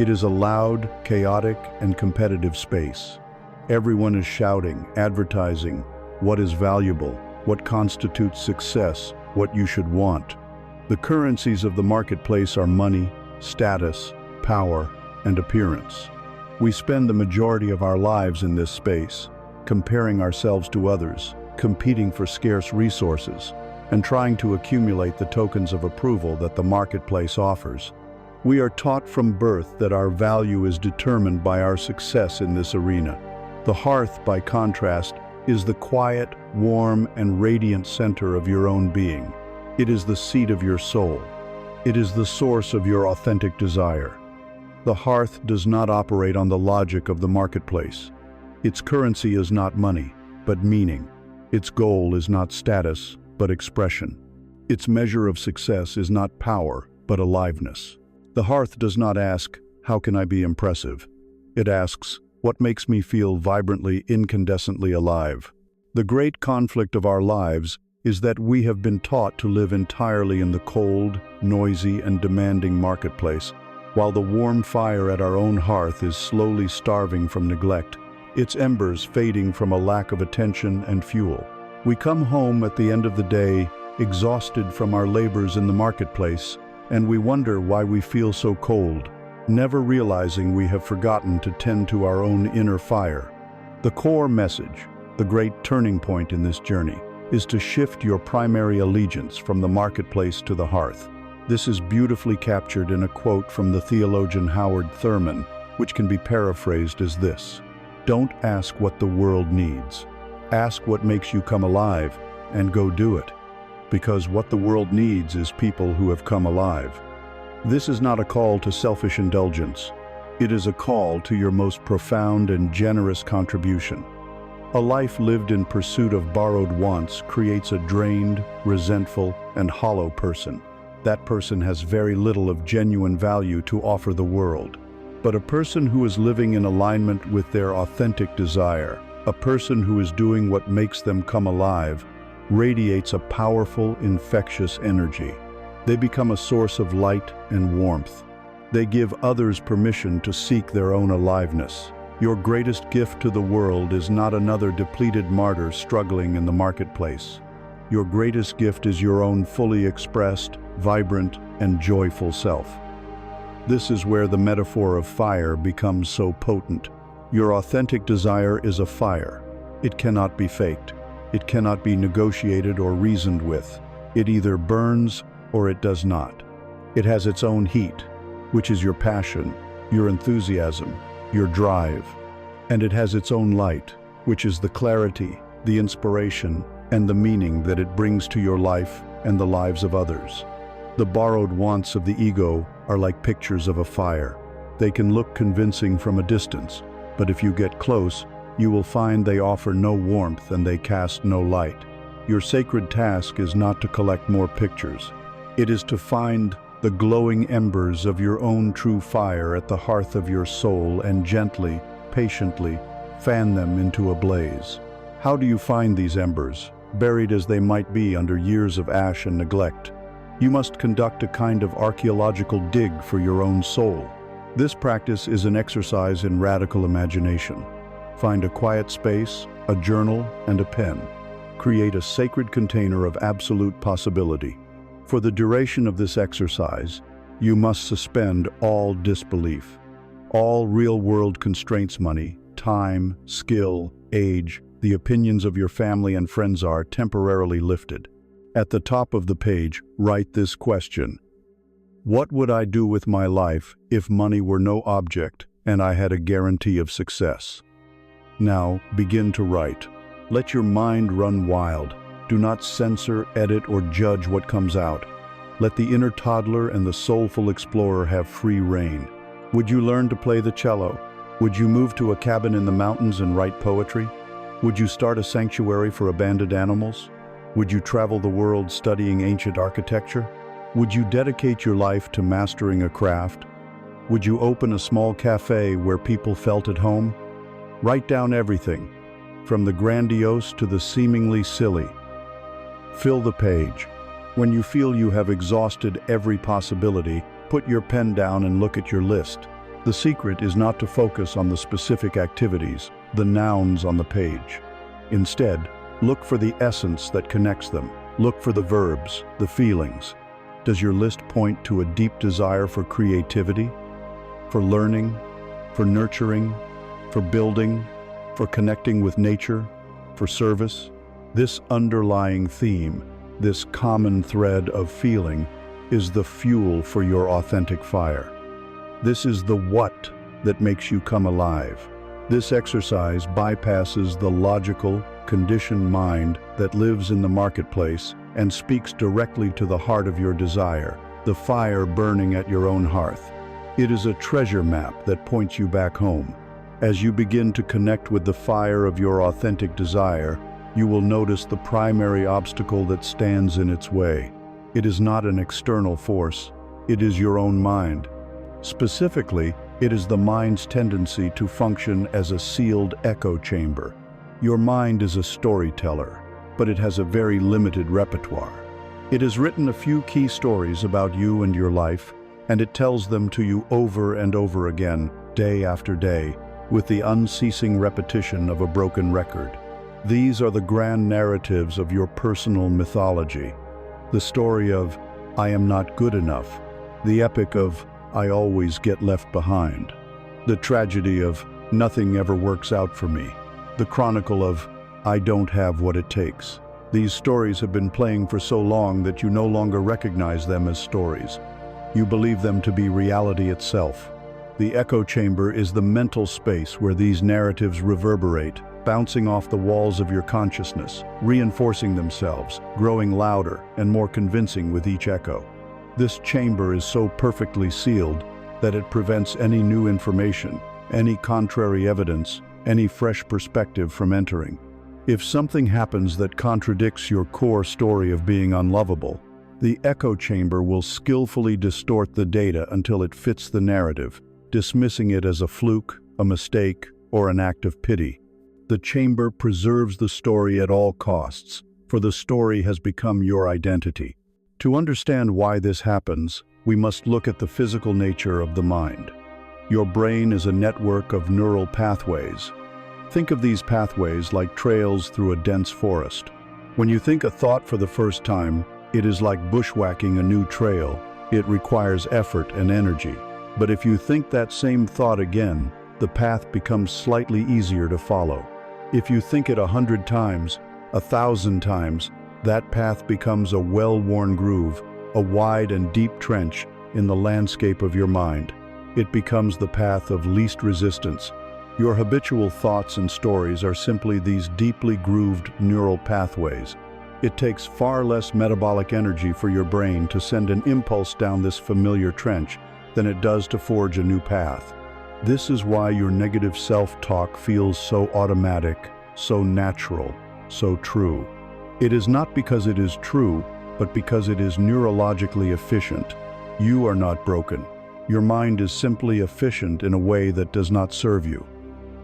It is a loud, chaotic, and competitive space. Everyone is shouting, advertising, what is valuable, what constitutes success, what you should want. The currencies of the marketplace are money, status, power, and appearance. We spend the majority of our lives in this space, comparing ourselves to others, competing for scarce resources, and trying to accumulate the tokens of approval that the marketplace offers. We are taught from birth that our value is determined by our success in this arena. The hearth, by contrast, is the quiet, warm, and radiant center of your own being. It is the seat of your soul. It is the source of your authentic desire. The hearth does not operate on the logic of the marketplace. Its currency is not money, but meaning. Its goal is not status, but expression. Its measure of success is not power, but aliveness. The hearth does not ask, "How can I be impressive?" It asks, "What makes me feel vibrantly, incandescently alive?" The great conflict of our lives is that we have been taught to live entirely in the cold, noisy, and demanding marketplace, while the warm fire at our own hearth is slowly starving from neglect, its embers fading from a lack of attention and fuel. We come home at the end of the day, exhausted from our labors in the marketplace, and we wonder why we feel so cold, never realizing we have forgotten to tend to our own inner fire. The core message, the great turning point in this journey, is to shift your primary allegiance from the marketplace to the hearth. This is beautifully captured in a quote from the theologian Howard Thurman, which can be paraphrased as this: "Don't ask what the world needs. Ask what makes you come alive, and go do it. Because what the world needs is people who have come alive." This is not a call to selfish indulgence. It is a call to your most profound and generous contribution. A life lived in pursuit of borrowed wants creates a drained, resentful, and hollow person. That person has very little of genuine value to offer the world. But a person who is living in alignment with their authentic desire, a person who is doing what makes them come alive, radiates a powerful, infectious energy. They become a source of light and warmth. They give others permission to seek their own aliveness. Your greatest gift to the world is not another depleted martyr struggling in the marketplace. Your greatest gift is your own fully expressed, vibrant, and joyful self. This is where the metaphor of fire becomes so potent. Your authentic desire is a fire. It cannot be faked. It cannot be negotiated or reasoned with. It either burns or it does not. It has its own heat, which is your passion, your enthusiasm, your drive. And it has its own light, which is the clarity, the inspiration, and the meaning that it brings to your life and the lives of others. The borrowed wants of the ego are like pictures of a fire. They can look convincing from a distance, but if you get close, you will find they offer no warmth and they cast no light. Your sacred task is not to collect more pictures. It is to find the glowing embers of your own true fire at the hearth of your soul and gently, patiently, fan them into a blaze. How do you find these embers, buried as they might be under years of ash and neglect? You must conduct a kind of archaeological dig for your own soul. This practice is an exercise in radical imagination. Find a quiet space, a journal, and a pen. Create a sacred container of absolute possibility. For the duration of this exercise, you must suspend all disbelief. All real-world constraints, money, time, skill, age, the opinions of your family and friends are temporarily lifted. At the top of the page, write this question: what would I do with my life if money were no object and I had a guarantee of success? Now, begin to write. Let your mind run wild. Do not censor, edit, or judge what comes out. Let the inner toddler and the soulful explorer have free rein. Would you learn to play the cello? Would you move to a cabin in the mountains and write poetry? Would you start a sanctuary for abandoned animals? Would you travel the world studying ancient architecture? Would you dedicate your life to mastering a craft? Would you open a small cafe where people felt at home? Write down everything, from the grandiose to the seemingly silly. Fill the page. When you feel you have exhausted every possibility, put your pen down and look at your list. The secret is not to focus on the specific activities, the nouns on the page. Instead, look for the essence that connects them. Look for the verbs, the feelings. Does your list point to a deep desire for creativity, for learning, for nurturing, for building, for connecting with nature, for service? This underlying theme, this common thread of feeling, is the fuel for your authentic fire. This is the what that makes you come alive. This exercise bypasses the logical, conditioned mind that lives in the marketplace and speaks directly to the heart of your desire, the fire burning at your own hearth. It is a treasure map that points you back home. As you begin to connect with the fire of your authentic desire, you will notice the primary obstacle that stands in its way. It is not an external force, it is your own mind. Specifically, it is the mind's tendency to function as a sealed echo chamber. Your mind is a storyteller, but it has a very limited repertoire. It has written a few key stories about you and your life, and it tells them to you over and over again, day after day, with the unceasing repetition of a broken record. These are the grand narratives of your personal mythology. The story of, I am not good enough. The epic of, I always get left behind. The tragedy of, nothing ever works out for me. The chronicle of, I don't have what it takes. These stories have been playing for so long that you no longer recognize them as stories. You believe them to be reality itself. The echo chamber is the mental space where these narratives reverberate, bouncing off the walls of your consciousness, reinforcing themselves, growing louder and more convincing with each echo. This chamber is so perfectly sealed that it prevents any new information, any contrary evidence, any fresh perspective from entering. If something happens that contradicts your core story of being unlovable, the echo chamber will skillfully distort the data until it fits the narrative, dismissing it as a fluke, a mistake, or an act of pity. The chamber preserves the story at all costs, for the story has become your identity. To understand why this happens, we must look at the physical nature of the mind. Your brain is a network of neural pathways. Think of these pathways like trails through a dense forest. When you think a thought for the first time, it is like bushwhacking a new trail. It requires effort and energy. But if you think that same thought again, the path becomes slightly easier to follow. If you think it 100 times, 1,000 times, that path becomes a well-worn groove, a wide and deep trench in the landscape of your mind. It becomes the path of least resistance. Your habitual thoughts and stories are simply these deeply grooved neural pathways. It takes far less metabolic energy for your brain to send an impulse down this familiar trench than it does to forge a new path. This is why your negative self-talk feels so automatic, so natural, so true. It is not because it is true, but because it is neurologically efficient. You are not broken. Your mind is simply efficient in a way that does not serve you.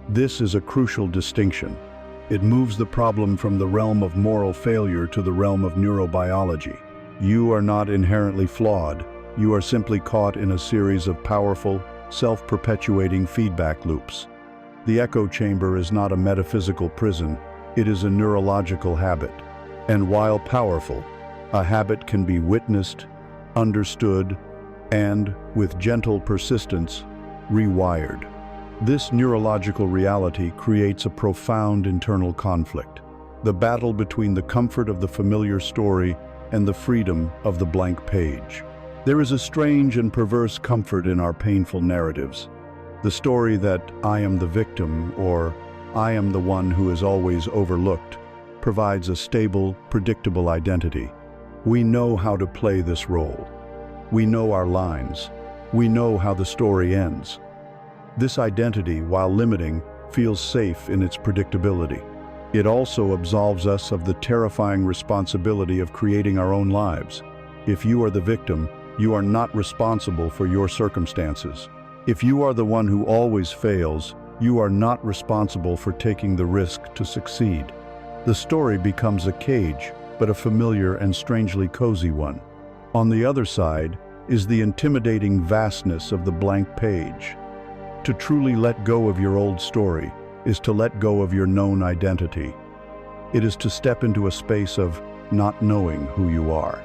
This is a crucial distinction. It moves the problem from the realm of moral failure to the realm of neurobiology. You are not inherently flawed. You are simply caught in a series of powerful, self-perpetuating feedback loops. The echo chamber is not a metaphysical prison. It is a neurological habit. And while powerful, a habit can be witnessed, understood, and, with gentle persistence, rewired. This neurological reality creates a profound internal conflict, the battle between the comfort of the familiar story and the freedom of the blank page. There is a strange and perverse comfort in our painful narratives. The story that I am the victim or I am the one who is always overlooked provides a stable, predictable identity. We know how to play this role. We know our lines. We know how the story ends. This identity, while limiting, feels safe in its predictability. It also absolves us of the terrifying responsibility of creating our own lives. If you are the victim, you are not responsible for your circumstances. If you are the one who always fails, you are not responsible for taking the risk to succeed. The story becomes a cage, but a familiar and strangely cozy one. On the other side is the intimidating vastness of the blank page. To truly let go of your old story is to let go of your known identity. It is to step into a space of not knowing who you are.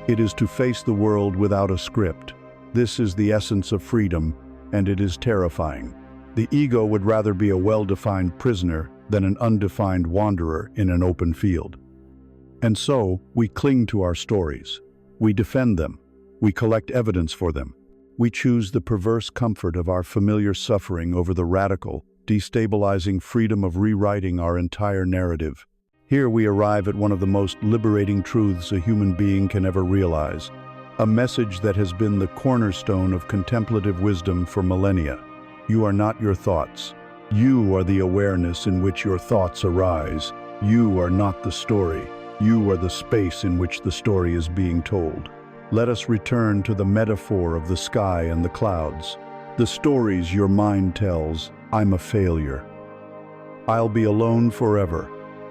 It is to face the world without a script. This is the essence of freedom, and it is terrifying. The ego would rather be a well-defined prisoner than an undefined wanderer in an open field. And so, we cling to our stories. We defend them. We collect evidence for them. We choose the perverse comfort of our familiar suffering over the radical, destabilizing freedom of rewriting our entire narrative. Here we arrive at one of the most liberating truths a human being can ever realize, a message that has been the cornerstone of contemplative wisdom for millennia. You are not your thoughts. You are the awareness in which your thoughts arise. You are not the story. You are the space in which the story is being told. Let us return to the metaphor of the sky and the clouds. The stories your mind tells, I'm a failure. I'll be alone forever.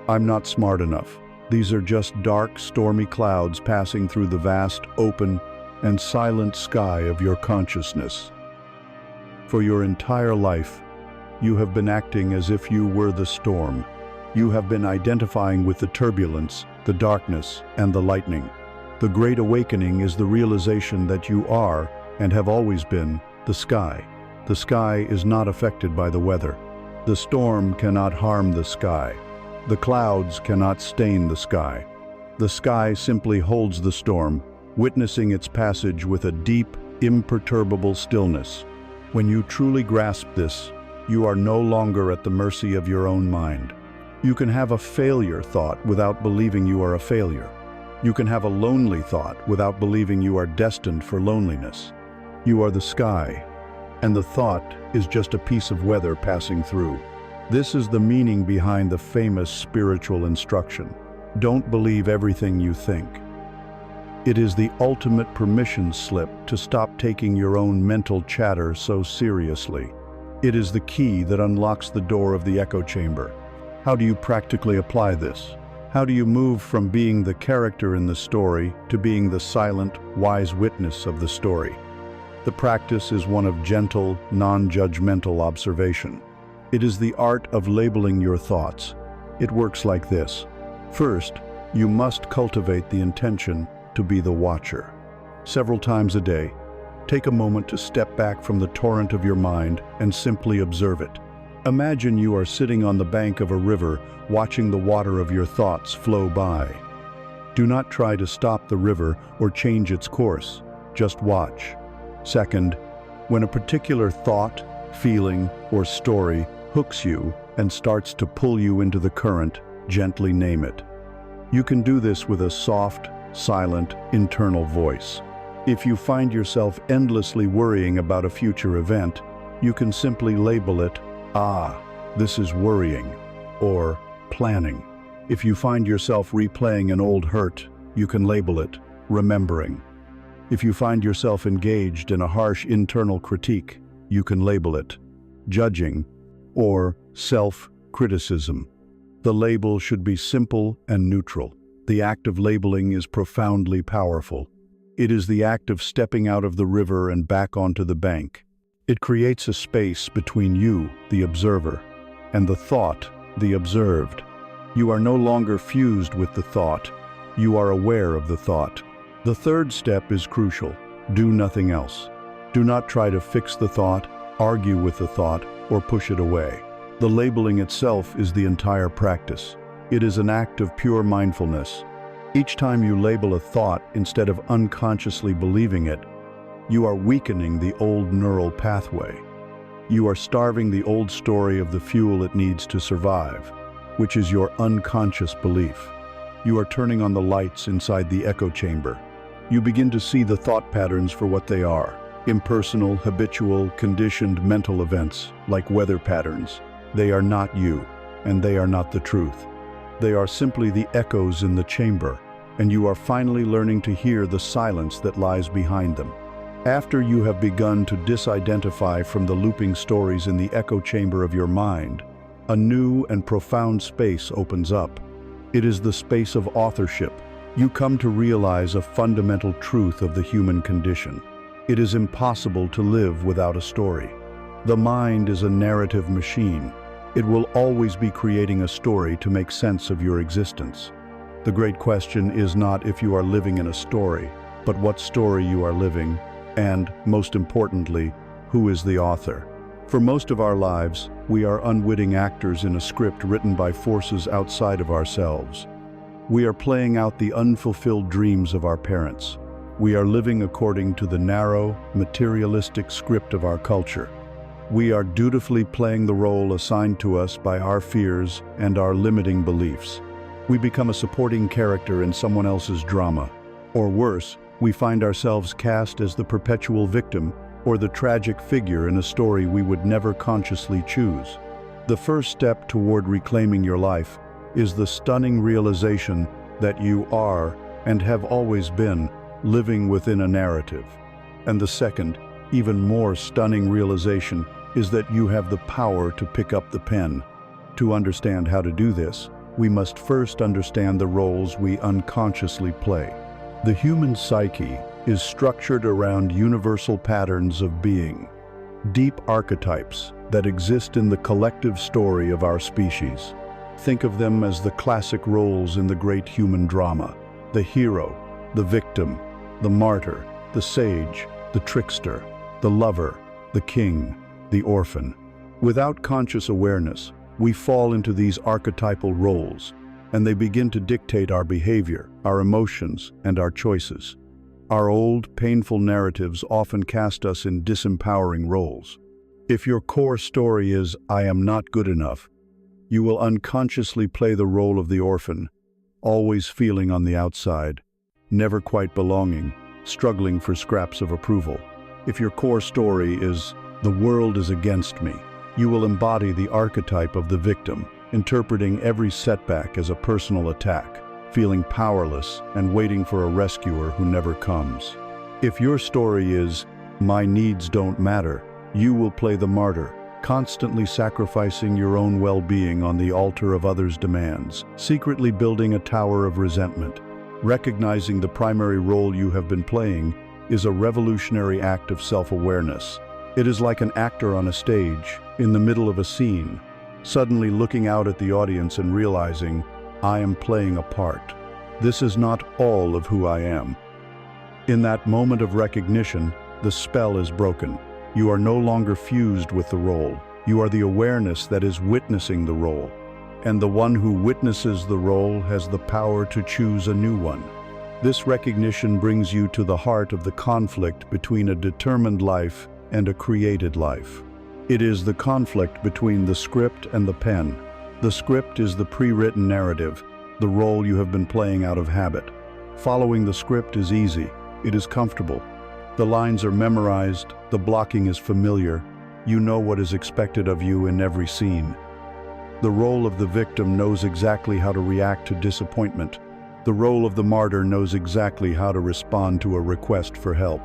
I'm not smart enough. These are just dark, stormy clouds passing through the vast, open, and silent sky of your consciousness. For your entire life, you have been acting as if you were the storm. You have been identifying with the turbulence, the darkness, and the lightning. The Great Awakening is the realization that you are, and have always been, the sky. The sky is not affected by the weather. The storm cannot harm the sky. The clouds cannot stain the sky. The sky simply holds the storm, witnessing its passage with a deep, imperturbable stillness. When you truly grasp this, you are no longer at the mercy of your own mind. You can have a failure thought without believing you are a failure. You can have a lonely thought without believing you are destined for loneliness. You are the sky, and the thought is just a piece of weather passing through. This is the meaning behind the famous spiritual instruction. Don't believe everything you think. It is the ultimate permission slip to stop taking your own mental chatter so seriously. It is the key that unlocks the door of the echo chamber. How do you practically apply this? How do you move from being the character in the story to being the silent, wise witness of the story? The practice is one of gentle, non-judgmental observation. It is the art of labeling your thoughts. It works like this. First, you must cultivate the intention to be the watcher. Several times a day, take a moment to step back from the torrent of your mind and simply observe it. Imagine you are sitting on the bank of a river, watching the water of your thoughts flow by. Do not try to stop the river or change its course. Just watch. Second, when a particular thought, feeling, or story hooks you and starts to pull you into the current, gently name it. You can do this with a soft, silent, internal voice. If you find yourself endlessly worrying about a future event, you can simply label it, this is worrying, or planning. If you find yourself replaying an old hurt, you can label it, remembering. If you find yourself engaged in a harsh internal critique, you can label it, judging, or self-criticism. The label should be simple and neutral. The act of labeling is profoundly powerful. It is the act of stepping out of the river and back onto the bank. It creates a space between you, the observer, and the thought, the observed. You are no longer fused with the thought. You are aware of the thought. The third step is crucial. Do nothing else. Do not try to fix the thought, argue with the thought, or push it away. The labeling itself is the entire practice. It is an act of pure mindfulness. Each time you label a thought instead of unconsciously believing it, you are weakening the old neural pathway. You are starving the old story of the fuel it needs to survive, which is your unconscious belief. You are turning on the lights inside the echo chamber. You begin to see the thought patterns for what they are: impersonal, habitual, conditioned mental events, like weather patterns. They are not you, and they are not the truth. They are simply the echoes in the chamber, and you are finally learning to hear the silence that lies behind them. After you have begun to disidentify from the looping stories in the echo chamber of your mind, a new and profound space opens up. It is the space of authorship. You come to realize a fundamental truth of the human condition. It is impossible to live without a story. The mind is a narrative machine. It will always be creating a story to make sense of your existence. The great question is not if you are living in a story, but what story you are living, and, most importantly, who is the author. For most of our lives, we are unwitting actors in a script written by forces outside of ourselves. We are playing out the unfulfilled dreams of our parents. We are living according to the narrow, materialistic script of our culture. We are dutifully playing the role assigned to us by our fears and our limiting beliefs. We become a supporting character in someone else's drama. Or worse, we find ourselves cast as the perpetual victim or the tragic figure in a story we would never consciously choose. The first step toward reclaiming your life is the stunning realization that you are, and have always been, living within a narrative. And the second, even more stunning realization is that you have the power to pick up the pen, To understand how to do this, we must first understand the roles we unconsciously play. The human psyche is structured around universal patterns of being, deep archetypes that exist in the collective story of our species. Think of them as the classic roles in the great human drama: the hero, the victim, the martyr, the sage, the trickster, the lover, the king, the orphan. Without conscious awareness, we fall into these archetypal roles, and they begin to dictate our behavior, our emotions, and our choices. Our old, painful narratives often cast us in disempowering roles. If your core story is, "I am not good enough," you will unconsciously play the role of the orphan, always feeling on the outside, never quite belonging, struggling for scraps of approval. If your core story is, "The world is against me," you will embody the archetype of the victim, interpreting every setback as a personal attack, feeling powerless and waiting for a rescuer who never comes. If your story is, "My needs don't matter," you will play the martyr, constantly sacrificing your own well-being on the altar of others' demands, secretly building a tower of resentment. Recognizing the primary role you have been playing is a revolutionary act of self-awareness. It is like an actor on a stage, in the middle of a scene, suddenly looking out at the audience and realizing, "I am playing a part. This is not all of who I am." In that moment of recognition, the spell is broken. You are no longer fused with the role. You are the awareness that is witnessing the role. And the one who witnesses the role has the power to choose a new one. This recognition brings you to the heart of the conflict between a determined life and a created life. It is the conflict between the script and the pen. The script is the pre-written narrative, the role you have been playing out of habit. Following the script is easy. It is comfortable. The lines are memorized, the blocking is familiar. You know what is expected of you in every scene. The role of the victim knows exactly how to react to disappointment. The role of the martyr knows exactly how to respond to a request for help.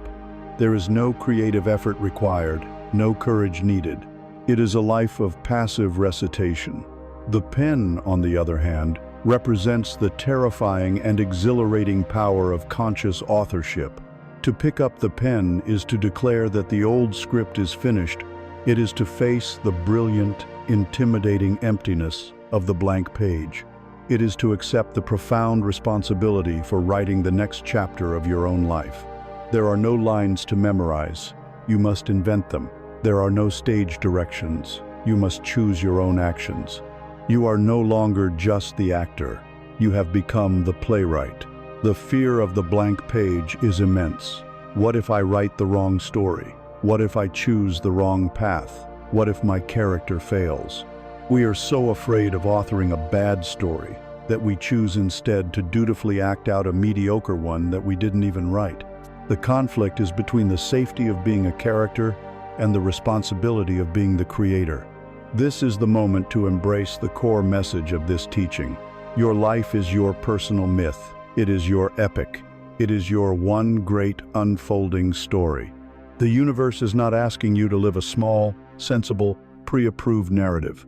There is no creative effort required, no courage needed. It is a life of passive recitation. The pen, on the other hand, represents the terrifying and exhilarating power of conscious authorship. To pick up the pen is to declare that the old script is finished. It is to face the brilliant, intimidating emptiness of the blank page. It is to accept the profound responsibility for writing the next chapter of your own life. There are no lines to memorize. You must invent them. There are no stage directions. You must choose your own actions. You are no longer just the actor. You have become the playwright. The fear of the blank page is immense. What if I write the wrong story? What if I choose the wrong path? What if my character fails? We are so afraid of authoring a bad story that we choose instead to dutifully act out a mediocre one that we didn't even write. The conflict is between the safety of being a character and the responsibility of being the creator. This is the moment to embrace the core message of this teaching. Your life is your personal myth. It is your epic. It is your one great unfolding story. The universe is not asking you to live a small, sensible, pre-approved narrative.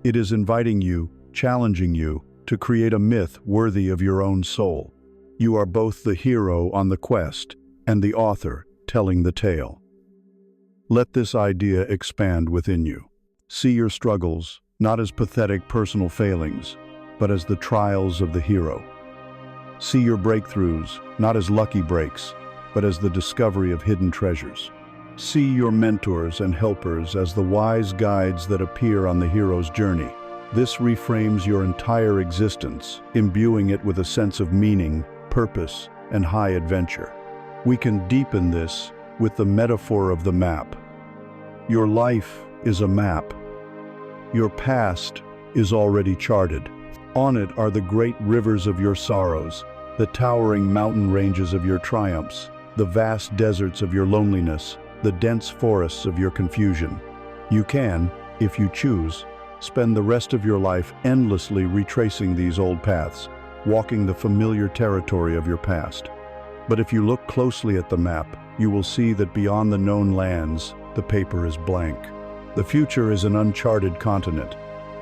It is inviting you, challenging you, to create a myth worthy of your own soul. You are both the hero on the quest and the author telling the tale. Let this idea expand within you. See your struggles not as pathetic personal failings, but as the trials of the hero. See your breakthroughs not as lucky breaks, but as the discovery of hidden treasures. See your mentors and helpers as the wise guides that appear on the hero's journey. This reframes your entire existence, imbuing it with a sense of meaning, purpose, and high adventure. We can deepen this with the metaphor of the map. Your life is a map. Your past is already charted. On it are the great rivers of your sorrows, the towering mountain ranges of your triumphs, the vast deserts of your loneliness, the dense forests of your confusion. You can, if you choose, spend the rest of your life endlessly retracing these old paths, walking the familiar territory of your past. But if you look closely at the map, you will see that beyond the known lands, the paper is blank. The future is an uncharted continent.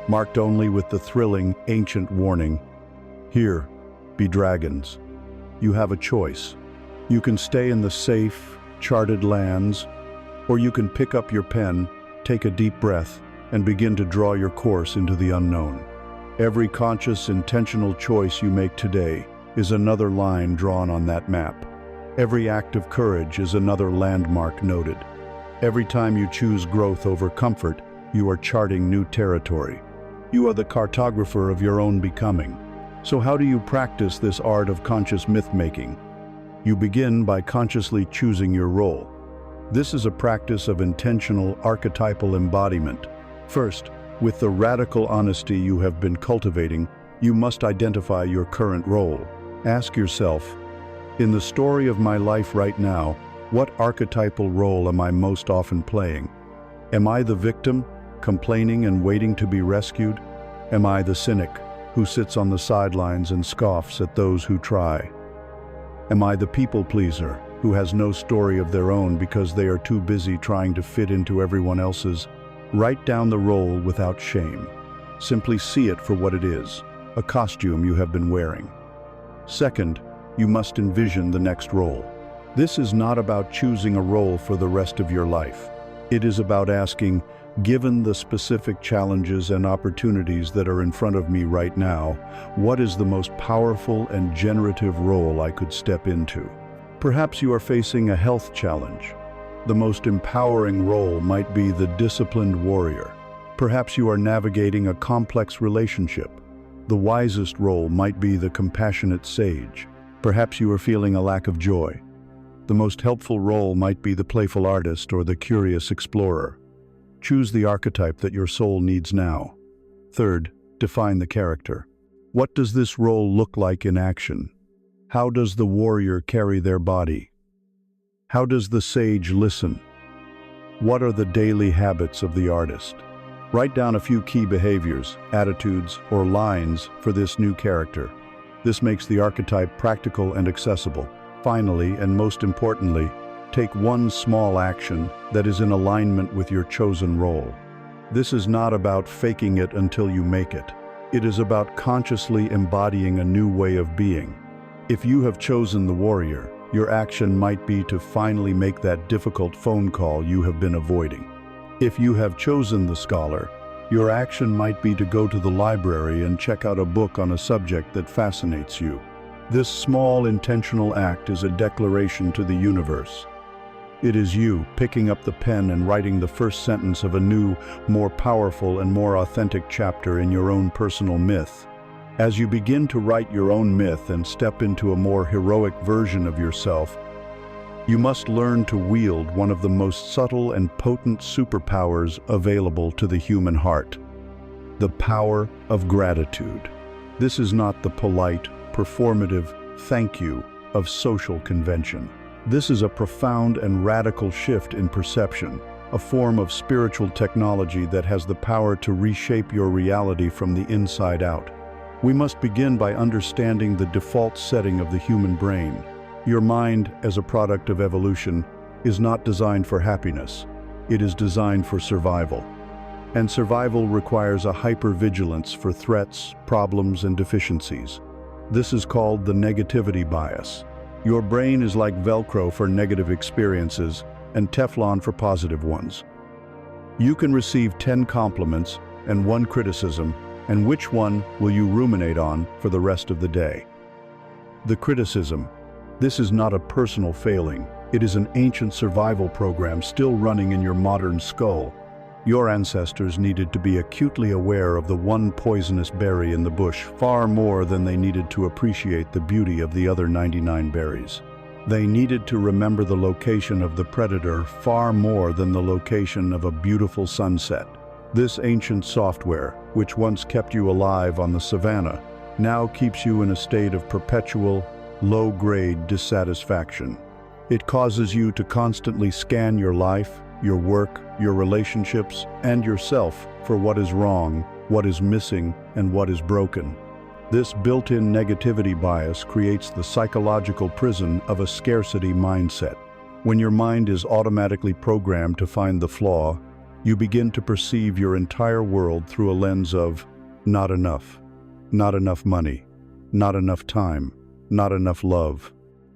marked only with the thrilling, ancient warning, "Here be dragons." You have a choice. You can stay in the safe, charted lands, or you can pick up your pen, take a deep breath, and begin to draw your course into the unknown. Every conscious, intentional choice you make today is another line drawn on that map. Every act of courage is another landmark noted. Every time you choose growth over comfort, you are charting new territory. You are the cartographer of your own becoming. So how do you practice this art of conscious myth-making? You begin by consciously choosing your role. This is a practice of intentional archetypal embodiment. First, with the radical honesty you have been cultivating, you must identify your current role. Ask yourself, in the story of my life right now, what archetypal role am I most often playing? Am I the victim, complaining and waiting to be rescued? Am I the cynic, who sits on the sidelines and scoffs at those who try? Am I the people pleaser, who has no story of their own because they are too busy trying to fit into everyone else's? Write down the role without shame. Simply see it for what it is, a costume you have been wearing. Second, you must envision the next role. This is not about choosing a role for the rest of your life. It is about asking, given the specific challenges and opportunities that are in front of me right now, what is the most powerful and generative role I could step into? Perhaps you are facing a health challenge. The most empowering role might be the disciplined warrior. Perhaps you are navigating a complex relationship. The wisest role might be the compassionate sage. Perhaps you are feeling a lack of joy. The most helpful role might be the playful artist or the curious explorer. Choose the archetype that your soul needs now. Third, define the character. What does this role look like in action? How does the warrior carry their body? How does the sage listen? What are the daily habits of the artist? Write down a few key behaviors, attitudes, or lines for this new character. This makes the archetype practical and accessible. Finally, and most importantly, take one small action that is in alignment with your chosen role. This is not about faking it until you make it. It is about consciously embodying a new way of being. If you have chosen the warrior, your action might be to finally make that difficult phone call you have been avoiding. If you have chosen the scholar, your action might be to go to the library and check out a book on a subject that fascinates you. This small intentional act is a declaration to the universe. It is you picking up the pen and writing the first sentence of a new, more powerful and more authentic chapter in your own personal myth. As you begin to write your own myth and step into a more heroic version of yourself, you must learn to wield one of the most subtle and potent superpowers available to the human heart: the power of gratitude. This is not the polite, performative thank you of social convention. This is a profound and radical shift in perception, a form of spiritual technology that has the power to reshape your reality from the inside out. We must begin by understanding the default setting of the human brain. Your mind, as a product of evolution, is not designed for happiness. It is designed for survival. And survival requires a hypervigilance for threats, problems, and deficiencies. This is called the negativity bias. Your brain is like Velcro for negative experiences and Teflon for positive ones. You can receive 10 compliments and 1 criticism, and which one will you ruminate on for the rest of the day? The criticism. This is not a personal failing. It is an ancient survival program still running in your modern skull. Your ancestors needed to be acutely aware of the one poisonous berry in the bush far more than they needed to appreciate the beauty of the other 99 berries. They needed to remember the location of the predator far more than the location of a beautiful sunset. This ancient software, which once kept you alive on the savannah, now keeps you in a state of perpetual, low-grade dissatisfaction. It causes you to constantly scan your life, your work, your relationships, and yourself for what is wrong, what is missing, and what is broken. This built-in negativity bias creates the psychological prison of a scarcity mindset. When your mind is automatically programmed to find the flaw, you begin to perceive your entire world through a lens of not enough money, not enough time, not enough love,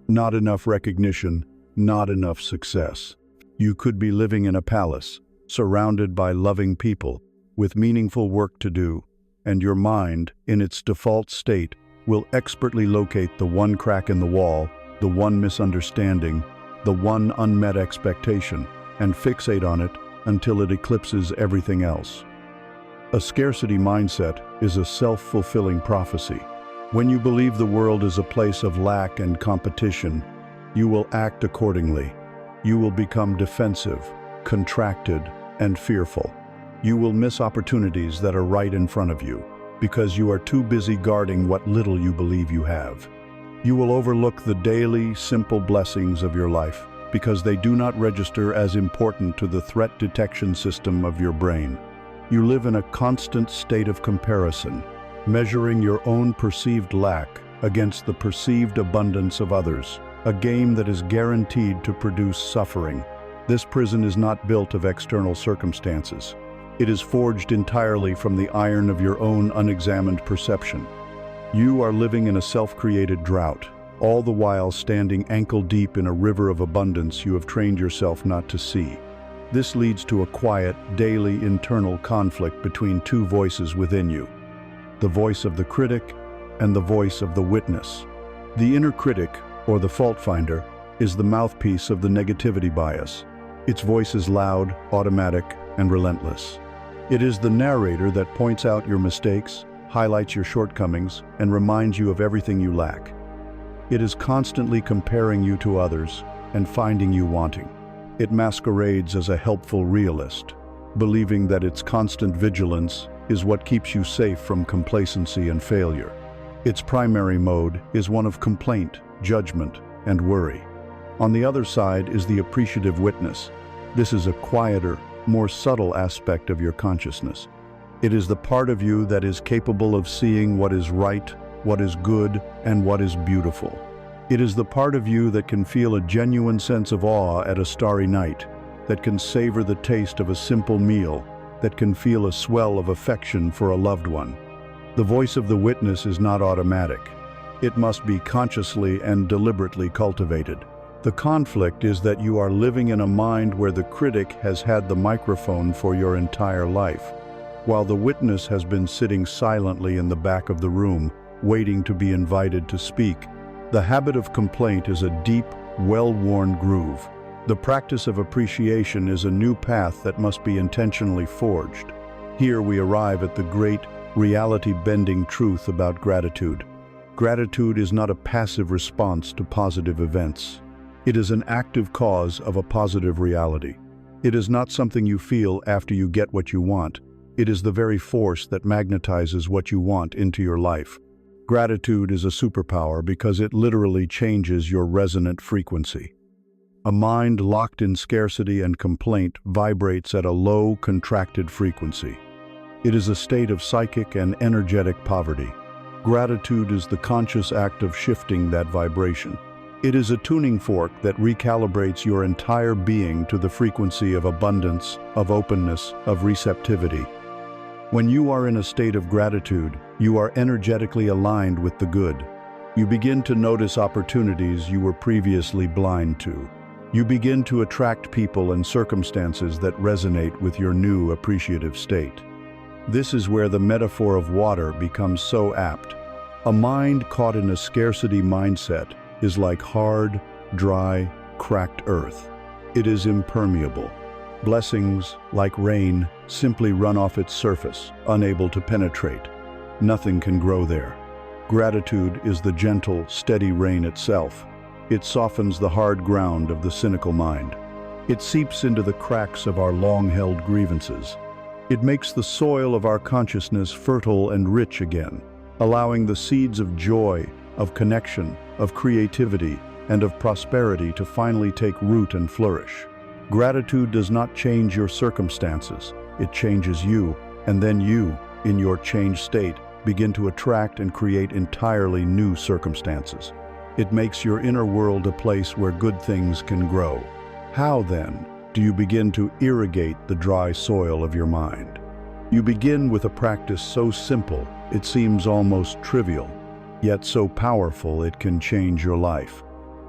not enough recognition, not enough success. You could be living in a palace, surrounded by loving people, with meaningful work to do, and your mind, in its default state, will expertly locate the one crack in the wall, the one misunderstanding, the one unmet expectation, and fixate on it until it eclipses everything else. A scarcity mindset is a self-fulfilling prophecy. When you believe the world is a place of lack and competition, you will act accordingly. You will become defensive, contracted, and fearful. You will miss opportunities that are right in front of you because you are too busy guarding what little you believe you have. You will overlook the daily, simple blessings of your life because they do not register as important to the threat detection system of your brain. You live in a constant state of comparison, measuring your own perceived lack against the perceived abundance of others, a game that is guaranteed to produce suffering. This prison is not built of external circumstances. It is forged entirely from the iron of your own unexamined perception. You are living in a self-created drought, all the while standing ankle-deep in a river of abundance you have trained yourself not to see. This leads to a quiet, daily internal conflict between two voices within you: the voice of the critic and the voice of the witness. The inner critic, or the fault finder, is the mouthpiece of the negativity bias. Its voice is loud, automatic, and relentless. It is the narrator that points out your mistakes, highlights your shortcomings, and reminds you of everything you lack. It is constantly comparing you to others and finding you wanting. It masquerades as a helpful realist, believing that its constant vigilance is what keeps you safe from complacency and failure. Its primary mode is one of complaint, judgment, and worry. On the other side is the appreciative witness. This is a quieter, more subtle aspect of your consciousness. It is the part of you that is capable of seeing what is right, what is good, and what is beautiful. It is the part of you that can feel a genuine sense of awe at a starry night, that can savor the taste of a simple meal, that can feel a swell of affection for a loved one. The voice of the witness is not automatic. It must be consciously and deliberately cultivated. The conflict is that you are living in a mind where the critic has had the microphone for your entire life, while the witness has been sitting silently in the back of the room, waiting to be invited to speak. The habit of complaint is a deep, well-worn groove. The practice of appreciation is a new path that must be intentionally forged. Here we arrive at the great, reality-bending truth about gratitude. Gratitude is not a passive response to positive events. It is an active cause of a positive reality. It is not something you feel after you get what you want. It is the very force that magnetizes what you want into your life. Gratitude is a superpower because it literally changes your resonant frequency. A mind locked in scarcity and complaint vibrates at a low, contracted frequency. It is a state of psychic and energetic poverty. Gratitude is the conscious act of shifting that vibration. It is a tuning fork that recalibrates your entire being to the frequency of abundance, of openness, of receptivity. When you are in a state of gratitude, you are energetically aligned with the good. You begin to notice opportunities you were previously blind to. You begin to attract people and circumstances that resonate with your new appreciative state. This is where the metaphor of water becomes so apt. A mind caught in a scarcity mindset is like hard, dry, cracked earth. It is impermeable. Blessings, like rain, simply run off its surface, unable to penetrate. Nothing can grow there. Gratitude is the gentle, steady rain itself. It softens the hard ground of the cynical mind. It seeps into the cracks of our long-held grievances. It makes the soil of our consciousness fertile and rich again, allowing the seeds of joy, of connection, of creativity, and of prosperity to finally take root and flourish. Gratitude does not change your circumstances. It changes you, and then you, in your changed state, begin to attract and create entirely new circumstances. It makes your inner world a place where good things can grow. How then? do you begin to irrigate the dry soil of your mind. You begin with a practice so simple, it seems almost trivial, yet so powerful it can change your life.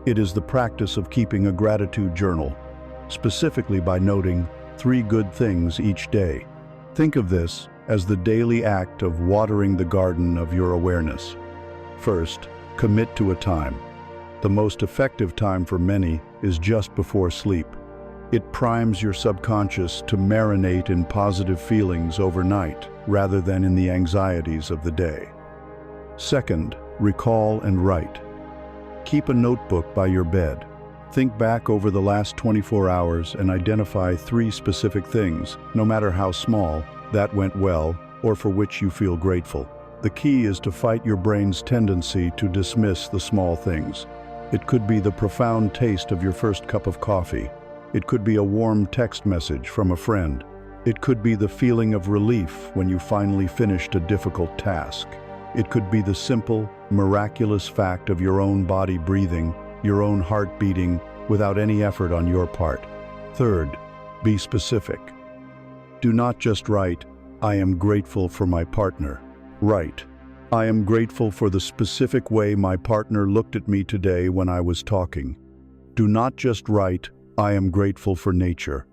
It is the practice of keeping a gratitude journal, specifically by noting 3 good things each day. Think of this as the daily act of watering the garden of your awareness. First, commit to a time. The most effective time for many is just before sleep. It primes your subconscious to marinate in positive feelings overnight, rather than in the anxieties of the day. Second, recall and write. Keep a notebook by your bed. Think back over the last 24 hours and identify 3 specific things, no matter how small, that went well, or for which you feel grateful. The key is to fight your brain's tendency to dismiss the small things. It could be the profound taste of your first cup of coffee. It could be a warm text message from a friend. It could be the feeling of relief when you finally finished a difficult task. It could be the simple, miraculous fact of your own body breathing, your own heart beating, without any effort on your part. Third, be specific. Do not just write, "I am grateful for my partner." Write, "I am grateful for the specific way my partner looked at me today when I was talking." Do not just write, "I am grateful for nature."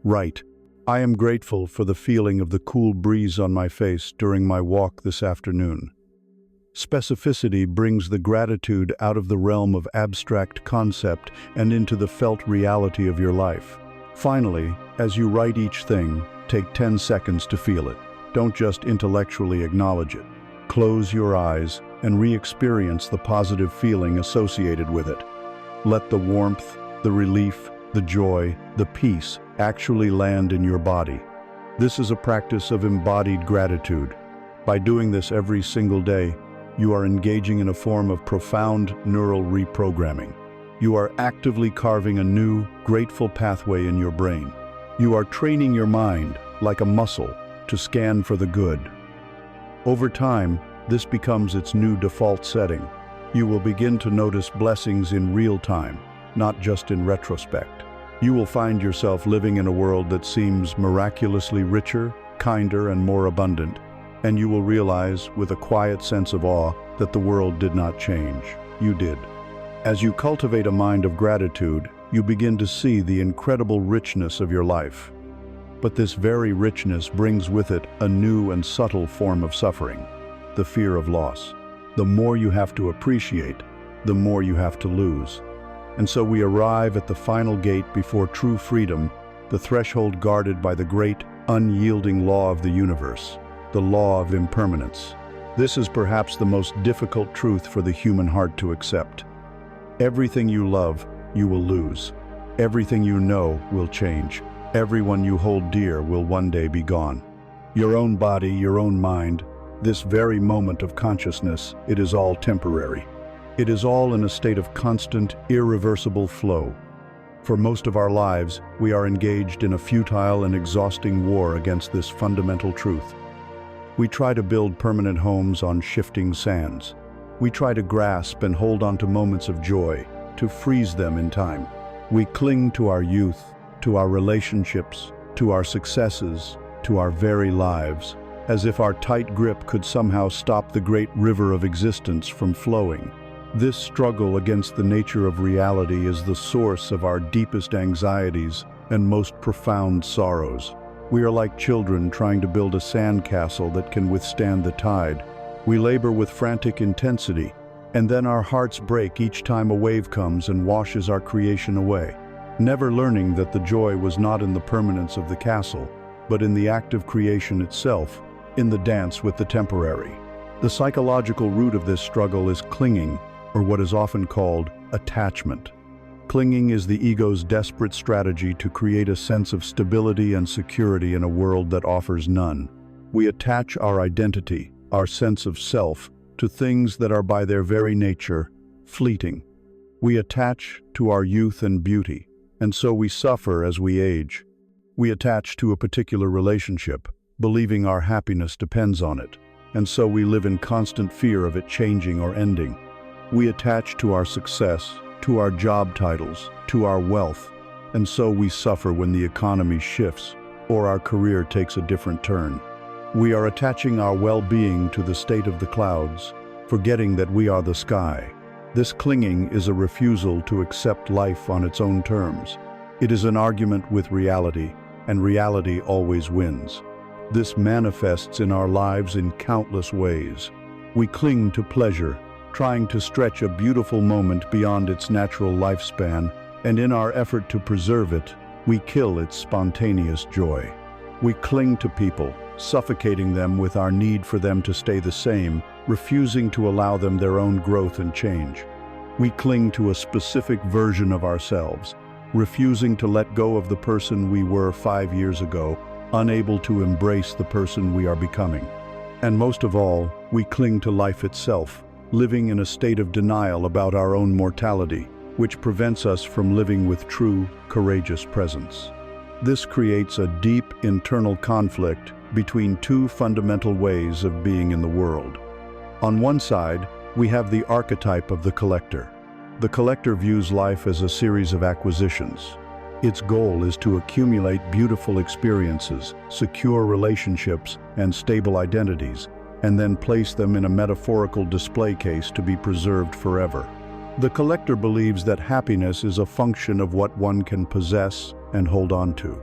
Write, "I am grateful for the feeling of the cool breeze on my face during my walk this afternoon." Specificity brings the gratitude out of the realm of abstract concept and into the felt reality of your life. Finally, as you write each thing, take 10 seconds to feel it. Don't just intellectually acknowledge it. Close your eyes and re-experience the positive feeling associated with it. Let the warmth, the relief, the joy, the peace actually land in your body. This is a practice of embodied gratitude. By doing this every single day, you are engaging in a form of profound neural reprogramming. You are actively carving a new, grateful pathway in your brain. You are training your mind, like a muscle, to scan for the good. Over time, this becomes its new default setting. You will begin to notice blessings in real time, not just in retrospect. You will find yourself living in a world that seems miraculously richer, kinder, and more abundant. And you will realize, with a quiet sense of awe, that the world did not change. You did. As you cultivate a mind of gratitude, you begin to see the incredible richness of your life. But this very richness brings with it a new and subtle form of suffering, the fear of loss. The more you have to appreciate, the more you have to lose. And so we arrive at the final gate before true freedom, the threshold guarded by the great, unyielding law of the universe, the law of impermanence. This is perhaps the most difficult truth for the human heart to accept. Everything you love, you will lose. Everything you know will change. Everyone you hold dear will one day be gone. Your own body, your own mind, this very moment of consciousness, it is all temporary. It is all in a state of constant, irreversible flow. For most of our lives, we are engaged in a futile and exhausting war against this fundamental truth. We try to build permanent homes on shifting sands. We try to grasp and hold on to moments of joy, to freeze them in time. We cling to our youth, to our relationships, to our successes, to our very lives, as if our tight grip could somehow stop the great river of existence from flowing. This struggle against the nature of reality is the source of our deepest anxieties and most profound sorrows. We are like children trying to build a sandcastle that can withstand the tide. We labor with frantic intensity, and then our hearts break each time a wave comes and washes our creation away, never learning that the joy was not in the permanence of the castle, but in the act of creation itself, in the dance with the temporary. The psychological root of this struggle is clinging, or what is often called attachment. Clinging is the ego's desperate strategy to create a sense of stability and security in a world that offers none. We attach our identity, our sense of self, to things that are by their very nature fleeting. We attach to our youth and beauty, and so we suffer as we age. We attach to a particular relationship, believing our happiness depends on it, and so we live in constant fear of it changing or ending. We attach to our success, to our job titles, to our wealth, and so we suffer when the economy shifts or our career takes a different turn. We are attaching our well-being to the state of the clouds, forgetting that we are the sky. This clinging is a refusal to accept life on its own terms. It is an argument with reality, and reality always wins. This manifests in our lives in countless ways. We cling to pleasure, trying to stretch a beautiful moment beyond its natural lifespan, and in our effort to preserve it, we kill its spontaneous joy. We cling to people, suffocating them with our need for them to stay the same, refusing to allow them their own growth and change. We cling to a specific version of ourselves, refusing to let go of the person we were 5 years ago, unable to embrace the person we are becoming. And most of all, we cling to life itself, living in a state of denial about our own mortality, which prevents us from living with true, courageous presence. This creates a deep internal conflict between two fundamental ways of being in the world. On one side, we have the archetype of the collector. The collector views life as a series of acquisitions. Its goal is to accumulate beautiful experiences, secure relationships, and stable identities, and then place them in a metaphorical display case to be preserved forever. The collector believes that happiness is a function of what one can possess and hold on to.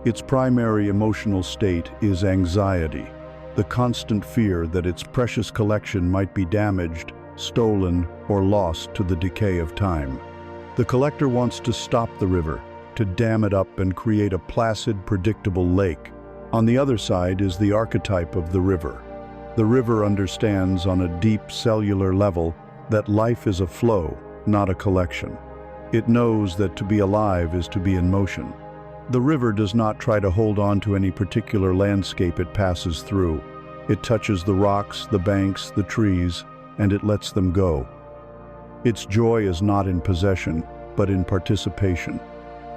Its primary emotional state is anxiety, the constant fear that its precious collection might be damaged, stolen, or lost to the decay of time. The collector wants to stop the river, to dam it up and create a placid, predictable lake. On the other side is the archetype of the river. The river understands on a deep cellular level that life is a flow, not a collection. It knows that to be alive is to be in motion. The river does not try to hold on to any particular landscape it passes through. It touches the rocks, the banks, the trees, and it lets them go. Its joy is not in possession, but in participation.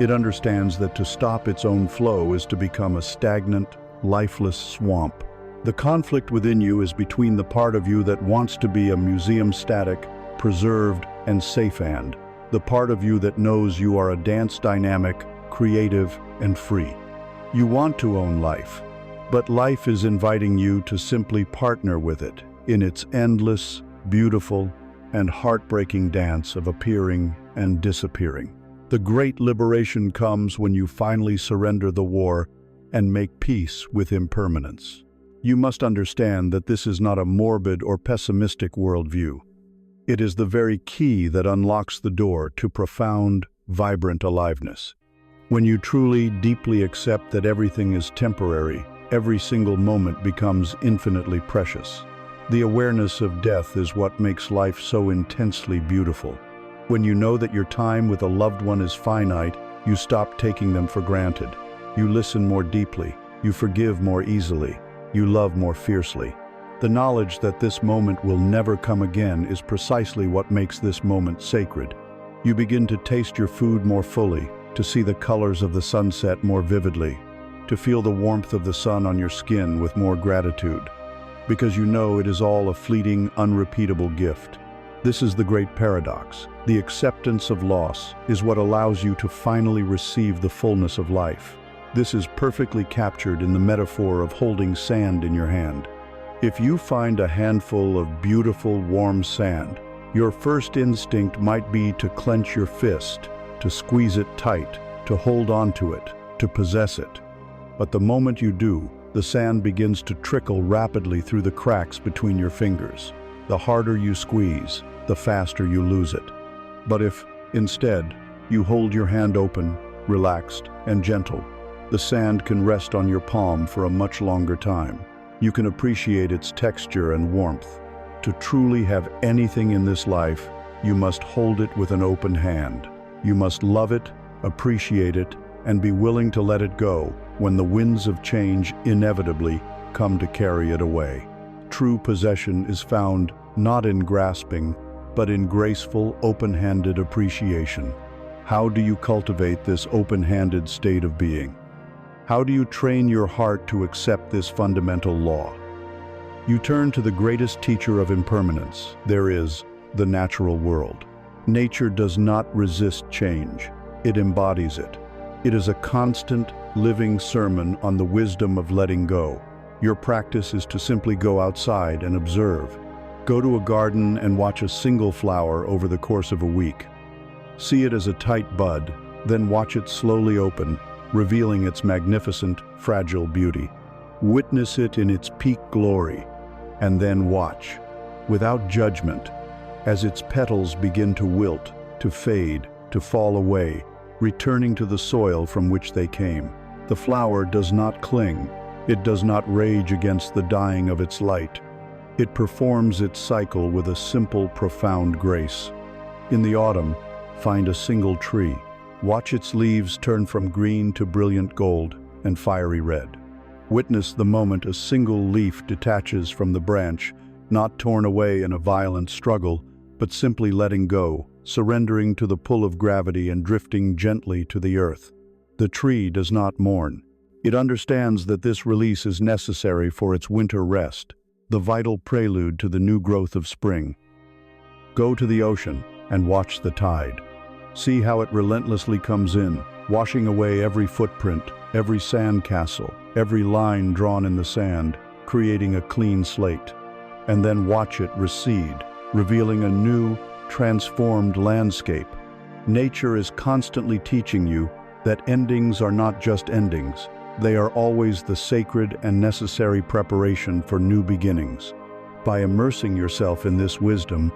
It understands that to stop its own flow is to become a stagnant, lifeless swamp. The conflict within you is between the part of you that wants to be a museum static, preserved, and safe, and the part of you that knows you are a dance dynamic, creative, and free. You want to own life, but life is inviting you to simply partner with it in its endless, beautiful, and heartbreaking dance of appearing and disappearing. The great liberation comes when you finally surrender the war and make peace with impermanence. You must understand that this is not a morbid or pessimistic worldview. It is the very key that unlocks the door to profound, vibrant aliveness. When you truly, deeply accept that everything is temporary, every single moment becomes infinitely precious. The awareness of death is what makes life so intensely beautiful. When you know that your time with a loved one is finite, you stop taking them for granted. You listen more deeply, you forgive more easily, you love more fiercely. The knowledge that this moment will never come again is precisely what makes this moment sacred. You begin to taste your food more fully, to see the colors of the sunset more vividly, to feel the warmth of the sun on your skin with more gratitude, because you know it is all a fleeting, unrepeatable gift. This is the great paradox. The acceptance of loss is what allows you to finally receive the fullness of life. This is perfectly captured in the metaphor of holding sand in your hand. If you find a handful of beautiful, warm sand, your first instinct might be to clench your fist, to squeeze it tight, to hold on to it, to possess it. But the moment you do, the sand begins to trickle rapidly through the cracks between your fingers. The harder you squeeze, the faster you lose it. But if, instead, you hold your hand open, relaxed, and gentle, the sand can rest on your palm for a much longer time. You can appreciate its texture and warmth. To truly have anything in this life, you must hold it with an open hand. You must love it, appreciate it, and be willing to let it go when the winds of change inevitably come to carry it away. True possession is found not in grasping, but in graceful, open-handed appreciation. How do you cultivate this open-handed state of being? How do you train your heart to accept this fundamental law? You turn to the greatest teacher of impermanence there is, the natural world. Nature does not resist change, it embodies it. It is a constant, living sermon on the wisdom of letting go. Your practice is to simply go outside and observe. Go to a garden and watch a single flower over the course of a week. See it as a tight bud, then watch it slowly open, revealing its magnificent, fragile beauty. Witness it in its peak glory, and then watch, without judgment, as its petals begin to wilt, to fade, to fall away, returning to the soil from which they came. The flower does not cling. It does not rage against the dying of its light. It performs its cycle with a simple, profound grace. In the autumn, find a single tree. Watch its leaves turn from green to brilliant gold and fiery red. Witness the moment a single leaf detaches from the branch, not torn away in a violent struggle, but simply letting go, surrendering to the pull of gravity and drifting gently to the earth. The tree does not mourn. It understands that this release is necessary for its winter rest, the vital prelude to the new growth of spring. Go to the ocean and watch the tide. See how it relentlessly comes in, washing away every footprint, every sand castle, every line drawn in the sand, creating a clean slate. And then watch it recede, revealing a new, transformed landscape. Nature is constantly teaching you that endings are not just endings. They are always the sacred and necessary preparation for new beginnings. By immersing yourself in this wisdom,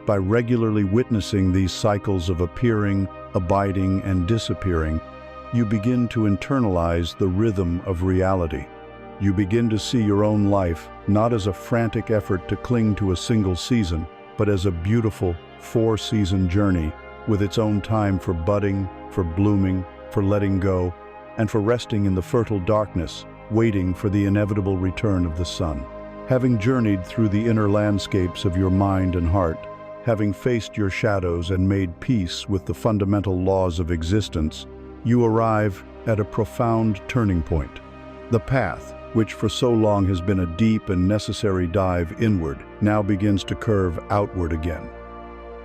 by regularly witnessing these cycles of appearing, abiding, and disappearing, you begin to internalize the rhythm of reality. You begin to see your own life not as a frantic effort to cling to a single season, but as a beautiful, four-season journey with its own time for budding, for blooming, for letting go, and for resting in the fertile darkness, waiting for the inevitable return of the sun. Having journeyed through the inner landscapes of your mind and heart, having faced your shadows and made peace with the fundamental laws of existence, you arrive at a profound turning point. The path, which for so long has been a deep and necessary dive inward, now begins to curve outward again.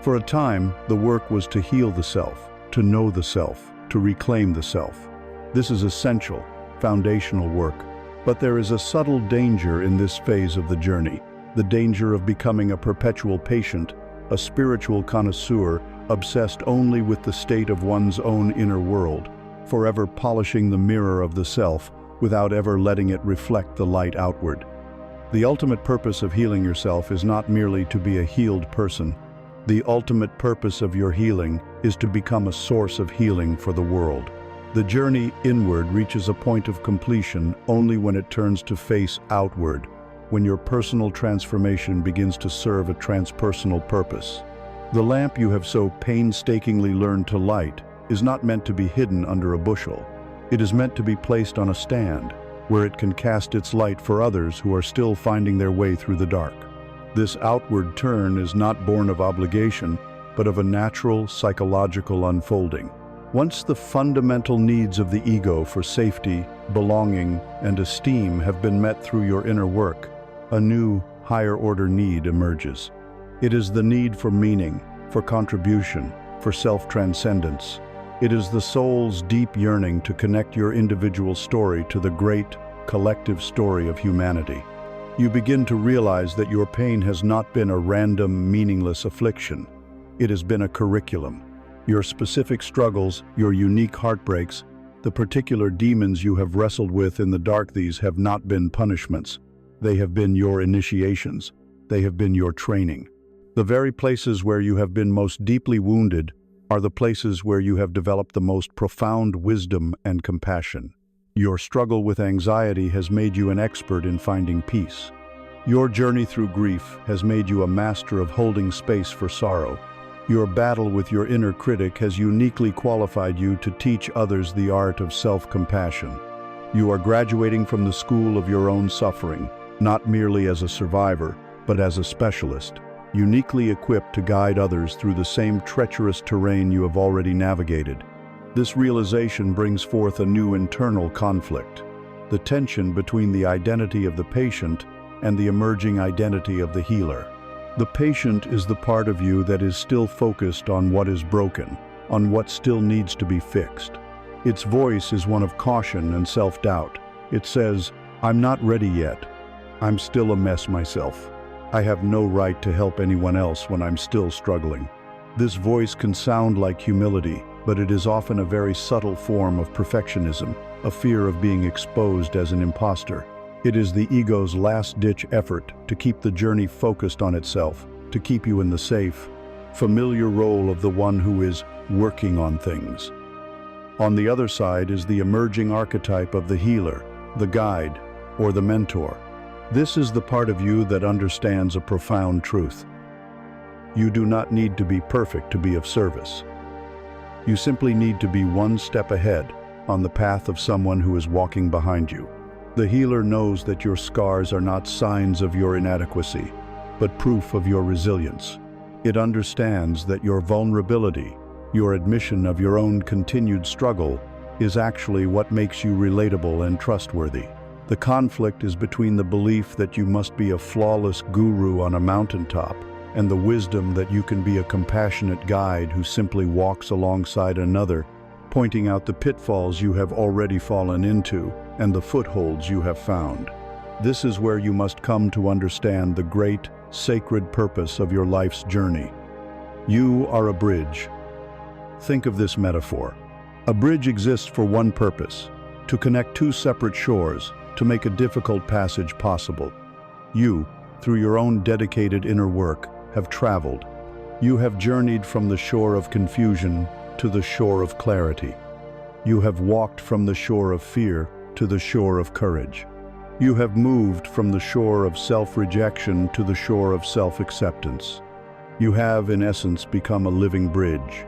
For a time, the work was to heal the self, to know the self, to reclaim the self. This is essential, foundational work. But there is a subtle danger in this phase of the journey, the danger of becoming a perpetual patient, a spiritual connoisseur obsessed only with the state of one's own inner world, forever polishing the mirror of the self without ever letting it reflect the light outward. The ultimate purpose of healing yourself is not merely to be a healed person. The ultimate purpose of your healing is to become a source of healing for the world. The journey inward reaches a point of completion only when it turns to face outward, when your personal transformation begins to serve a transpersonal purpose. The lamp you have so painstakingly learned to light is not meant to be hidden under a bushel. It is meant to be placed on a stand, where it can cast its light for others who are still finding their way through the dark. This outward turn is not born of obligation, but of a natural psychological unfolding. Once the fundamental needs of the ego for safety, belonging, and esteem have been met through your inner work, a new, higher-order need emerges. It is the need for meaning, for contribution, for self-transcendence. It is the soul's deep yearning to connect your individual story to the great, collective story of humanity. You begin to realize that your pain has not been a random, meaningless affliction. It has been a curriculum. Your specific struggles, your unique heartbreaks, the particular demons you have wrestled with in the dark, these have not been punishments. They have been your initiations. They have been your training. The very places where you have been most deeply wounded are the places where you have developed the most profound wisdom and compassion. Your struggle with anxiety has made you an expert in finding peace. Your journey through grief has made you a master of holding space for sorrow. Your battle with your inner critic has uniquely qualified you to teach others the art of self-compassion. You are graduating from the school of your own suffering, not merely as a survivor, but as a specialist, uniquely equipped to guide others through the same treacherous terrain you have already navigated. This realization brings forth a new internal conflict, the tension between the identity of the patient and the emerging identity of the healer. The patient is the part of you that is still focused on what is broken, on what still needs to be fixed. Its voice is one of caution and self-doubt. It says, "I'm not ready yet. I'm still a mess myself. I have no right to help anyone else when I'm still struggling." This voice can sound like humility, but it is often a very subtle form of perfectionism, a fear of being exposed as an imposter. It is the ego's last-ditch effort to keep the journey focused on itself, to keep you in the safe, familiar role of the one who is working on things. On the other side is the emerging archetype of the healer, the guide, or the mentor. This is the part of you that understands a profound truth. You do not need to be perfect to be of service. You simply need to be one step ahead on the path of someone who is walking behind you. The healer knows that your scars are not signs of your inadequacy, but proof of your resilience. It understands that your vulnerability, your admission of your own continued struggle, is actually what makes you relatable and trustworthy. The conflict is between the belief that you must be a flawless guru on a mountaintop and the wisdom that you can be a compassionate guide who simply walks alongside another, pointing out the pitfalls you have already fallen into and the footholds you have found. This is where you must come to understand the great, sacred purpose of your life's journey. You are a bridge. Think of this metaphor. A bridge exists for one purpose: to connect two separate shores, to make a difficult passage possible. You, through your own dedicated inner work, have traveled. You have journeyed from the shore of confusion to the shore of clarity. You have walked from the shore of fear to the shore of courage. You have moved from the shore of self-rejection to the shore of self-acceptance. You have, in essence, become a living bridge.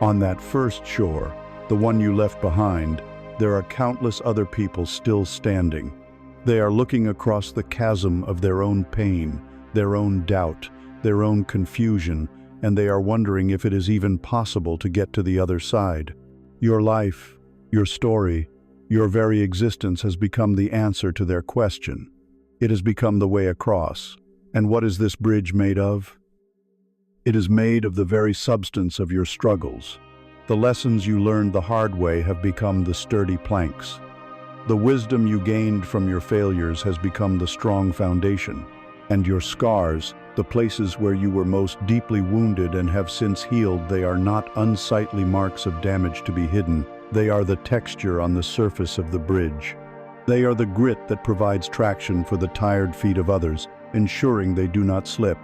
On that first shore, the one you left behind, there are countless other people still standing. They are looking across the chasm of their own pain, their own doubt, their own confusion, and they are wondering if it is even possible to get to the other side. Your life, your story, your very existence has become the answer to their question. It has become the way across. And what is this bridge made of? It is made of the very substance of your struggles. The lessons you learned the hard way have become the sturdy planks. The wisdom you gained from your failures has become the strong foundation. And your scars, the places where you were most deeply wounded and have since healed, they are not unsightly marks of damage to be hidden. They are the texture on the surface of the bridge. They are the grit that provides traction for the tired feet of others, ensuring they do not slip.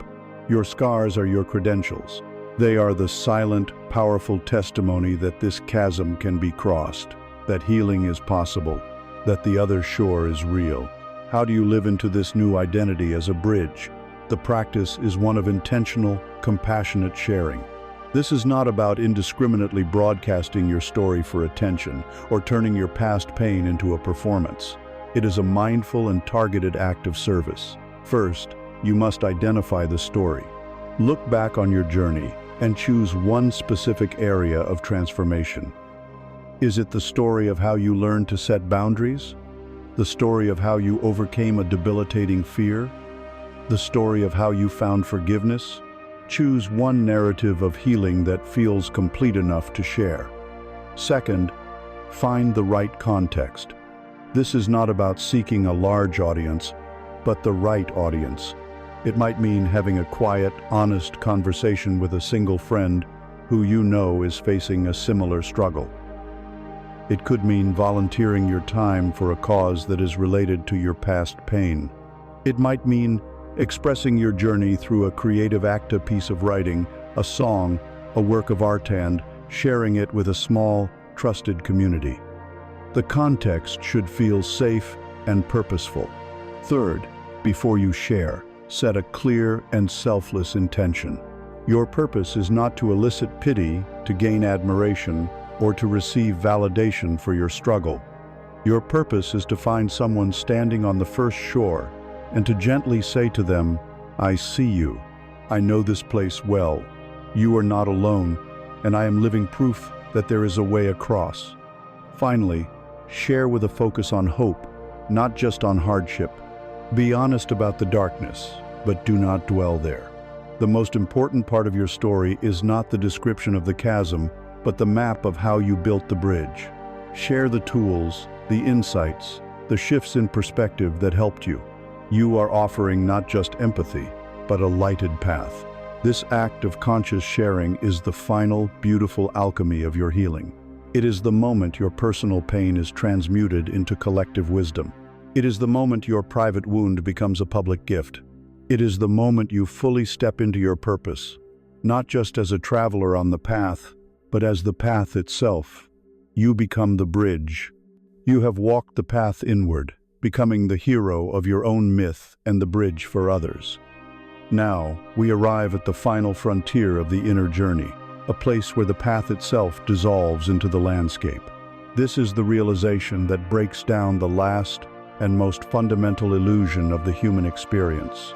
Your scars are your credentials. They are the silent, powerful testimony that this chasm can be crossed, that healing is possible, that the other shore is real. How do you live into this new identity as a bridge? The practice is one of intentional, compassionate sharing. This is not about indiscriminately broadcasting your story for attention or turning your past pain into a performance. It is a mindful and targeted act of service. First, you must identify the story. Look back on your journey and choose one specific area of transformation. Is it the story of how you learned to set boundaries? The story of how you overcame a debilitating fear? The story of how you found forgiveness? Choose one narrative of healing that feels complete enough to share. Second, find the right context. This is not about seeking a large audience, but the right audience. It might mean having a quiet, honest conversation with a single friend who you know is facing a similar struggle. It could mean volunteering your time for a cause that is related to your past pain. It might mean expressing your journey through a creative act, a piece of writing, a song, a work of art, and sharing it with a small, trusted community. The context should feel safe and purposeful. Third, before you share, set a clear and selfless intention. Your purpose is not to elicit pity, to gain admiration, or to receive validation for your struggle. Your purpose is to find someone standing on the first shore and to gently say to them, "I see you. I know this place well. You are not alone, and I am living proof that there is a way across." Finally, share with a focus on hope, not just on hardship. Be honest about the darkness, but do not dwell there. The most important part of your story is not the description of the chasm, but the map of how you built the bridge. Share the tools, the insights, the shifts in perspective that helped you. You are offering not just empathy, but a lighted path. This act of conscious sharing is the final, beautiful alchemy of your healing. It is the moment your personal pain is transmuted into collective wisdom. It is the moment your private wound becomes a public gift. It is the moment you fully step into your purpose, not just as a traveler on the path, but as the path itself. You become the bridge. You have walked the path inward, becoming the hero of your own myth and the bridge for others. Now, we arrive at the final frontier of the inner journey, a place where the path itself dissolves into the landscape. This is the realization that breaks down the last and most fundamental illusion of the human experience.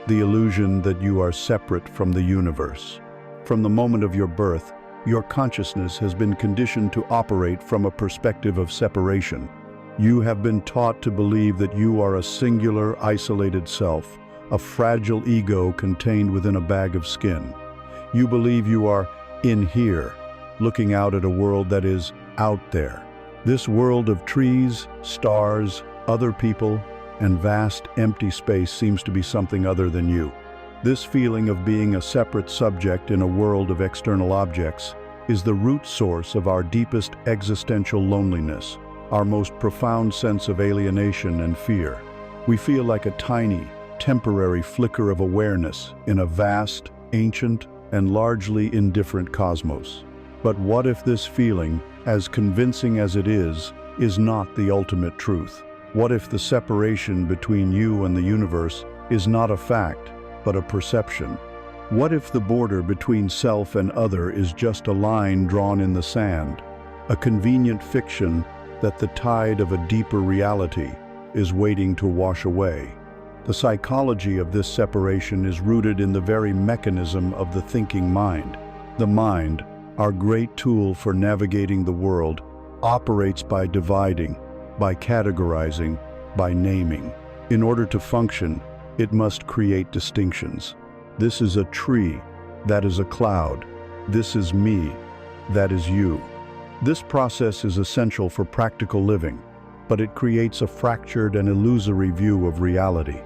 The illusion that you are separate from the universe. From the moment of your birth, your consciousness has been conditioned to operate from a perspective of separation. You have been taught to believe that you are a singular, isolated self, a fragile ego contained within a bag of skin. You believe you are in here, looking out at a world that is out there. This world of trees, stars, other people, and vast, empty space seems to be something other than you. This feeling of being a separate subject in a world of external objects is the root source of our deepest existential loneliness, our most profound sense of alienation and fear. We feel like a tiny, temporary flicker of awareness in a vast, ancient, and largely indifferent cosmos. But what if this feeling, as convincing as it is not the ultimate truth? What if the separation between you and the universe is not a fact, but a perception? What if the border between self and other is just a line drawn in the sand, a convenient fiction that the tide of a deeper reality is waiting to wash away? The psychology of this separation is rooted in the very mechanism of the thinking mind. The mind, our great tool for navigating the world, operates by dividing, by categorizing, by naming. In order to function, it must create distinctions. This is a tree, that is a cloud. This is me, that is you. This process is essential for practical living, but it creates a fractured and illusory view of reality.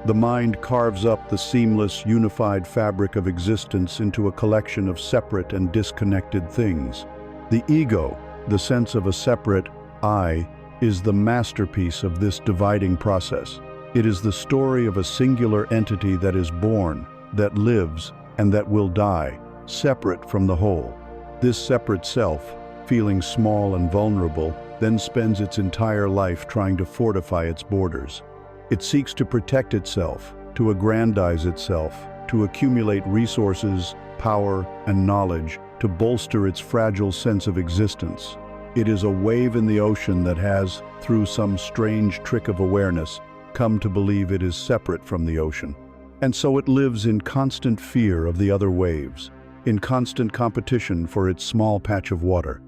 The mind carves up the seamless, unified fabric of existence into a collection of separate and disconnected things. The ego, the sense of a separate I, is the masterpiece of this dividing process. It is the story of a singular entity that is born, that lives, and that will die, separate from the whole. This separate self, feeling small and vulnerable, then spends its entire life trying to fortify its borders. It seeks to protect itself, to aggrandize itself, to accumulate resources, power, and knowledge, to bolster its fragile sense of existence. It is a wave in the ocean that has, through some strange trick of awareness, come to believe it is separate from the ocean. And so it lives in constant fear of the other waves, in constant competition for its small patch of water,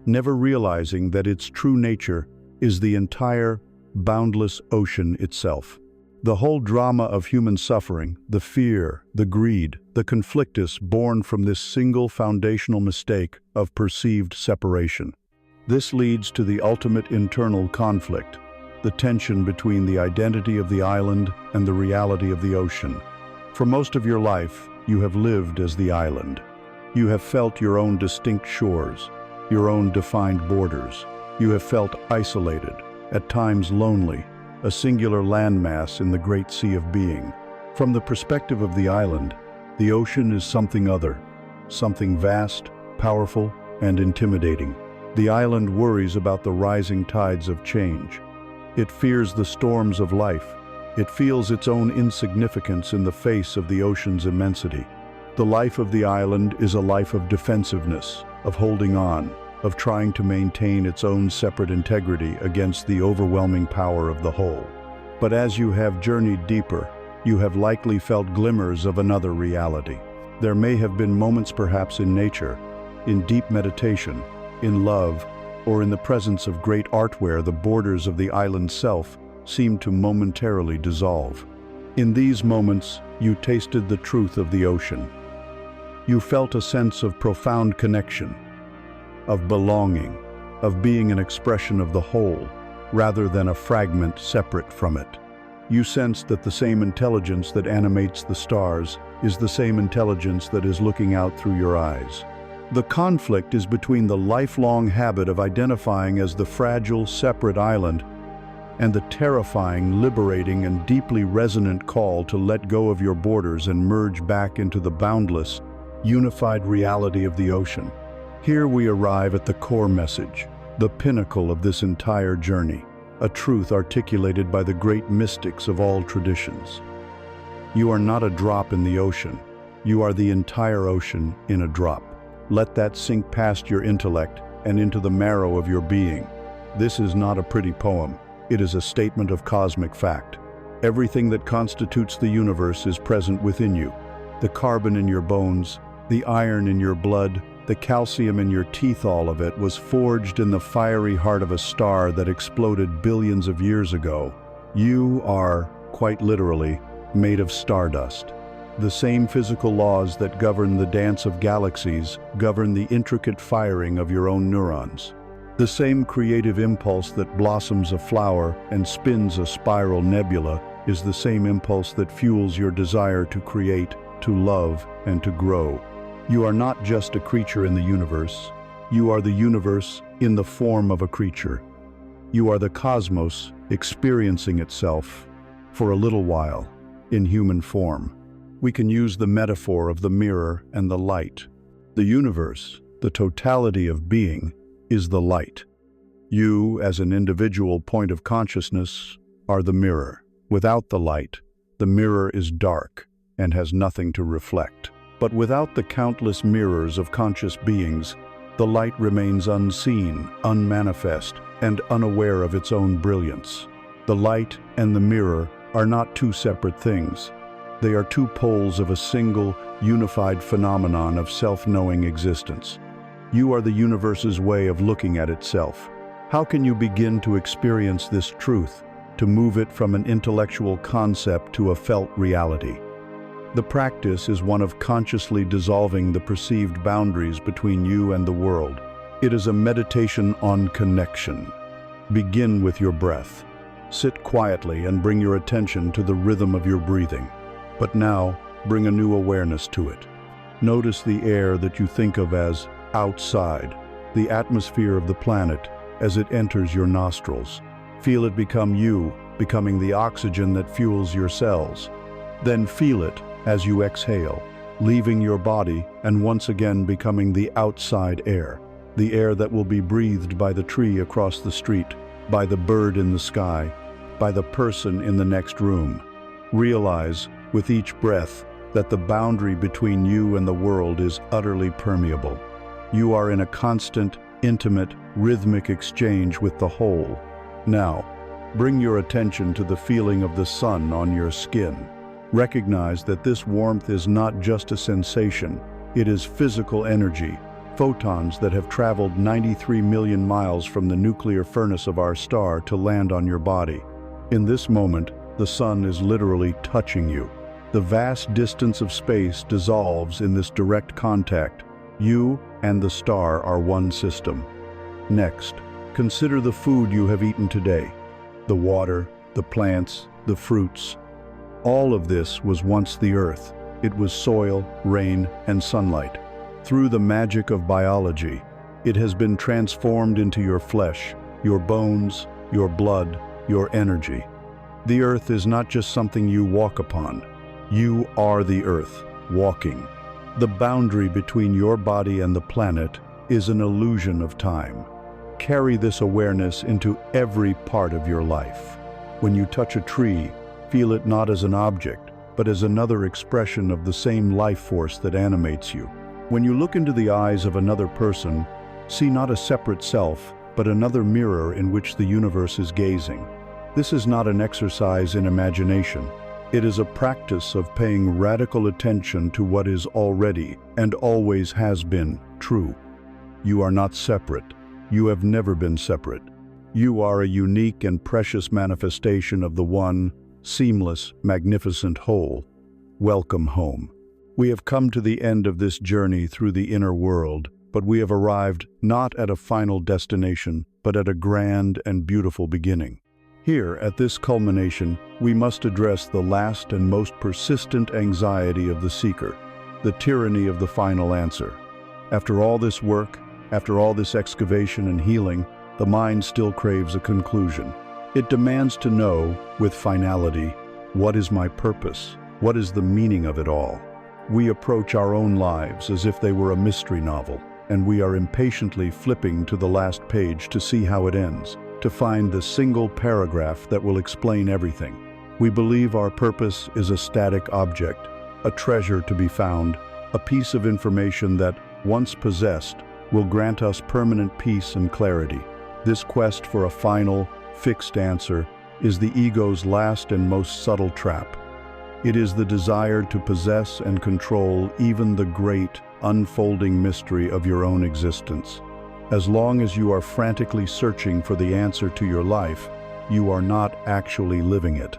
never realizing that its true nature is the entire, boundless ocean itself. The whole drama of human suffering, the fear, the greed, the conflict is born from this single foundational mistake of perceived separation. This leads to the ultimate internal conflict, the tension between the identity of the island and the reality of the ocean. For most of your life, you have lived as the island. You have felt your own distinct shores, your own defined borders. You have felt isolated, at times lonely, a singular landmass in the great sea of being. From the perspective of the island, the ocean is something other, something vast, powerful, and intimidating. The island worries about the rising tides of change. It fears the storms of life. It feels its own insignificance in the face of the ocean's immensity. The life of the island is a life of defensiveness, of holding on, of trying to maintain its own separate integrity against the overwhelming power of the whole. But as you have journeyed deeper, you have likely felt glimmers of another reality. There may have been moments perhaps in nature, in deep meditation, in love, or in the presence of great art where the borders of the island's self seemed to momentarily dissolve. In these moments, you tasted the truth of the ocean. You felt a sense of profound connection, of belonging, of being an expression of the whole, rather than a fragment separate from it. You sense that the same intelligence that animates the stars is the same intelligence that is looking out through your eyes. The conflict is between the lifelong habit of identifying as the fragile, separate island and the terrifying, liberating, and deeply resonant call to let go of your borders and merge back into the boundless, unified reality of the ocean. Here we arrive at the core message, the pinnacle of this entire journey, a truth articulated by the great mystics of all traditions. You are not a drop in the ocean. You are the entire ocean in a drop. Let that sink past your intellect and into the marrow of your being. This is not a pretty poem. It is a statement of cosmic fact. Everything that constitutes the universe is present within you. The carbon in your bones, the iron in your blood, the calcium in your teeth, all of it was forged in the fiery heart of a star that exploded billions of years ago. You are, quite literally, made of stardust. The same physical laws that govern the dance of galaxies govern the intricate firing of your own neurons. The same creative impulse that blossoms a flower and spins a spiral nebula is the same impulse that fuels your desire to create, to love, and to grow. You are not just a creature in the universe. You are the universe in the form of a creature. You are the cosmos experiencing itself, for a little while, in human form. We can use the metaphor of the mirror and the light. The universe, the totality of being, is the light. You, as an individual point of consciousness, are the mirror. Without the light, the mirror is dark and has nothing to reflect. But without the countless mirrors of conscious beings, the light remains unseen, unmanifest, and unaware of its own brilliance. The light and the mirror are not two separate things. They are two poles of a single, unified phenomenon of self-knowing existence. You are the universe's way of looking at itself. How can you begin to experience this truth, to move it from an intellectual concept to a felt reality? The practice is one of consciously dissolving the perceived boundaries between you and the world. It is a meditation on connection. Begin with your breath. Sit quietly and bring your attention to the rhythm of your breathing. But now, bring a new awareness to it. Notice the air that you think of as outside, the atmosphere of the planet as it enters your nostrils. Feel it become you, becoming the oxygen that fuels your cells. Then feel it as you exhale, leaving your body and once again becoming the outside air, the air that will be breathed by the tree across the street, by the bird in the sky, by the person in the next room. Realize, with each breath, that the boundary between you and the world is utterly permeable. You are in a constant, intimate, rhythmic exchange with the whole. Now, bring your attention to the feeling of the sun on your skin. Recognize that this warmth is not just a sensation, it is physical energy, photons that have traveled 93 million miles from the nuclear furnace of our star to land on your body. In this moment, the sun is literally touching you. The vast distance of space dissolves in this direct contact. You and the star are one system. Next, consider the food you have eaten today. The water, the plants, the fruits. All of this was once the earth. It was soil, rain, and sunlight. Through the magic of biology, it has been transformed into your flesh, your bones, your blood, your energy. The earth is not just something you walk upon. You are the earth, walking. The boundary between your body and the planet is an illusion of time. Carry this awareness into every part of your life. When you touch a tree, feel it not as an object, but as another expression of the same life force that animates you. When you look into the eyes of another person, see not a separate self, but another mirror in which the universe is gazing. This is not an exercise in imagination. It is a practice of paying radical attention to what is already and always has been true. You are not separate. You have never been separate. You are a unique and precious manifestation of the one, seamless, magnificent whole. Welcome home. We have come to the end of this journey through the inner world, but we have arrived not at a final destination, but at a grand and beautiful beginning. Here, at this culmination, we must address the last and most persistent anxiety of the seeker, the tyranny of the final answer. After all this work, after all this excavation and healing, the mind still craves a conclusion. It demands to know, with finality, what is my purpose? What is the meaning of it all? We approach our own lives as if they were a mystery novel, and we are impatiently flipping to the last page to see how it ends, to find the single paragraph that will explain everything. We believe our purpose is a static object, a treasure to be found, a piece of information that, once possessed, will grant us permanent peace and clarity. This quest for a final, fixed answer is the ego's last and most subtle trap. It is the desire to possess and control even the great, unfolding mystery of your own existence. As long as you are frantically searching for the answer to your life, you are not actually living it.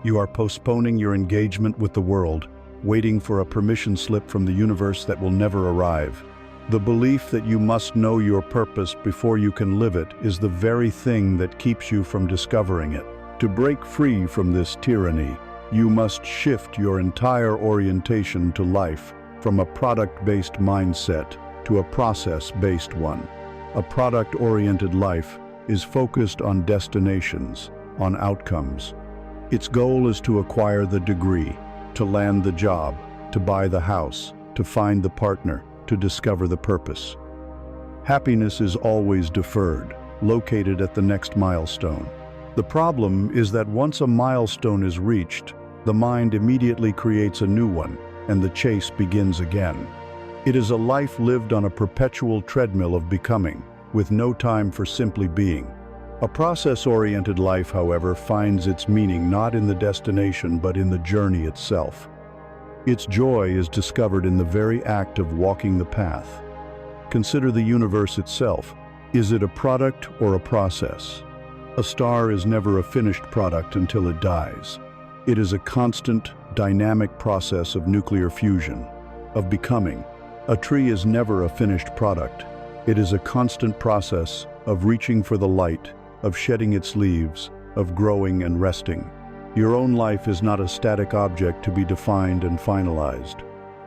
You are postponing your engagement with the world, waiting for a permission slip from the universe that will never arrive. The belief that you must know your purpose before you can live it is the very thing that keeps you from discovering it. To break free from this tyranny, you must shift your entire orientation to life from a product-based mindset to a process-based one. A product-oriented life is focused on destinations, on outcomes. Its goal is to acquire the degree, to land the job, to buy the house, to find the partner, to discover the purpose. Happiness is always deferred, located at the next milestone. The problem is that once a milestone is reached, the mind immediately creates a new one, and the chase begins again. It is a life lived on a perpetual treadmill of becoming, with no time for simply being. A process-oriented life, however, finds its meaning not in the destination but in the journey itself. Its joy is discovered in the very act of walking the path. Consider the universe itself. Is it a product or a process? A star is never a finished product until it dies. It is a constant, dynamic process of nuclear fusion, of becoming. A tree is never a finished product. It is a constant process of reaching for the light, of shedding its leaves, of growing and resting. Your own life is not a static object to be defined and finalized.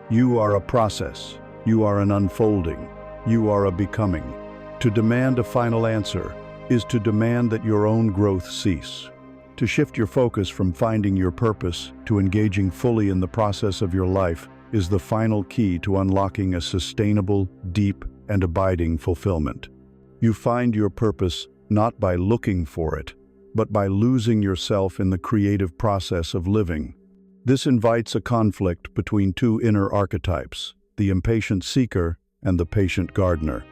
You are a process. You are an unfolding. You are a becoming. To demand a final answer is to demand that your own growth cease. To shift your focus from finding your purpose to engaging fully in the process of your life is the final key to unlocking a sustainable, deep, and abiding fulfillment. You find your purpose not by looking for it, but by losing yourself in the creative process of living. This invites a conflict between two inner archetypes, the impatient seeker and the patient gardener.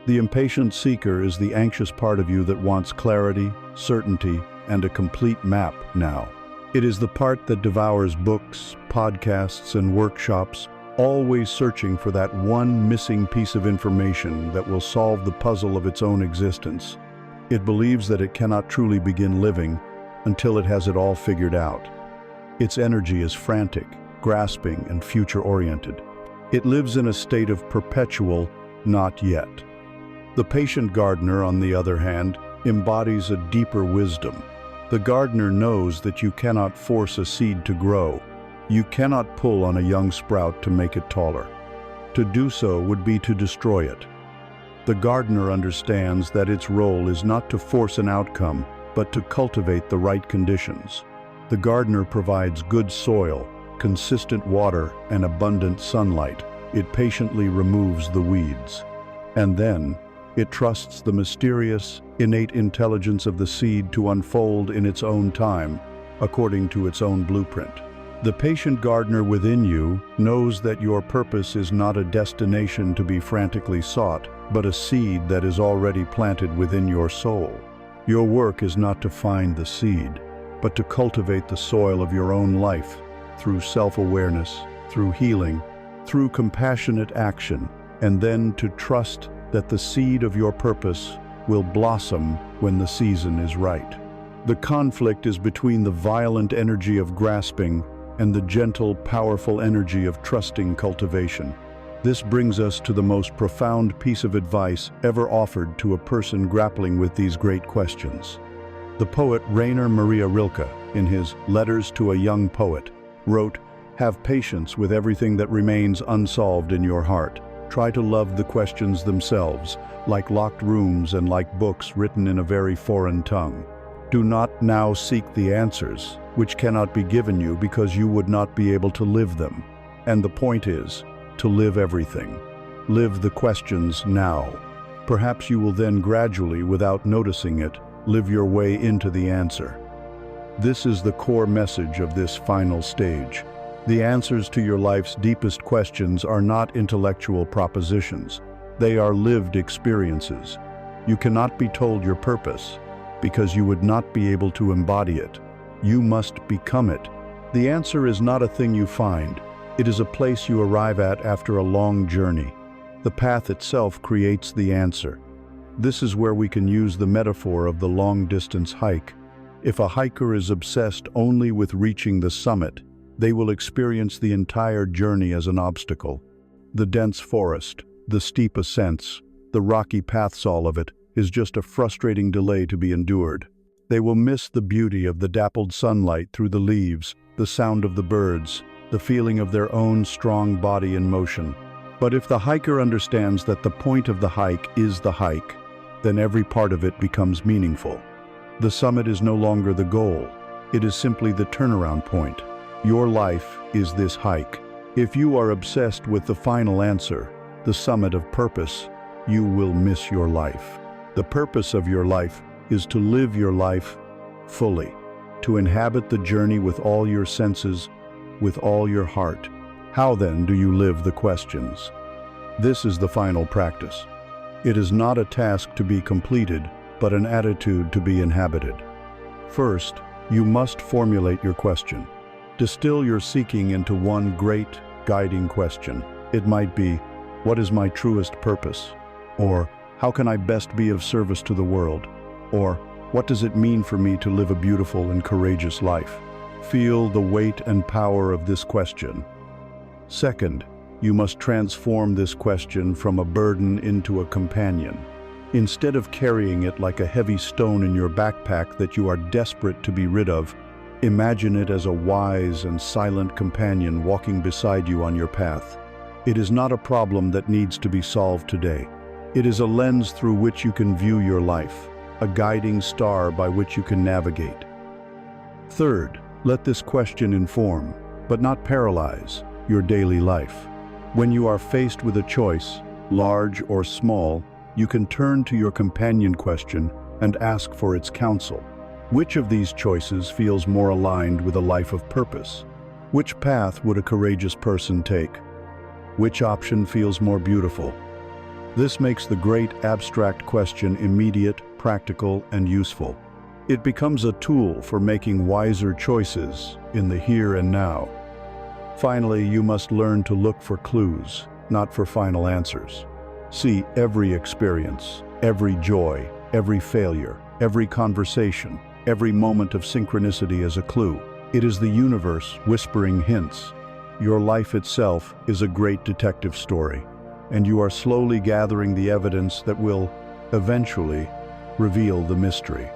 The impatient seeker is the anxious part of you that wants clarity, certainty, and a complete map now. It is the part that devours books, podcasts, and workshops, always searching for that one missing piece of information that will solve the puzzle of its own existence. It believes that it cannot truly begin living until it has it all figured out. Its energy is frantic, grasping, and future-oriented. It lives in a state of perpetual not yet. The patient gardener, on the other hand, embodies a deeper wisdom. The gardener knows that you cannot force a seed to grow. You cannot pull on a young sprout to make it taller. To do so would be to destroy it. The gardener understands that its role is not to force an outcome, but to cultivate the right conditions. The gardener provides good soil, consistent water, and abundant sunlight. It patiently removes the weeds. And then, it trusts the mysterious, innate intelligence of the seed to unfold in its own time, according to its own blueprint. The patient gardener within you knows that your purpose is not a destination to be frantically sought, but a seed that is already planted within your soul. Your work is not to find the seed, but to cultivate the soil of your own life through self-awareness, through healing, through compassionate action, and then to trust that the seed of your purpose will blossom when the season is right. The conflict is between the violent energy of grasping and the gentle, powerful energy of trusting cultivation. This brings us to the most profound piece of advice ever offered to a person grappling with these great questions. The poet Rainer Maria Rilke, in his Letters to a Young Poet, wrote, "Have patience with everything that remains unsolved in your heart. Try to love the questions themselves, like locked rooms and like books written in a very foreign tongue. Do not now seek the answers, which cannot be given you because you would not be able to live them. And the point is, to live everything. Live the questions now. Perhaps you will then gradually, without noticing it, live your way into the answer." This is the core message of this final stage. The answers to your life's deepest questions are not intellectual propositions. They are lived experiences. You cannot be told your purpose, because you would not be able to embody it. You must become it. The answer is not a thing you find. It is a place you arrive at after a long journey. The path itself creates the answer. This is where we can use the metaphor of the long-distance hike. If a hiker is obsessed only with reaching the summit, they will experience the entire journey as an obstacle. The dense forest, the steep ascents, the rocky paths, all of it, is just a frustrating delay to be endured. They will miss the beauty of the dappled sunlight through the leaves, the sound of the birds, the feeling of their own strong body in motion. But if the hiker understands that the point of the hike is the hike, then every part of it becomes meaningful. The summit is no longer the goal. It is simply the turnaround point. Your life is this hike. If you are obsessed with the final answer, the summit of purpose, you will miss your life. The purpose of your life is to live your life fully, to inhabit the journey with all your senses, with all your heart. How then do you live the questions? This is the final practice. It is not a task to be completed, but an attitude to be inhabited. First, you must formulate your question. Distill your seeking into one great, guiding question. It might be, what is my truest purpose? Or, how can I best be of service to the world? Or, what does it mean for me to live a beautiful and courageous life? Feel the weight and power of this question. Second, you must transform this question from a burden into a companion. Instead of carrying it like a heavy stone in your backpack that you are desperate to be rid of, imagine it as a wise and silent companion walking beside you on your path. It is not a problem that needs to be solved today. It is a lens through which you can view your life, a guiding star by which you can navigate. Third, let this question inform, but not paralyze, your daily life. When you are faced with a choice, large or small, you can turn to your companion question and ask for its counsel. Which of these choices feels more aligned with a life of purpose? Which path would a courageous person take? Which option feels more beautiful? This makes the great abstract question immediate, practical, and useful. It becomes a tool for making wiser choices in the here and now. Finally, you must learn to look for clues, not for final answers. See every experience, every joy, every failure, every conversation, every moment of synchronicity as a clue. It is the universe whispering hints. Your life itself is a great detective story, and you are slowly gathering the evidence that will, eventually, reveal the mystery.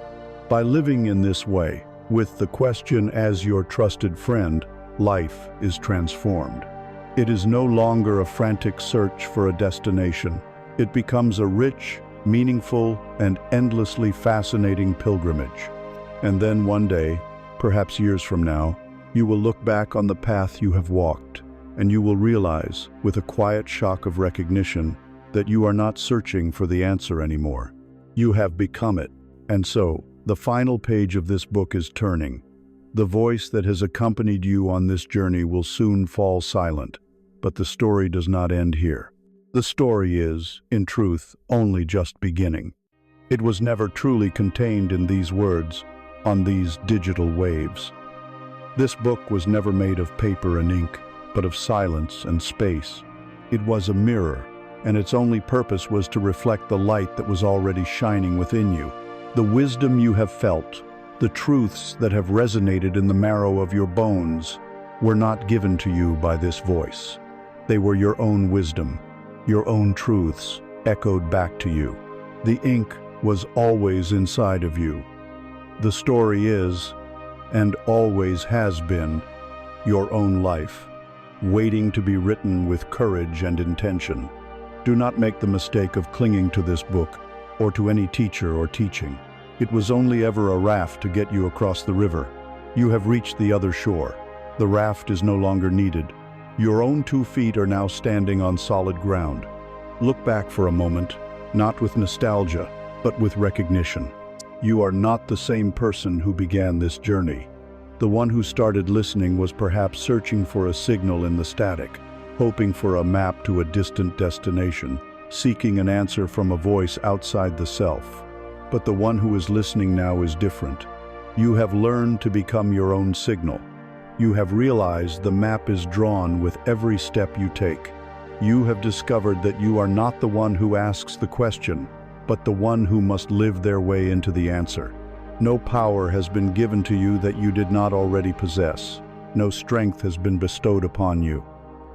By living in this way, with the question as your trusted friend, life is transformed. It is no longer a frantic search for a destination. It becomes a rich, meaningful, and endlessly fascinating pilgrimage. And then one day, perhaps years from now, you will look back on the path you have walked, and you will realize, with a quiet shock of recognition, that you are not searching for the answer anymore. You have become it. And so, the final page of this book is turning. The voice that has accompanied you on this journey will soon fall silent, but the story does not end here. The story is, in truth, only just beginning. It was never truly contained in these words, on these digital waves. This book was never made of paper and ink, but of silence and space. It was a mirror, and its only purpose was to reflect the light that was already shining within you. The wisdom you have felt, the truths that have resonated in the marrow of your bones, were not given to you by this voice. They were your own wisdom, your own truths, echoed back to you. The ink was always inside of you. The story is, and always has been, your own life, waiting to be written with courage and intention. Do not make the mistake of clinging to this book, or to any teacher or teaching. It was only ever a raft to get you across the river. You have reached the other shore. The raft is no longer needed. Your own 2 feet are now standing on solid ground. Look back for a moment, not with nostalgia, but with recognition. You are not the same person who began this journey. The one who started listening was perhaps searching for a signal in the static, hoping for a map to a distant destination, seeking an answer from a voice outside the self. But the one who is listening now is different. You have learned to become your own signal. You have realized the map is drawn with every step you take. You have discovered that you are not the one who asks the question, but the one who must live their way into the answer. No power has been given to you that you did not already possess. No strength has been bestowed upon you.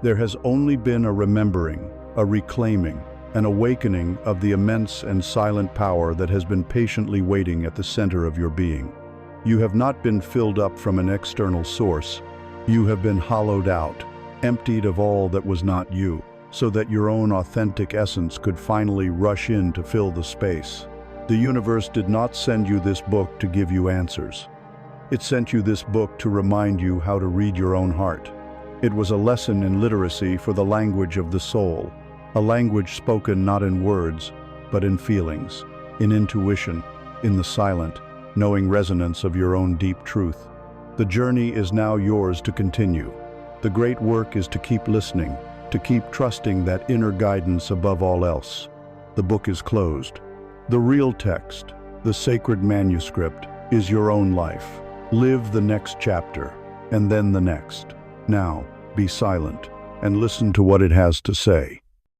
There has only been a remembering, a reclaiming, an awakening of the immense and silent power that has been patiently waiting at the center of your being. You have not been filled up from an external source. You have been hollowed out, emptied of all that was not you, so that your own authentic essence could finally rush in to fill the space. The universe did not send you this book to give you answers. It sent you this book to remind you how to read your own heart. It was a lesson in literacy for the language of the soul, a language spoken not in words, but in feelings, in intuition, in the silent, knowing resonance of your own deep truth. The journey is now yours to continue. The great work is to keep listening, to keep trusting that inner guidance above all else. The book is closed. The real text, the sacred manuscript, is your own life. Live the next chapter, and then the next. Now, be silent, and listen to what it has to say.